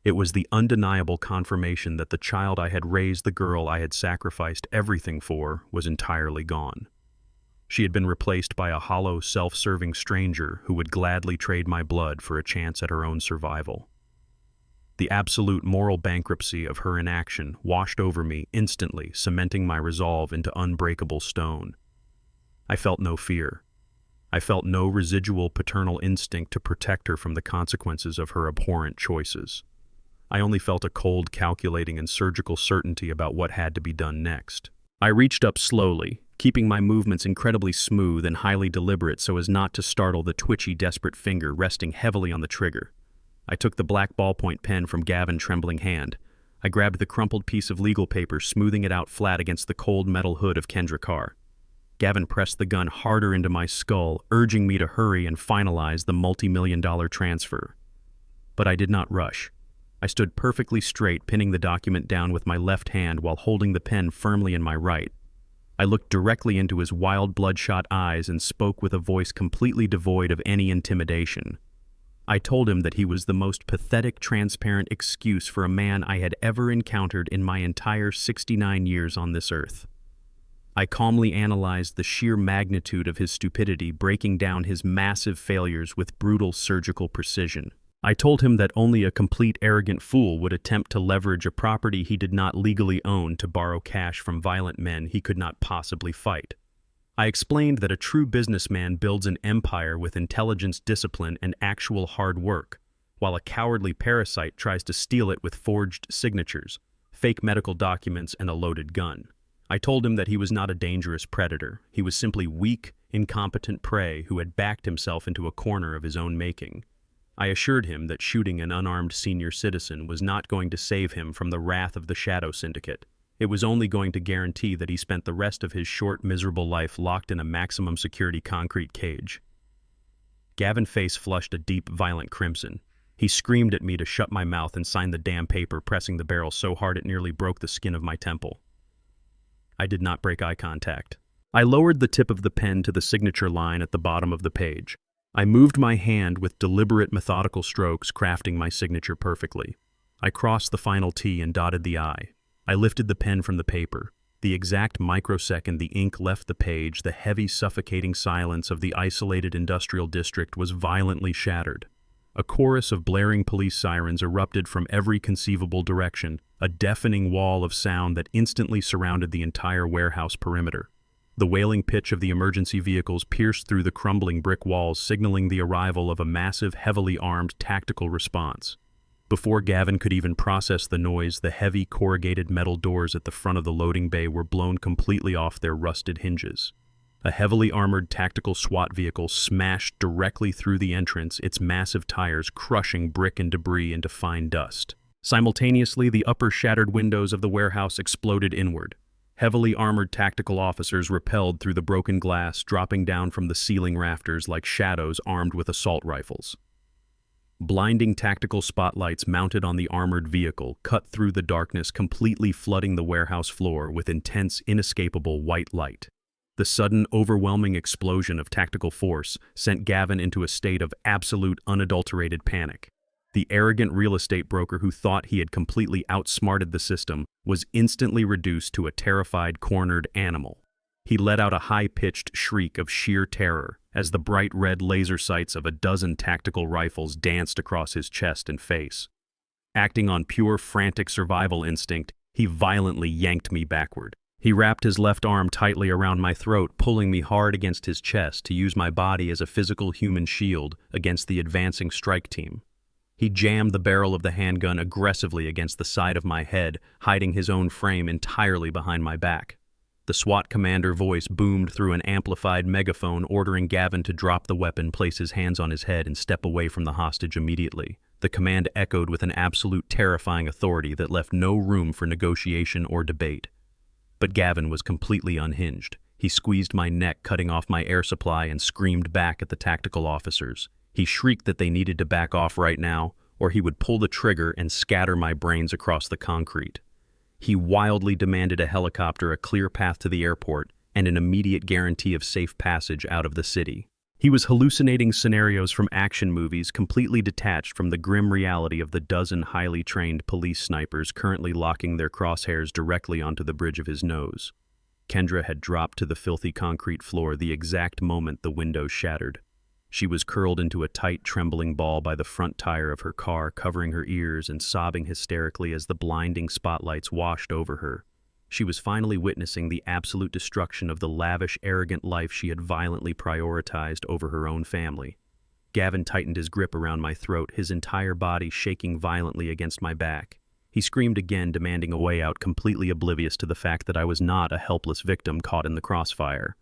It was the undeniable confirmation that the child I had raised, the girl I had sacrificed everything for, was entirely gone. She had been replaced by a hollow, self-serving stranger who would gladly trade my blood for a chance at her own survival. The absolute moral bankruptcy of her inaction washed over me instantly, cementing my resolve into unbreakable stone. I felt no fear. I felt no residual paternal instinct to protect her from the consequences of her abhorrent choices. I only felt a cold, calculating and surgical certainty about what had to be done next. I reached up slowly, keeping my movements incredibly smooth and highly deliberate so as not to startle the twitchy, desperate finger resting heavily on the trigger. I took the black ballpoint pen from Gavin's trembling hand. I grabbed the crumpled piece of legal paper, smoothing it out flat against the cold metal hood of Kendra's car. Gavin pressed the gun harder into my skull, urging me to hurry and finalize the multi-million-dollar transfer. But I did not rush. I stood perfectly straight, pinning the document down with my left hand while holding the pen firmly in my right. I looked directly into his wild, bloodshot eyes and spoke with a voice completely devoid of any intimidation. I told him that he was the most pathetic, transparent excuse for a man I had ever encountered in my entire 69 years on this earth. I calmly analyzed the sheer magnitude of his stupidity, breaking down his massive failures with brutal surgical precision. I told him that only a complete arrogant fool would attempt to leverage a property he did not legally own to borrow cash from violent men he could not possibly fight. I explained that a true businessman builds an empire with intelligence, discipline, and actual hard work, while a cowardly parasite tries to steal it with forged signatures, fake medical documents, and a loaded gun. I told him that he was not a dangerous predator. He was simply weak, incompetent prey who had backed himself into a corner of his own making. I assured him that shooting an unarmed senior citizen was not going to save him from the wrath of the Shadow Syndicate. It was only going to guarantee that he spent the rest of his short, miserable life locked in a maximum security concrete cage. Gavin's face flushed a deep, violent crimson. He screamed at me to shut my mouth and sign the damn paper, pressing the barrel so hard it nearly broke the skin of my temple. I did not break eye contact. I lowered the tip of the pen to the signature line at the bottom of the page. I moved my hand with deliberate, methodical strokes, crafting my signature perfectly. I crossed the final T and dotted the I. I lifted the pen from the paper. The exact microsecond the ink left the page, the heavy, suffocating silence of the isolated industrial district was violently shattered. A chorus of blaring police sirens erupted from every conceivable direction, a deafening wall of sound that instantly surrounded the entire warehouse perimeter. The wailing pitch of the emergency vehicles pierced through the crumbling brick walls, signaling the arrival of a massive, heavily armed tactical response. Before Gavin could even process the noise, the heavy, corrugated metal doors at the front of the loading bay were blown completely off their rusted hinges. A heavily armored tactical SWAT vehicle smashed directly through the entrance, its massive tires crushing brick and debris into fine dust. Simultaneously, the upper shattered windows of the warehouse exploded inward. Heavily armored tactical officers rappelled through the broken glass, dropping down from the ceiling rafters like shadows armed with assault rifles. Blinding tactical spotlights mounted on the armored vehicle cut through the darkness, completely flooding the warehouse floor with intense, inescapable white light. The sudden, overwhelming explosion of tactical force sent Gavin into a state of absolute, unadulterated panic. The arrogant real estate broker who thought he had completely outsmarted the system was instantly reduced to a terrified, cornered animal. He let out a high-pitched shriek of sheer terror as the bright red laser sights of a dozen tactical rifles danced across his chest and face. Acting on pure frantic survival instinct, he violently yanked me backward. He wrapped his left arm tightly around my throat, pulling me hard against his chest to use my body as a physical human shield against the advancing strike team. He jammed the barrel of the handgun aggressively against the side of my head, hiding his own frame entirely behind my back. The SWAT commander voice boomed through an amplified megaphone ordering Gavin to drop the weapon, place his hands on his head, and step away from the hostage immediately. The command echoed with an absolute terrifying authority that left no room for negotiation or debate. But Gavin was completely unhinged. He squeezed my neck, cutting off my air supply, and screamed back at the tactical officers. He shrieked that they needed to back off right now, or he would pull the trigger and scatter my brains across the concrete. He wildly demanded a helicopter, a clear path to the airport, and an immediate guarantee of safe passage out of the city. He was hallucinating scenarios from action movies, completely detached from the grim reality of the dozen highly trained police snipers currently locking their crosshairs directly onto the bridge of his nose. Kendra had dropped to the filthy concrete floor the exact moment the window shattered. She was curled into a tight, trembling ball by the front tire of her car, covering her ears and sobbing hysterically as the blinding spotlights washed over her. She was finally witnessing the absolute destruction of the lavish, arrogant life she had violently prioritized over her own family. Gavin tightened his grip around my throat, his entire body shaking violently against my back. He screamed again, demanding a way out, completely oblivious to the fact that I was not a helpless victim caught in the crossfire.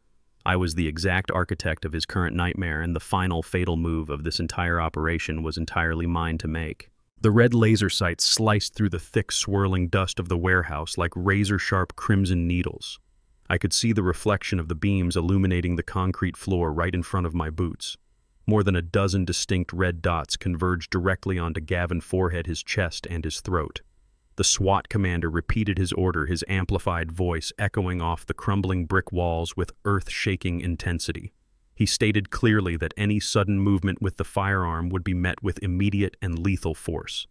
I was the exact architect of his current nightmare, and the final fatal move of this entire operation was entirely mine to make. The red laser sights sliced through the thick, swirling dust of the warehouse like razor-sharp crimson needles. I could see the reflection of the beams illuminating the concrete floor right in front of my boots. More than a dozen distinct red dots converged directly onto Gavin's forehead, his chest, and his throat. The SWAT commander repeated his order, his amplified voice echoing off the crumbling brick walls with earth-shaking intensity. He stated clearly that any sudden movement with the firearm would be met with immediate and lethal force.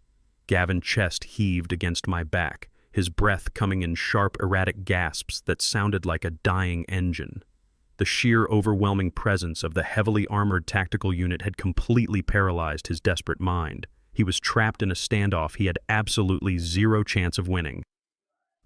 Gavin's chest heaved against my back, his breath coming in sharp, erratic gasps that sounded like a dying engine. The sheer, overwhelming presence of the heavily armored tactical unit had completely paralyzed his desperate mind. He was trapped in a standoff he had absolutely zero chance of winning.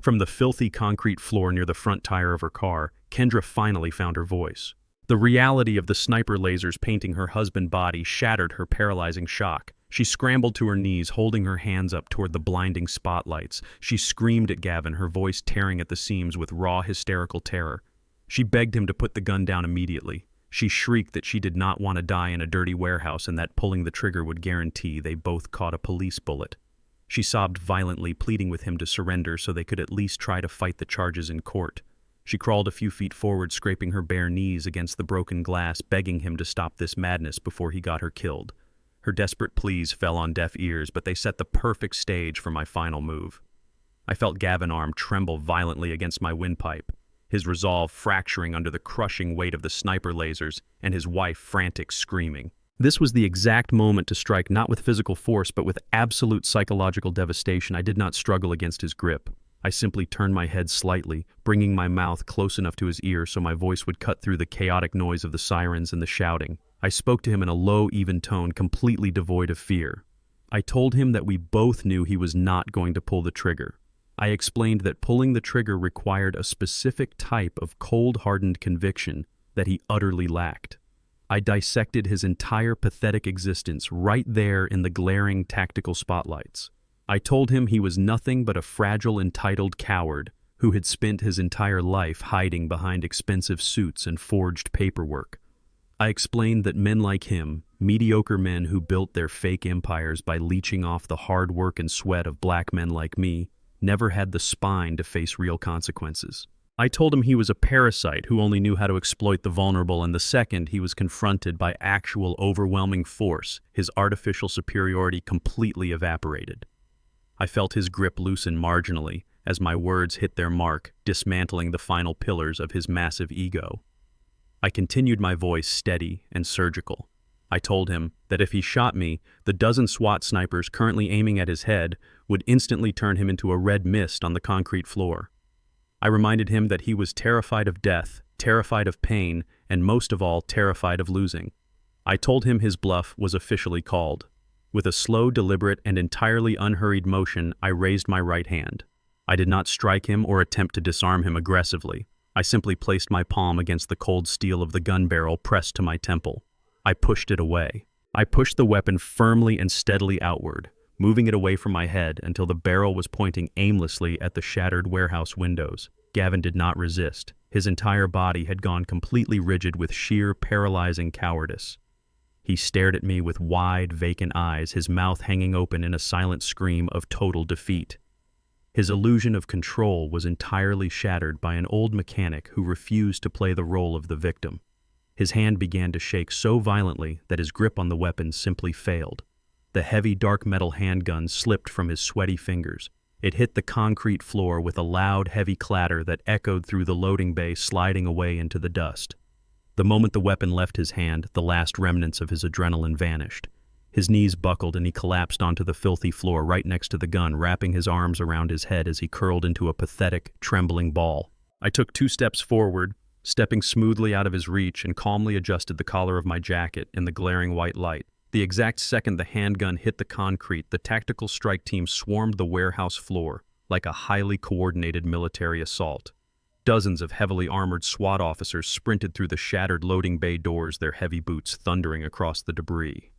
From the filthy concrete floor near the front tire of her car, Kendra finally found her voice. The reality of the sniper lasers painting her husband's body shattered her paralyzing shock. She scrambled to her knees, holding her hands up toward the blinding spotlights. She screamed at Gavin, her voice tearing at the seams with raw, hysterical terror. She begged him to put the gun down immediately. She shrieked that she did not want to die in a dirty warehouse and that pulling the trigger would guarantee they both caught a police bullet. She sobbed violently, pleading with him to surrender so they could at least try to fight the charges in court. She crawled a few feet forward, scraping her bare knees against the broken glass, begging him to stop this madness before he got her killed. Her desperate pleas fell on deaf ears, but they set the perfect stage for my final move. I felt Gavin's arm tremble violently against my windpipe, his resolve fracturing under the crushing weight of the sniper lasers, and his wife frantic screaming. This was the exact moment to strike, not with physical force, but with absolute psychological devastation. I did not struggle against his grip. I simply turned my head slightly, bringing my mouth close enough to his ear so my voice would cut through the chaotic noise of the sirens and the shouting. I spoke to him in a low, even tone, completely devoid of fear. I told him that we both knew he was not going to pull the trigger. I explained that pulling the trigger required a specific type of cold-hardened conviction that he utterly lacked. I dissected his entire pathetic existence right there in the glaring tactical spotlights. I told him he was nothing but a fragile, entitled coward who had spent his entire life hiding behind expensive suits and forged paperwork. I explained that men like him, mediocre men who built their fake empires by leeching off the hard work and sweat of black men like me, never had the spine to face real consequences. I told him he was a parasite who only knew how to exploit the vulnerable, and the second he was confronted by actual overwhelming force, his artificial superiority completely evaporated. I felt his grip loosen marginally as my words hit their mark, dismantling the final pillars of his massive ego. I continued, my voice steady and surgical. I told him that if he shot me, the dozen SWAT snipers currently aiming at his head would instantly turn him into a red mist on the concrete floor. I reminded him that he was terrified of death, terrified of pain, and most of all, terrified of losing. I told him his bluff was officially called. With a slow, deliberate, and entirely unhurried motion, I raised my right hand. I did not strike him or attempt to disarm him aggressively. I simply placed my palm against the cold steel of the gun barrel pressed to my temple. I pushed it away. I pushed the weapon firmly and steadily outward, moving it away from my head until the barrel was pointing aimlessly at the shattered warehouse windows. Gavin did not resist. His entire body had gone completely rigid with sheer, paralyzing cowardice. He stared at me with wide, vacant eyes, his mouth hanging open in a silent scream of total defeat. His illusion of control was entirely shattered by an old mechanic who refused to play the role of the victim. His hand began to shake so violently that his grip on the weapon simply failed. The heavy, dark metal handgun slipped from his sweaty fingers. It hit the concrete floor with a loud, heavy clatter that echoed through the loading bay, sliding away into the dust. The moment the weapon left his hand, the last remnants of his adrenaline vanished. His knees buckled and he collapsed onto the filthy floor right next to the gun, wrapping his arms around his head as he curled into a pathetic, trembling ball. I took 2 steps forward, stepping smoothly out of his reach, and calmly adjusted the collar of my jacket in the glaring white light. The exact second the handgun hit the concrete, the tactical strike team swarmed the warehouse floor like a highly coordinated military assault. Dozens of heavily armored SWAT officers sprinted through the shattered loading bay doors, their heavy boots thundering across the debris.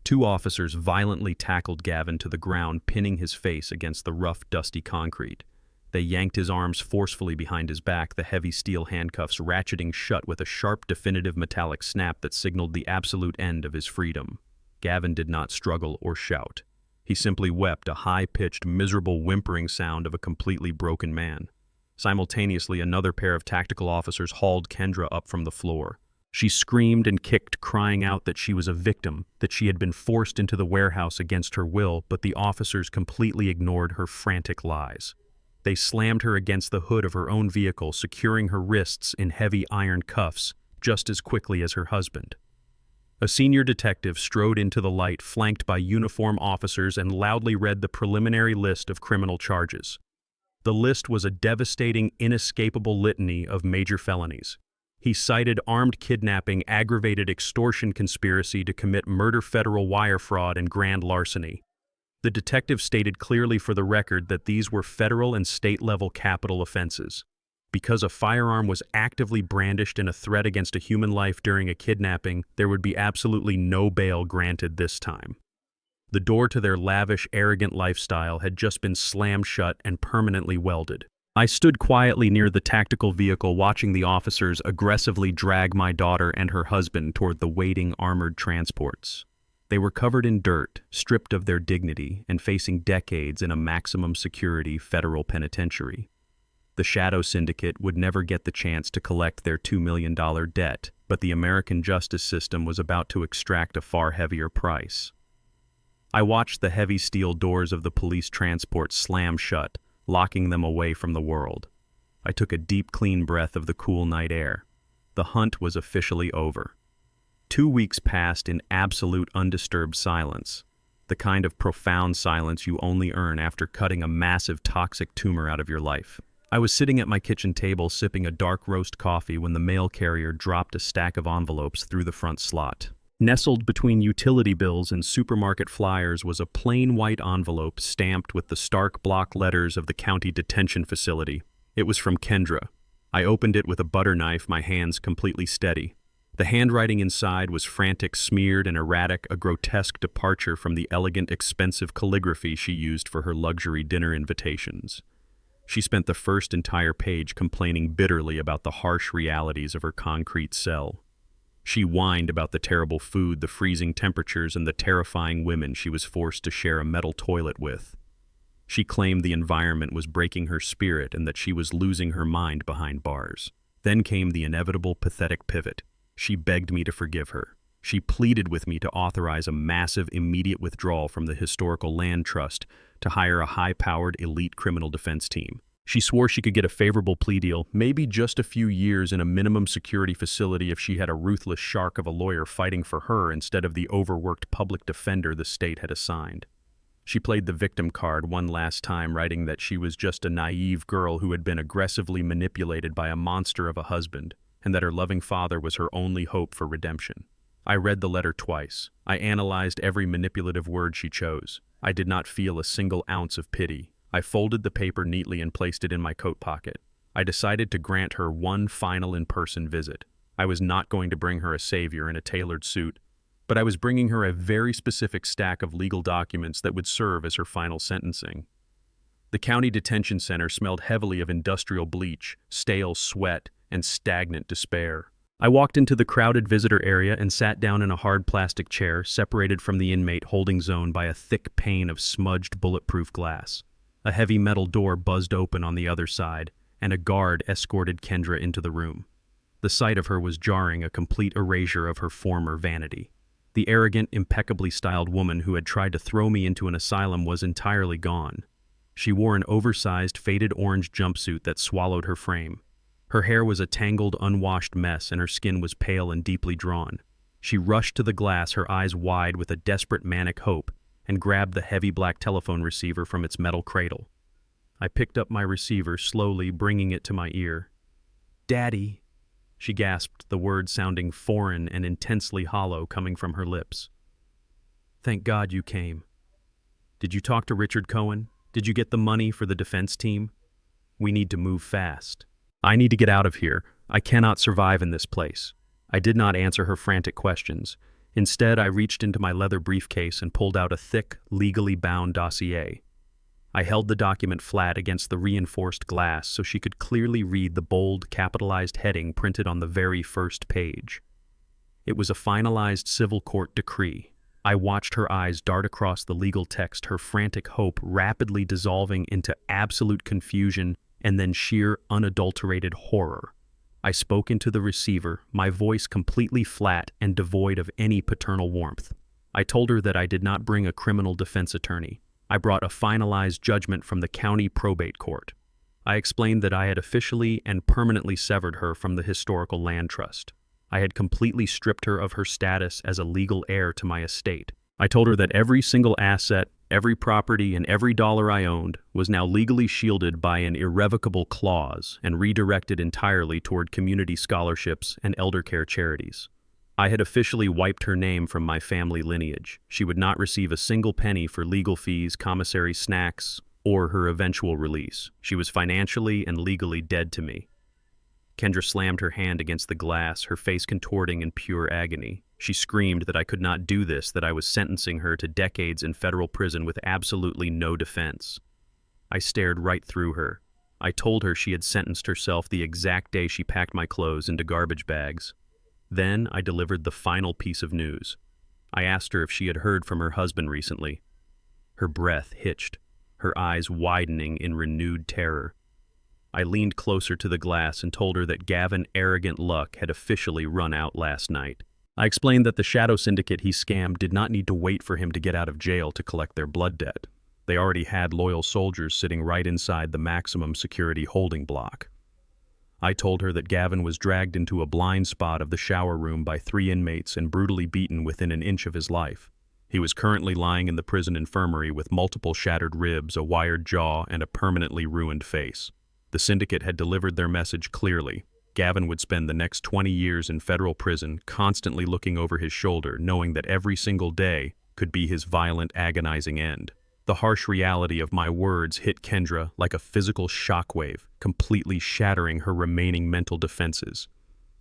2 officers violently tackled Gavin to the ground, pinning his face against the rough, dusty concrete. They yanked his arms forcefully behind his back, the heavy steel handcuffs ratcheting shut with a sharp, definitive metallic snap that signaled the absolute end of his freedom. Gavin did not struggle or shout. He simply wept, a high-pitched, miserable whimpering sound of a completely broken man. Simultaneously, another pair of tactical officers hauled Kendra up from the floor. She screamed and kicked, crying out that she was a victim, that she had been forced into the warehouse against her will, but the officers completely ignored her frantic lies. They slammed her against the hood of her own vehicle, securing her wrists in heavy iron cuffs just as quickly as her husband. A senior detective strode into the light, flanked by uniformed officers, and loudly read the preliminary list of criminal charges. The list was a devastating, inescapable litany of major felonies. He cited armed kidnapping, aggravated extortion conspiracy to commit murder, federal wire fraud, and grand larceny. The detective stated clearly for the record that these were federal and state-level capital offenses. Because a firearm was actively brandished in a threat against a human life during a kidnapping, there would be absolutely no bail granted this time. The door to their lavish, arrogant lifestyle had just been slammed shut and permanently welded. I stood quietly near the tactical vehicle, watching the officers aggressively drag my daughter and her husband toward the waiting armored transports. They were covered in dirt, stripped of their dignity, and facing decades in a maximum security federal penitentiary. The Shadow Syndicate would never get the chance to collect their $2 million debt, but the American justice system was about to extract a far heavier price. I watched the heavy steel doors of the police transport slam shut, locking them away from the world. I took a deep, clean breath of the cool night air. The hunt was officially over. 2 weeks passed in absolute undisturbed silence, the kind of profound silence you only earn after cutting a massive toxic tumor out of your life. I was sitting at my kitchen table sipping a dark roast coffee when the mail carrier dropped a stack of envelopes through the front slot. Nestled between utility bills and supermarket flyers was a plain white envelope stamped with the stark block letters of the county detention facility. It was from Kendra. I opened it with a butter knife, my hands completely steady. The handwriting inside was frantic, smeared, and erratic, a grotesque departure from the elegant, expensive calligraphy she used for her luxury dinner invitations. She spent the first entire page complaining bitterly about the harsh realities of her concrete cell. She whined about the terrible food, the freezing temperatures, and the terrifying women she was forced to share a metal toilet with. She claimed the environment was breaking her spirit and that she was losing her mind behind bars. Then came the inevitable, pathetic pivot. She begged me to forgive her. She pleaded with me to authorize a massive, immediate withdrawal from the Historical Land Trust to hire a high-powered, elite criminal defense team. She swore she could get a favorable plea deal, maybe just a few years in a minimum security facility if she had a ruthless shark of a lawyer fighting for her instead of the overworked public defender the state had assigned. She played the victim card one last time, writing that she was just a naive girl who had been aggressively manipulated by a monster of a husband, and that her loving father was her only hope for redemption. I read the letter twice. I analyzed every manipulative word she chose. I did not feel a single ounce of pity. I folded the paper neatly and placed it in my coat pocket. I decided to grant her one final in-person visit. I was not going to bring her a savior in a tailored suit, but I was bringing her a very specific stack of legal documents that would serve as her final sentencing. The county detention center smelled heavily of industrial bleach, stale sweat, and stagnant despair. I walked into the crowded visitor area and sat down in a hard plastic chair, separated from the inmate holding zone by a thick pane of smudged bulletproof glass. A heavy metal door buzzed open on the other side, and a guard escorted Kendra into the room. The sight of her was jarring, a complete erasure of her former vanity. The arrogant, impeccably styled woman who had tried to throw me into an asylum was entirely gone. She wore an oversized, faded orange jumpsuit that swallowed her frame. Her hair was a tangled, unwashed mess, and her skin was pale and deeply drawn. She rushed to the glass, her eyes wide with a desperate, manic hope, and grabbed the heavy black telephone receiver from its metal cradle. I picked up my receiver, slowly bringing it to my ear. "Daddy," she gasped, the words sounding foreign and intensely hollow coming from her lips. "Thank God you came. Did you talk to Richard Cohen? Did you get the money for the defense team? We need to move fast. I need to get out of here. I cannot survive in this place." I did not answer her frantic questions. Instead, I reached into my leather briefcase and pulled out a thick, legally bound dossier. I held the document flat against the reinforced glass so she could clearly read the bold, capitalized heading printed on the very first page. It was a finalized civil court decree. I watched her eyes dart across the legal text, her frantic hope rapidly dissolving into absolute confusion and then sheer, unadulterated horror. I spoke into the receiver, my voice completely flat and devoid of any paternal warmth. I told her that I did not bring a criminal defense attorney. I brought a finalized judgment from the county probate court. I explained that I had officially and permanently severed her from the historical land trust. I had completely stripped her of her status as a legal heir to my estate. I told her that every single asset, every property, and every dollar I owned was now legally shielded by an irrevocable clause and redirected entirely toward community scholarships and elder care charities. I had officially wiped her name from my family lineage. She would not receive a single penny for legal fees, commissary snacks, or her eventual release. She was financially and legally dead to me. Kendra slammed her hand against the glass, her face contorting in pure agony. She screamed that I could not do this, that I was sentencing her to decades in federal prison with absolutely no defense. I stared right through her. I told her she had sentenced herself the exact day she packed my clothes into garbage bags. Then I delivered the final piece of news. I asked her if she had heard from her husband recently. Her breath hitched, her eyes widening in renewed terror. I leaned closer to the glass and told her that Gavin Arrogant Luck had officially run out last night. I explained that the shadow syndicate he scammed did not need to wait for him to get out of jail to collect their blood debt. They already had loyal soldiers sitting right inside the maximum security holding block. I told her that Gavin was dragged into a blind spot of the shower room by 3 inmates and brutally beaten within an inch of his life. He was currently lying in the prison infirmary with multiple shattered ribs, a wired jaw, and a permanently ruined face. The syndicate had delivered their message clearly. Gavin would spend the next 20 years in federal prison, constantly looking over his shoulder, knowing that every single day could be his violent, agonizing end. The harsh reality of my words hit Kendra like a physical shockwave, completely shattering her remaining mental defenses.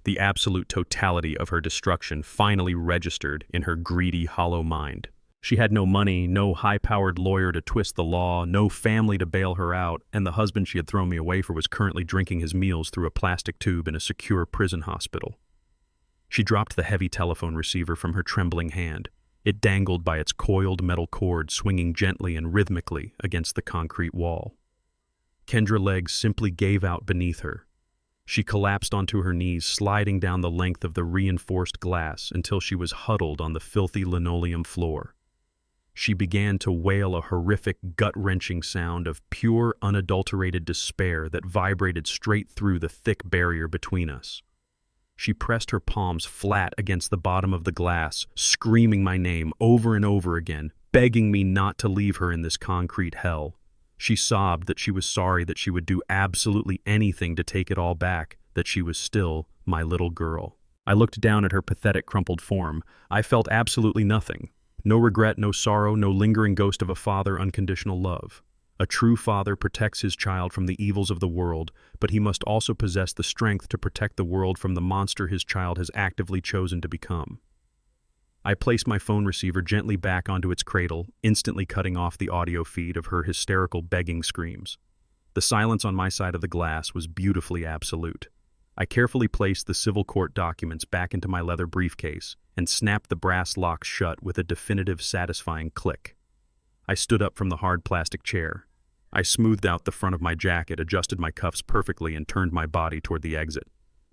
The absolute totality of her destruction finally registered in her greedy, hollow mind. She had no money, no high-powered lawyer to twist the law, no family to bail her out, and the husband she had thrown me away for was currently drinking his meals through a plastic tube in a secure prison hospital. She dropped the heavy telephone receiver from her trembling hand. It dangled by its coiled metal cord, swinging gently and rhythmically against the concrete wall. Kendra's legs simply gave out beneath her. She collapsed onto her knees, sliding down the length of the reinforced glass until she was huddled on the filthy linoleum floor. She began to wail a horrific, gut-wrenching sound of pure, unadulterated despair that vibrated straight through the thick barrier between us. She pressed her palms flat against the bottom of the glass, screaming my name over and over again, begging me not to leave her in this concrete hell. She sobbed that she was sorry, that she would do absolutely anything to take it all back, that she was still my little girl. I looked down at her pathetic, crumpled form. I felt absolutely nothing. No regret, no sorrow, no lingering ghost of a father, unconditional love. A true father protects his child from the evils of the world, but he must also possess the strength to protect the world from the monster his child has actively chosen to become. I placed my phone receiver gently back onto its cradle, instantly cutting off the audio feed of her hysterical begging screams. The silence on my side of the glass was beautifully absolute. I carefully placed the civil court documents back into my leather briefcase and snapped the brass locks shut with a definitive, satisfying click. I stood up from the hard plastic chair. I smoothed out the front of my jacket, adjusted my cuffs perfectly, and turned my body toward the exit.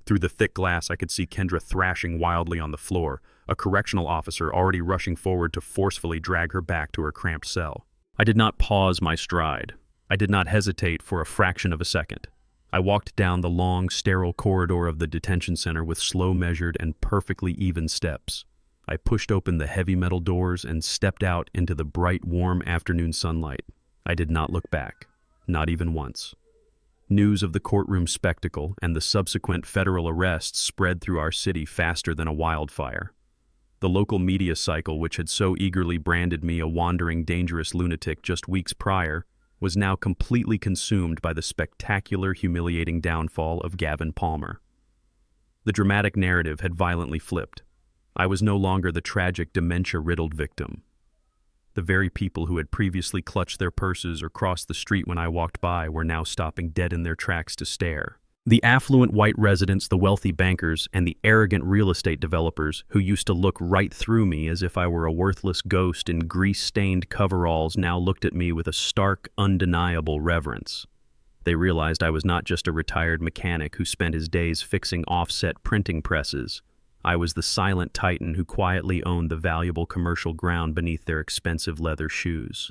Through the thick glass, I could see Kendra thrashing wildly on the floor, a correctional officer already rushing forward to forcefully drag her back to her cramped cell. I did not pause my stride. I did not hesitate for a fraction of a second. I walked down the long, sterile corridor of the detention center with slow, measured, and perfectly even steps. I pushed open the heavy metal doors and stepped out into the bright, warm afternoon sunlight. I did not look back, not even once. News of the courtroom spectacle and the subsequent federal arrests spread through our city faster than a wildfire. The local media cycle, which had so eagerly branded me a wandering, dangerous lunatic just weeks prior, was now completely consumed by the spectacular, humiliating downfall of Gavin Palmer. The dramatic narrative had violently flipped. I was no longer the tragic, dementia-riddled victim. The very people who had previously clutched their purses or crossed the street when I walked by were now stopping dead in their tracks to stare. The affluent white residents, the wealthy bankers, and the arrogant real estate developers who used to look right through me as if I were a worthless ghost in grease-stained coveralls now looked at me with a stark, undeniable reverence. They realized I was not just a retired mechanic who spent his days fixing offset printing presses. I was the silent titan who quietly owned the valuable commercial ground beneath their expensive leather shoes.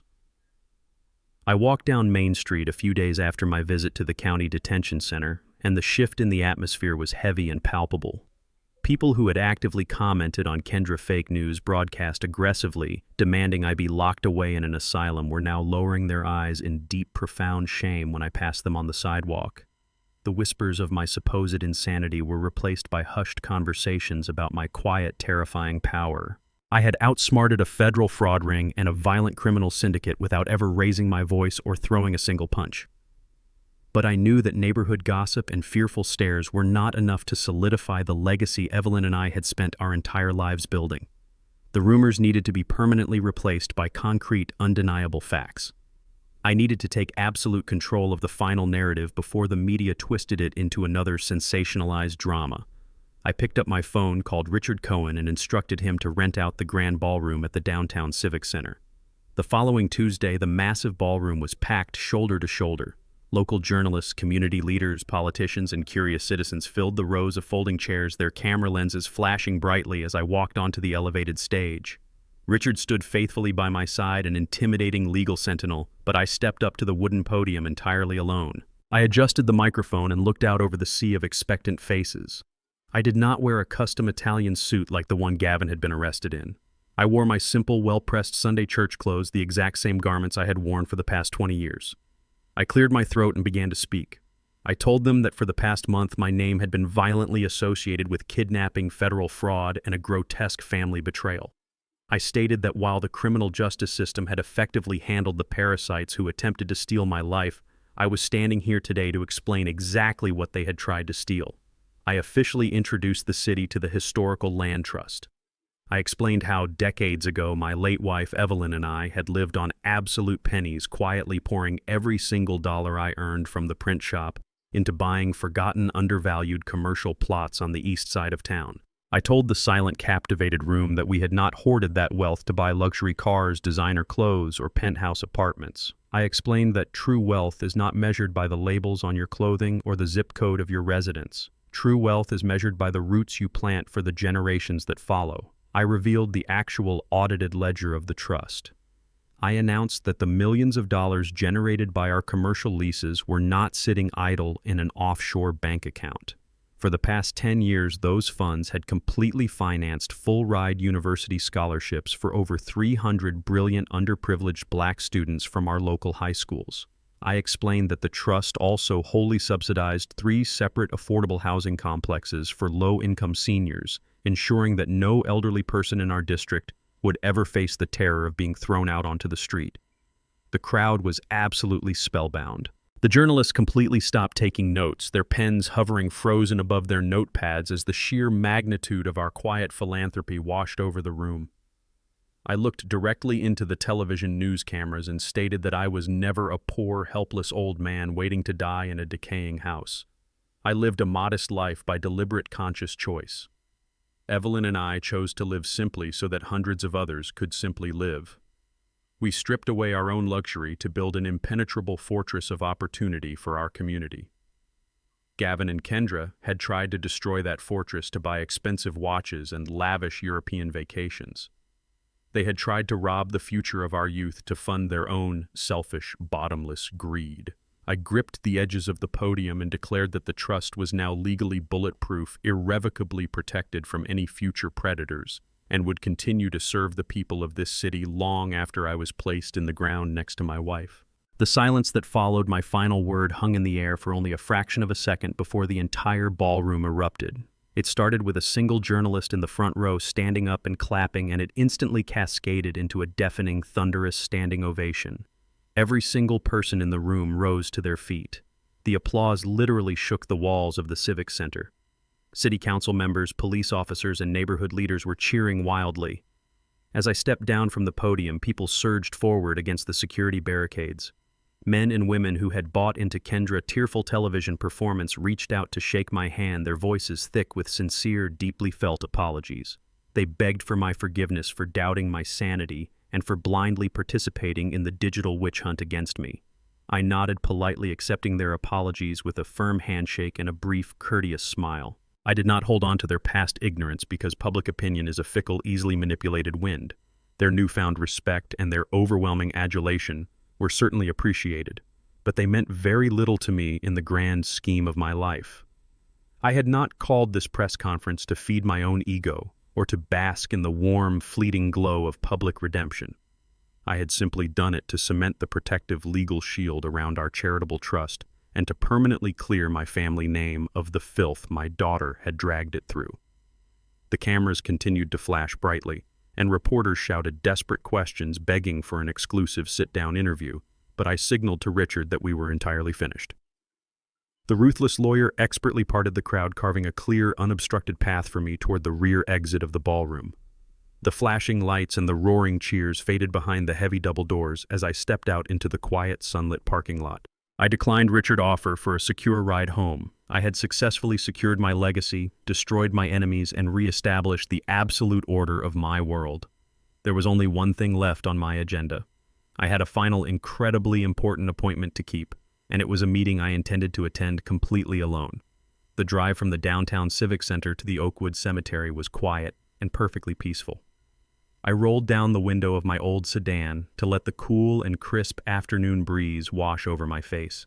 I walked down Main Street a few days after my visit to the county detention center, and the shift in the atmosphere was heavy and palpable. People who had actively commented on Kendra fake news broadcast aggressively, demanding I be locked away in an asylum, were now lowering their eyes in deep, profound shame when I passed them on the sidewalk. The whispers of my supposed insanity were replaced by hushed conversations about my quiet, terrifying power. I had outsmarted a federal fraud ring and a violent criminal syndicate without ever raising my voice or throwing a single punch. But I knew that neighborhood gossip and fearful stares were not enough to solidify the legacy Evelyn and I had spent our entire lives building. The rumors needed to be permanently replaced by concrete, undeniable facts. I needed to take absolute control of the final narrative before the media twisted it into another sensationalized drama. I picked up my phone, called Richard Cohen, and instructed him to rent out the grand ballroom at the downtown Civic Center. The following Tuesday, the massive ballroom was packed shoulder to shoulder. Local journalists, community leaders, politicians, and curious citizens filled the rows of folding chairs, their camera lenses flashing brightly as I walked onto the elevated stage. Richard stood faithfully by my side, an intimidating legal sentinel, but I stepped up to the wooden podium entirely alone. I adjusted the microphone and looked out over the sea of expectant faces. I did not wear a custom Italian suit like the one Gavin had been arrested in. I wore my simple, well-pressed Sunday church clothes, the exact same garments I had worn for the past 20 years. I cleared my throat and began to speak. I told them that for the past month my name had been violently associated with kidnapping, federal fraud, and a grotesque family betrayal. I stated that while the criminal justice system had effectively handled the parasites who attempted to steal my life, I was standing here today to explain exactly what they had tried to steal. I officially introduced the city to the historical land trust. I explained how decades ago my late wife Evelyn and I had lived on absolute pennies, quietly pouring every single dollar I earned from the print shop into buying forgotten, undervalued commercial plots on the east side of town. I told the silent, captivated room that we had not hoarded that wealth to buy luxury cars, designer clothes, or penthouse apartments. I explained that true wealth is not measured by the labels on your clothing or the zip code of your residence. True wealth is measured by the roots you plant for the generations that follow. I revealed the actual audited ledger of the trust. I announced that the millions of dollars generated by our commercial leases were not sitting idle in an offshore bank account. For the past 10 years, those funds had completely financed full-ride university scholarships for over 300 brilliant underprivileged black students from our local high schools. I explained that the trust also wholly subsidized 3 separate affordable housing complexes for low-income seniors, ensuring that no elderly person in our district would ever face the terror of being thrown out onto the street. The crowd was absolutely spellbound. The journalists completely stopped taking notes, their pens hovering frozen above their notepads as the sheer magnitude of our quiet philanthropy washed over the room. I looked directly into the television news cameras and stated that I was never a poor, helpless old man waiting to die in a decaying house. I lived a modest life by deliberate, conscious choice. Evelyn and I chose to live simply so that hundreds of others could simply live. We stripped away our own luxury to build an impenetrable fortress of opportunity for our community. Gavin and Kendra had tried to destroy that fortress to buy expensive watches and lavish European vacations. They had tried to rob the future of our youth to fund their own selfish, bottomless greed. I gripped the edges of the podium and declared that the trust was now legally bulletproof, irrevocably protected from any future predators, and would continue to serve the people of this city long after I was placed in the ground next to my wife. The silence that followed my final word hung in the air for only a fraction of a second before the entire ballroom erupted. It started with a single journalist in the front row standing up and clapping, and it instantly cascaded into a deafening, thunderous standing ovation. Every single person in the room rose to their feet. The applause literally shook the walls of the Civic Center. City council members, police officers, and neighborhood leaders were cheering wildly. As I stepped down from the podium, people surged forward against the security barricades. Men and women who had bought into Kendra's tearful television performance reached out to shake my hand, their voices thick with sincere, deeply felt apologies. They begged for my forgiveness for doubting my sanity and for blindly participating in the digital witch hunt against me. I nodded politely, accepting their apologies with a firm handshake and a brief, courteous smile. I did not hold on to their past ignorance because public opinion is a fickle, easily manipulated wind. Their newfound respect and their overwhelming adulation were certainly appreciated, but they meant very little to me in the grand scheme of my life. I had not called this press conference to feed my own ego or to bask in the warm, fleeting glow of public redemption. I had simply done it to cement the protective legal shield around our charitable trust and to permanently clear my family name of the filth my daughter had dragged it through. The cameras continued to flash brightly, and reporters shouted desperate questions begging for an exclusive sit-down interview, but I signaled to Richard that we were entirely finished. The ruthless lawyer expertly parted the crowd, carving a clear, unobstructed path for me toward the rear exit of the ballroom. The flashing lights and the roaring cheers faded behind the heavy double doors as I stepped out into the quiet, sunlit parking lot. I declined Richard's offer for a secure ride home. I had successfully secured my legacy, destroyed my enemies, and re-established the absolute order of my world. There was only one thing left on my agenda. I had a final, incredibly important appointment to keep, and it was a meeting I intended to attend completely alone. The drive from the downtown Civic Center to the Oakwood Cemetery was quiet and perfectly peaceful. I rolled down the window of my old sedan to let the cool and crisp afternoon breeze wash over my face.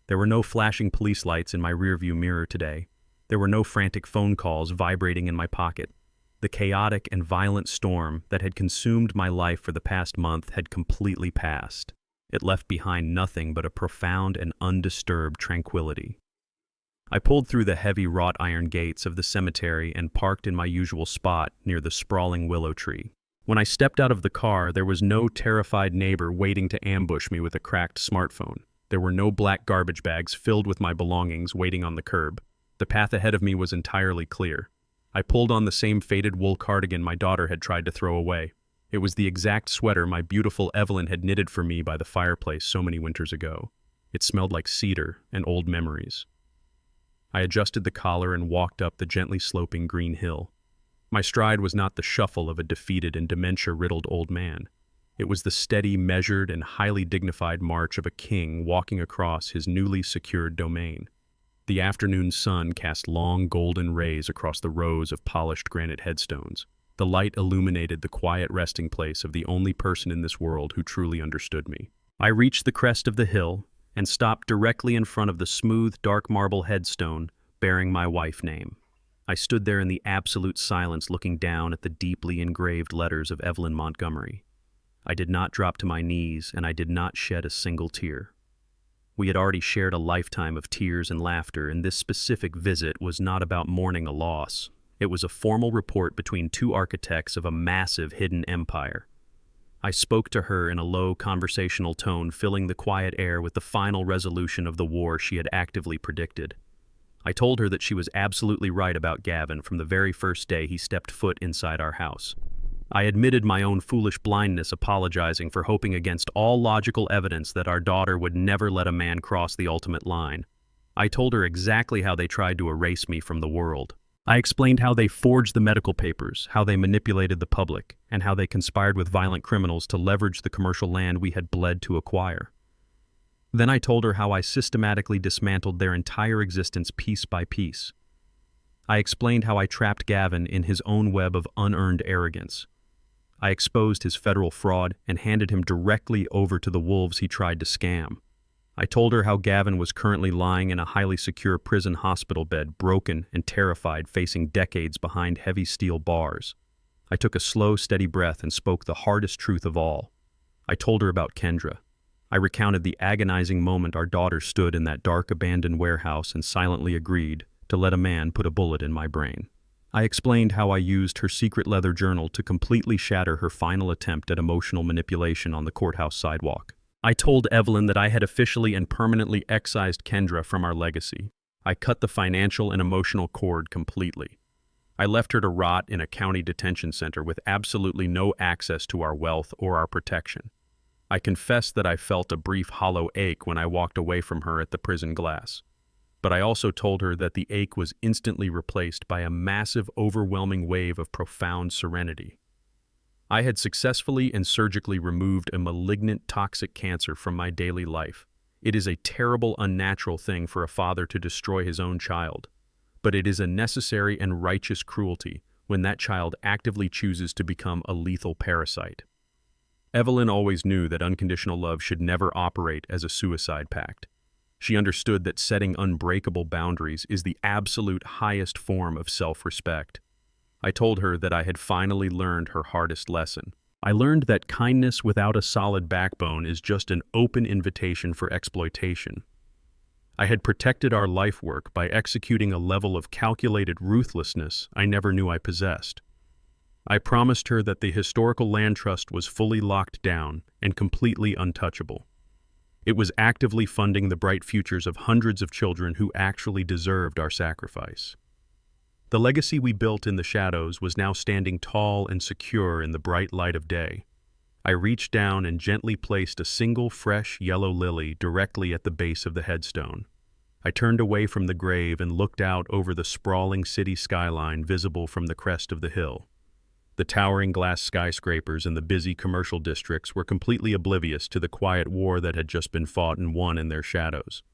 There were no flashing police lights in my rearview mirror today. There were no frantic phone calls vibrating in my pocket. The chaotic and violent storm that had consumed my life for the past month had completely passed. It left behind nothing but a profound and undisturbed tranquility. I pulled through the heavy wrought iron gates of the cemetery and parked in my usual spot near the sprawling willow tree. When I stepped out of the car, there was no terrified neighbor waiting to ambush me with a cracked smartphone. There were no black garbage bags filled with my belongings waiting on the curb. The path ahead of me was entirely clear. I pulled on the same faded wool cardigan my daughter had tried to throw away. It was the exact sweater my beautiful Evelyn had knitted for me by the fireplace so many winters ago. It smelled like cedar and old memories. I adjusted the collar and walked up the gently sloping green hill. My stride was not the shuffle of a defeated and dementia-riddled old man. It was the steady, measured, and highly dignified march of a king walking across his newly secured domain. The afternoon sun cast long golden rays across the rows of polished granite headstones. The light illuminated the quiet resting place of the only person in this world who truly understood me. I reached the crest of the hill and stopped directly in front of the smooth, dark marble headstone bearing my wife's name. I stood there in the absolute silence, looking down at the deeply engraved letters of Evelyn Montgomery. I did not drop to my knees, and I did not shed a single tear. We had already shared a lifetime of tears and laughter, and this specific visit was not about mourning a loss. It was a formal report between two architects of a massive hidden empire. I spoke to her in a low conversational tone, filling the quiet air with the final resolution of the war she had actively predicted. I told her that she was absolutely right about Gavin from the very first day he stepped foot inside our house. I admitted my own foolish blindness, apologizing for hoping against all logical evidence that our daughter would never let a man cross the ultimate line. I told her exactly how they tried to erase me from the world. I explained how they forged the medical papers, how they manipulated the public, and how they conspired with violent criminals to leverage the commercial land we had bled to acquire. Then I told her how I systematically dismantled their entire existence piece by piece. I explained how I trapped Gavin in his own web of unearned arrogance. I exposed his federal fraud and handed him directly over to the wolves he tried to scam. I told her how Gavin was currently lying in a highly secure prison hospital bed, broken and terrified, facing decades behind heavy steel bars. I took a slow, steady breath and spoke the hardest truth of all. I told her about Kendra. I recounted the agonizing moment our daughter stood in that dark, abandoned warehouse and silently agreed to let a man put a bullet in my brain. I explained how I used her secret leather journal to completely shatter her final attempt at emotional manipulation on the courthouse sidewalk. I told Evelyn that I had officially and permanently excised Kendra from our legacy. I cut the financial and emotional cord completely. I left her to rot in a county detention center with absolutely no access to our wealth or our protection. I confessed that I felt a brief hollow ache when I walked away from her at the prison glass. But I also told her that the ache was instantly replaced by a massive, overwhelming wave of profound serenity. I had successfully and surgically removed a malignant, toxic cancer from my daily life. It is a terrible, unnatural thing for a father to destroy his own child, but it is a necessary and righteous cruelty when that child actively chooses to become a lethal parasite. Evelyn always knew that unconditional love should never operate as a suicide pact. She understood that setting unbreakable boundaries is the absolute highest form of self-respect. I told her that I had finally learned her hardest lesson. I learned that kindness without a solid backbone is just an open invitation for exploitation. I had protected our life work by executing a level of calculated ruthlessness I never knew I possessed. I promised her that the historical land trust was fully locked down and completely untouchable. It was actively funding the bright futures of hundreds of children who actually deserved our sacrifice. The legacy we built in the shadows was now standing tall and secure in the bright light of day. I reached down and gently placed a single fresh yellow lily directly at the base of the headstone. I turned away from the grave and looked out over the sprawling city skyline visible from the crest of the hill. The towering glass skyscrapers in the busy commercial districts were completely oblivious to the quiet war that had just been fought and won in their shadows.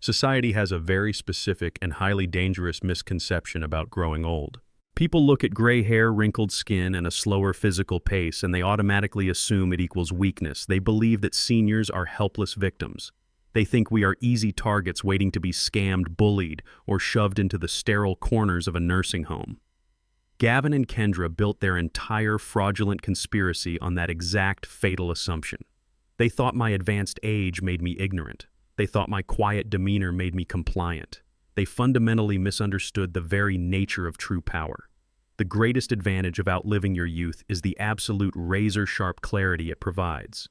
Society has a very specific and highly dangerous misconception about growing old. People look at gray hair, wrinkled skin, and a slower physical pace, and they automatically assume it equals weakness. They believe that seniors are helpless victims. They think we are easy targets waiting to be scammed, bullied, or shoved into the sterile corners of a nursing home. Gavin and Kendra built their entire fraudulent conspiracy on that exact fatal assumption. They thought my advanced age made me ignorant. They thought my quiet demeanor made me compliant. They fundamentally misunderstood the very nature of true power. The greatest advantage of outliving your youth is the absolute razor-sharp clarity it provides.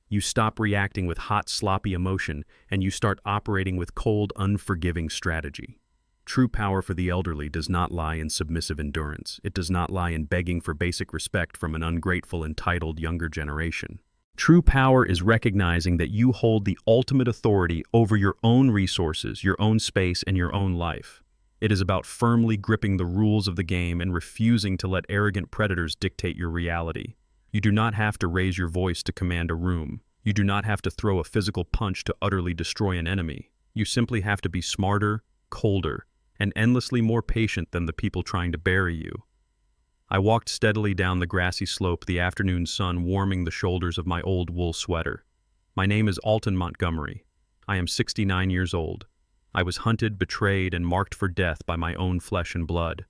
You stop reacting with hot, sloppy emotion, and you start operating with cold, unforgiving strategy. True power for the elderly does not lie in submissive endurance. It does not lie in begging for basic respect from an ungrateful, entitled younger generation. True power is recognizing that you hold the ultimate authority over your own resources, your own space, and your own life. It is about firmly gripping the rules of the game and refusing to let arrogant predators dictate your reality. You do not have to raise your voice to command a room. You do not have to throw a physical punch to utterly destroy an enemy. You simply have to be smarter, colder, and endlessly more patient than the people trying to bury you. I walked steadily down the grassy slope, the afternoon sun warming the shoulders of my old wool sweater. My name is Alton Montgomery. I am 69 years old. I was hunted, betrayed, and marked for death by my own flesh and blood.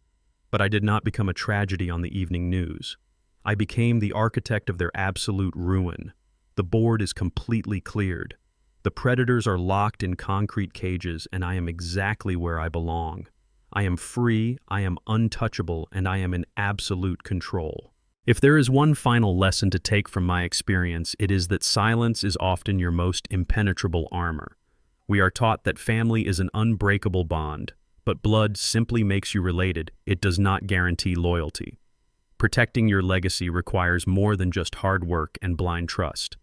But I did not become a tragedy on the evening news. I became the architect of their absolute ruin. The board is completely cleared. The predators are locked in concrete cages, and I am exactly where I belong. I am free, I am untouchable, and I am in absolute control. If there is one final lesson to take from my experience, it is that silence is often your most impenetrable armor. We are taught that family is an unbreakable bond, but blood simply makes you related. It does not guarantee loyalty. Protecting your legacy requires more than just hard work and blind trust.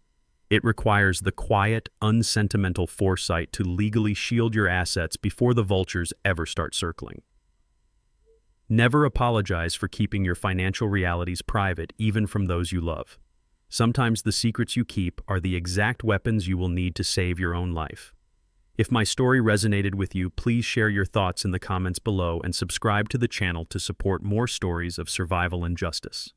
It requires the quiet, unsentimental foresight to legally shield your assets before the vultures ever start circling. Never apologize for keeping your financial realities private, even from those you love. Sometimes the secrets you keep are the exact weapons you will need to save your own life. If my story resonated with you, please share your thoughts in the comments below and subscribe to the channel to support more stories of survival and justice.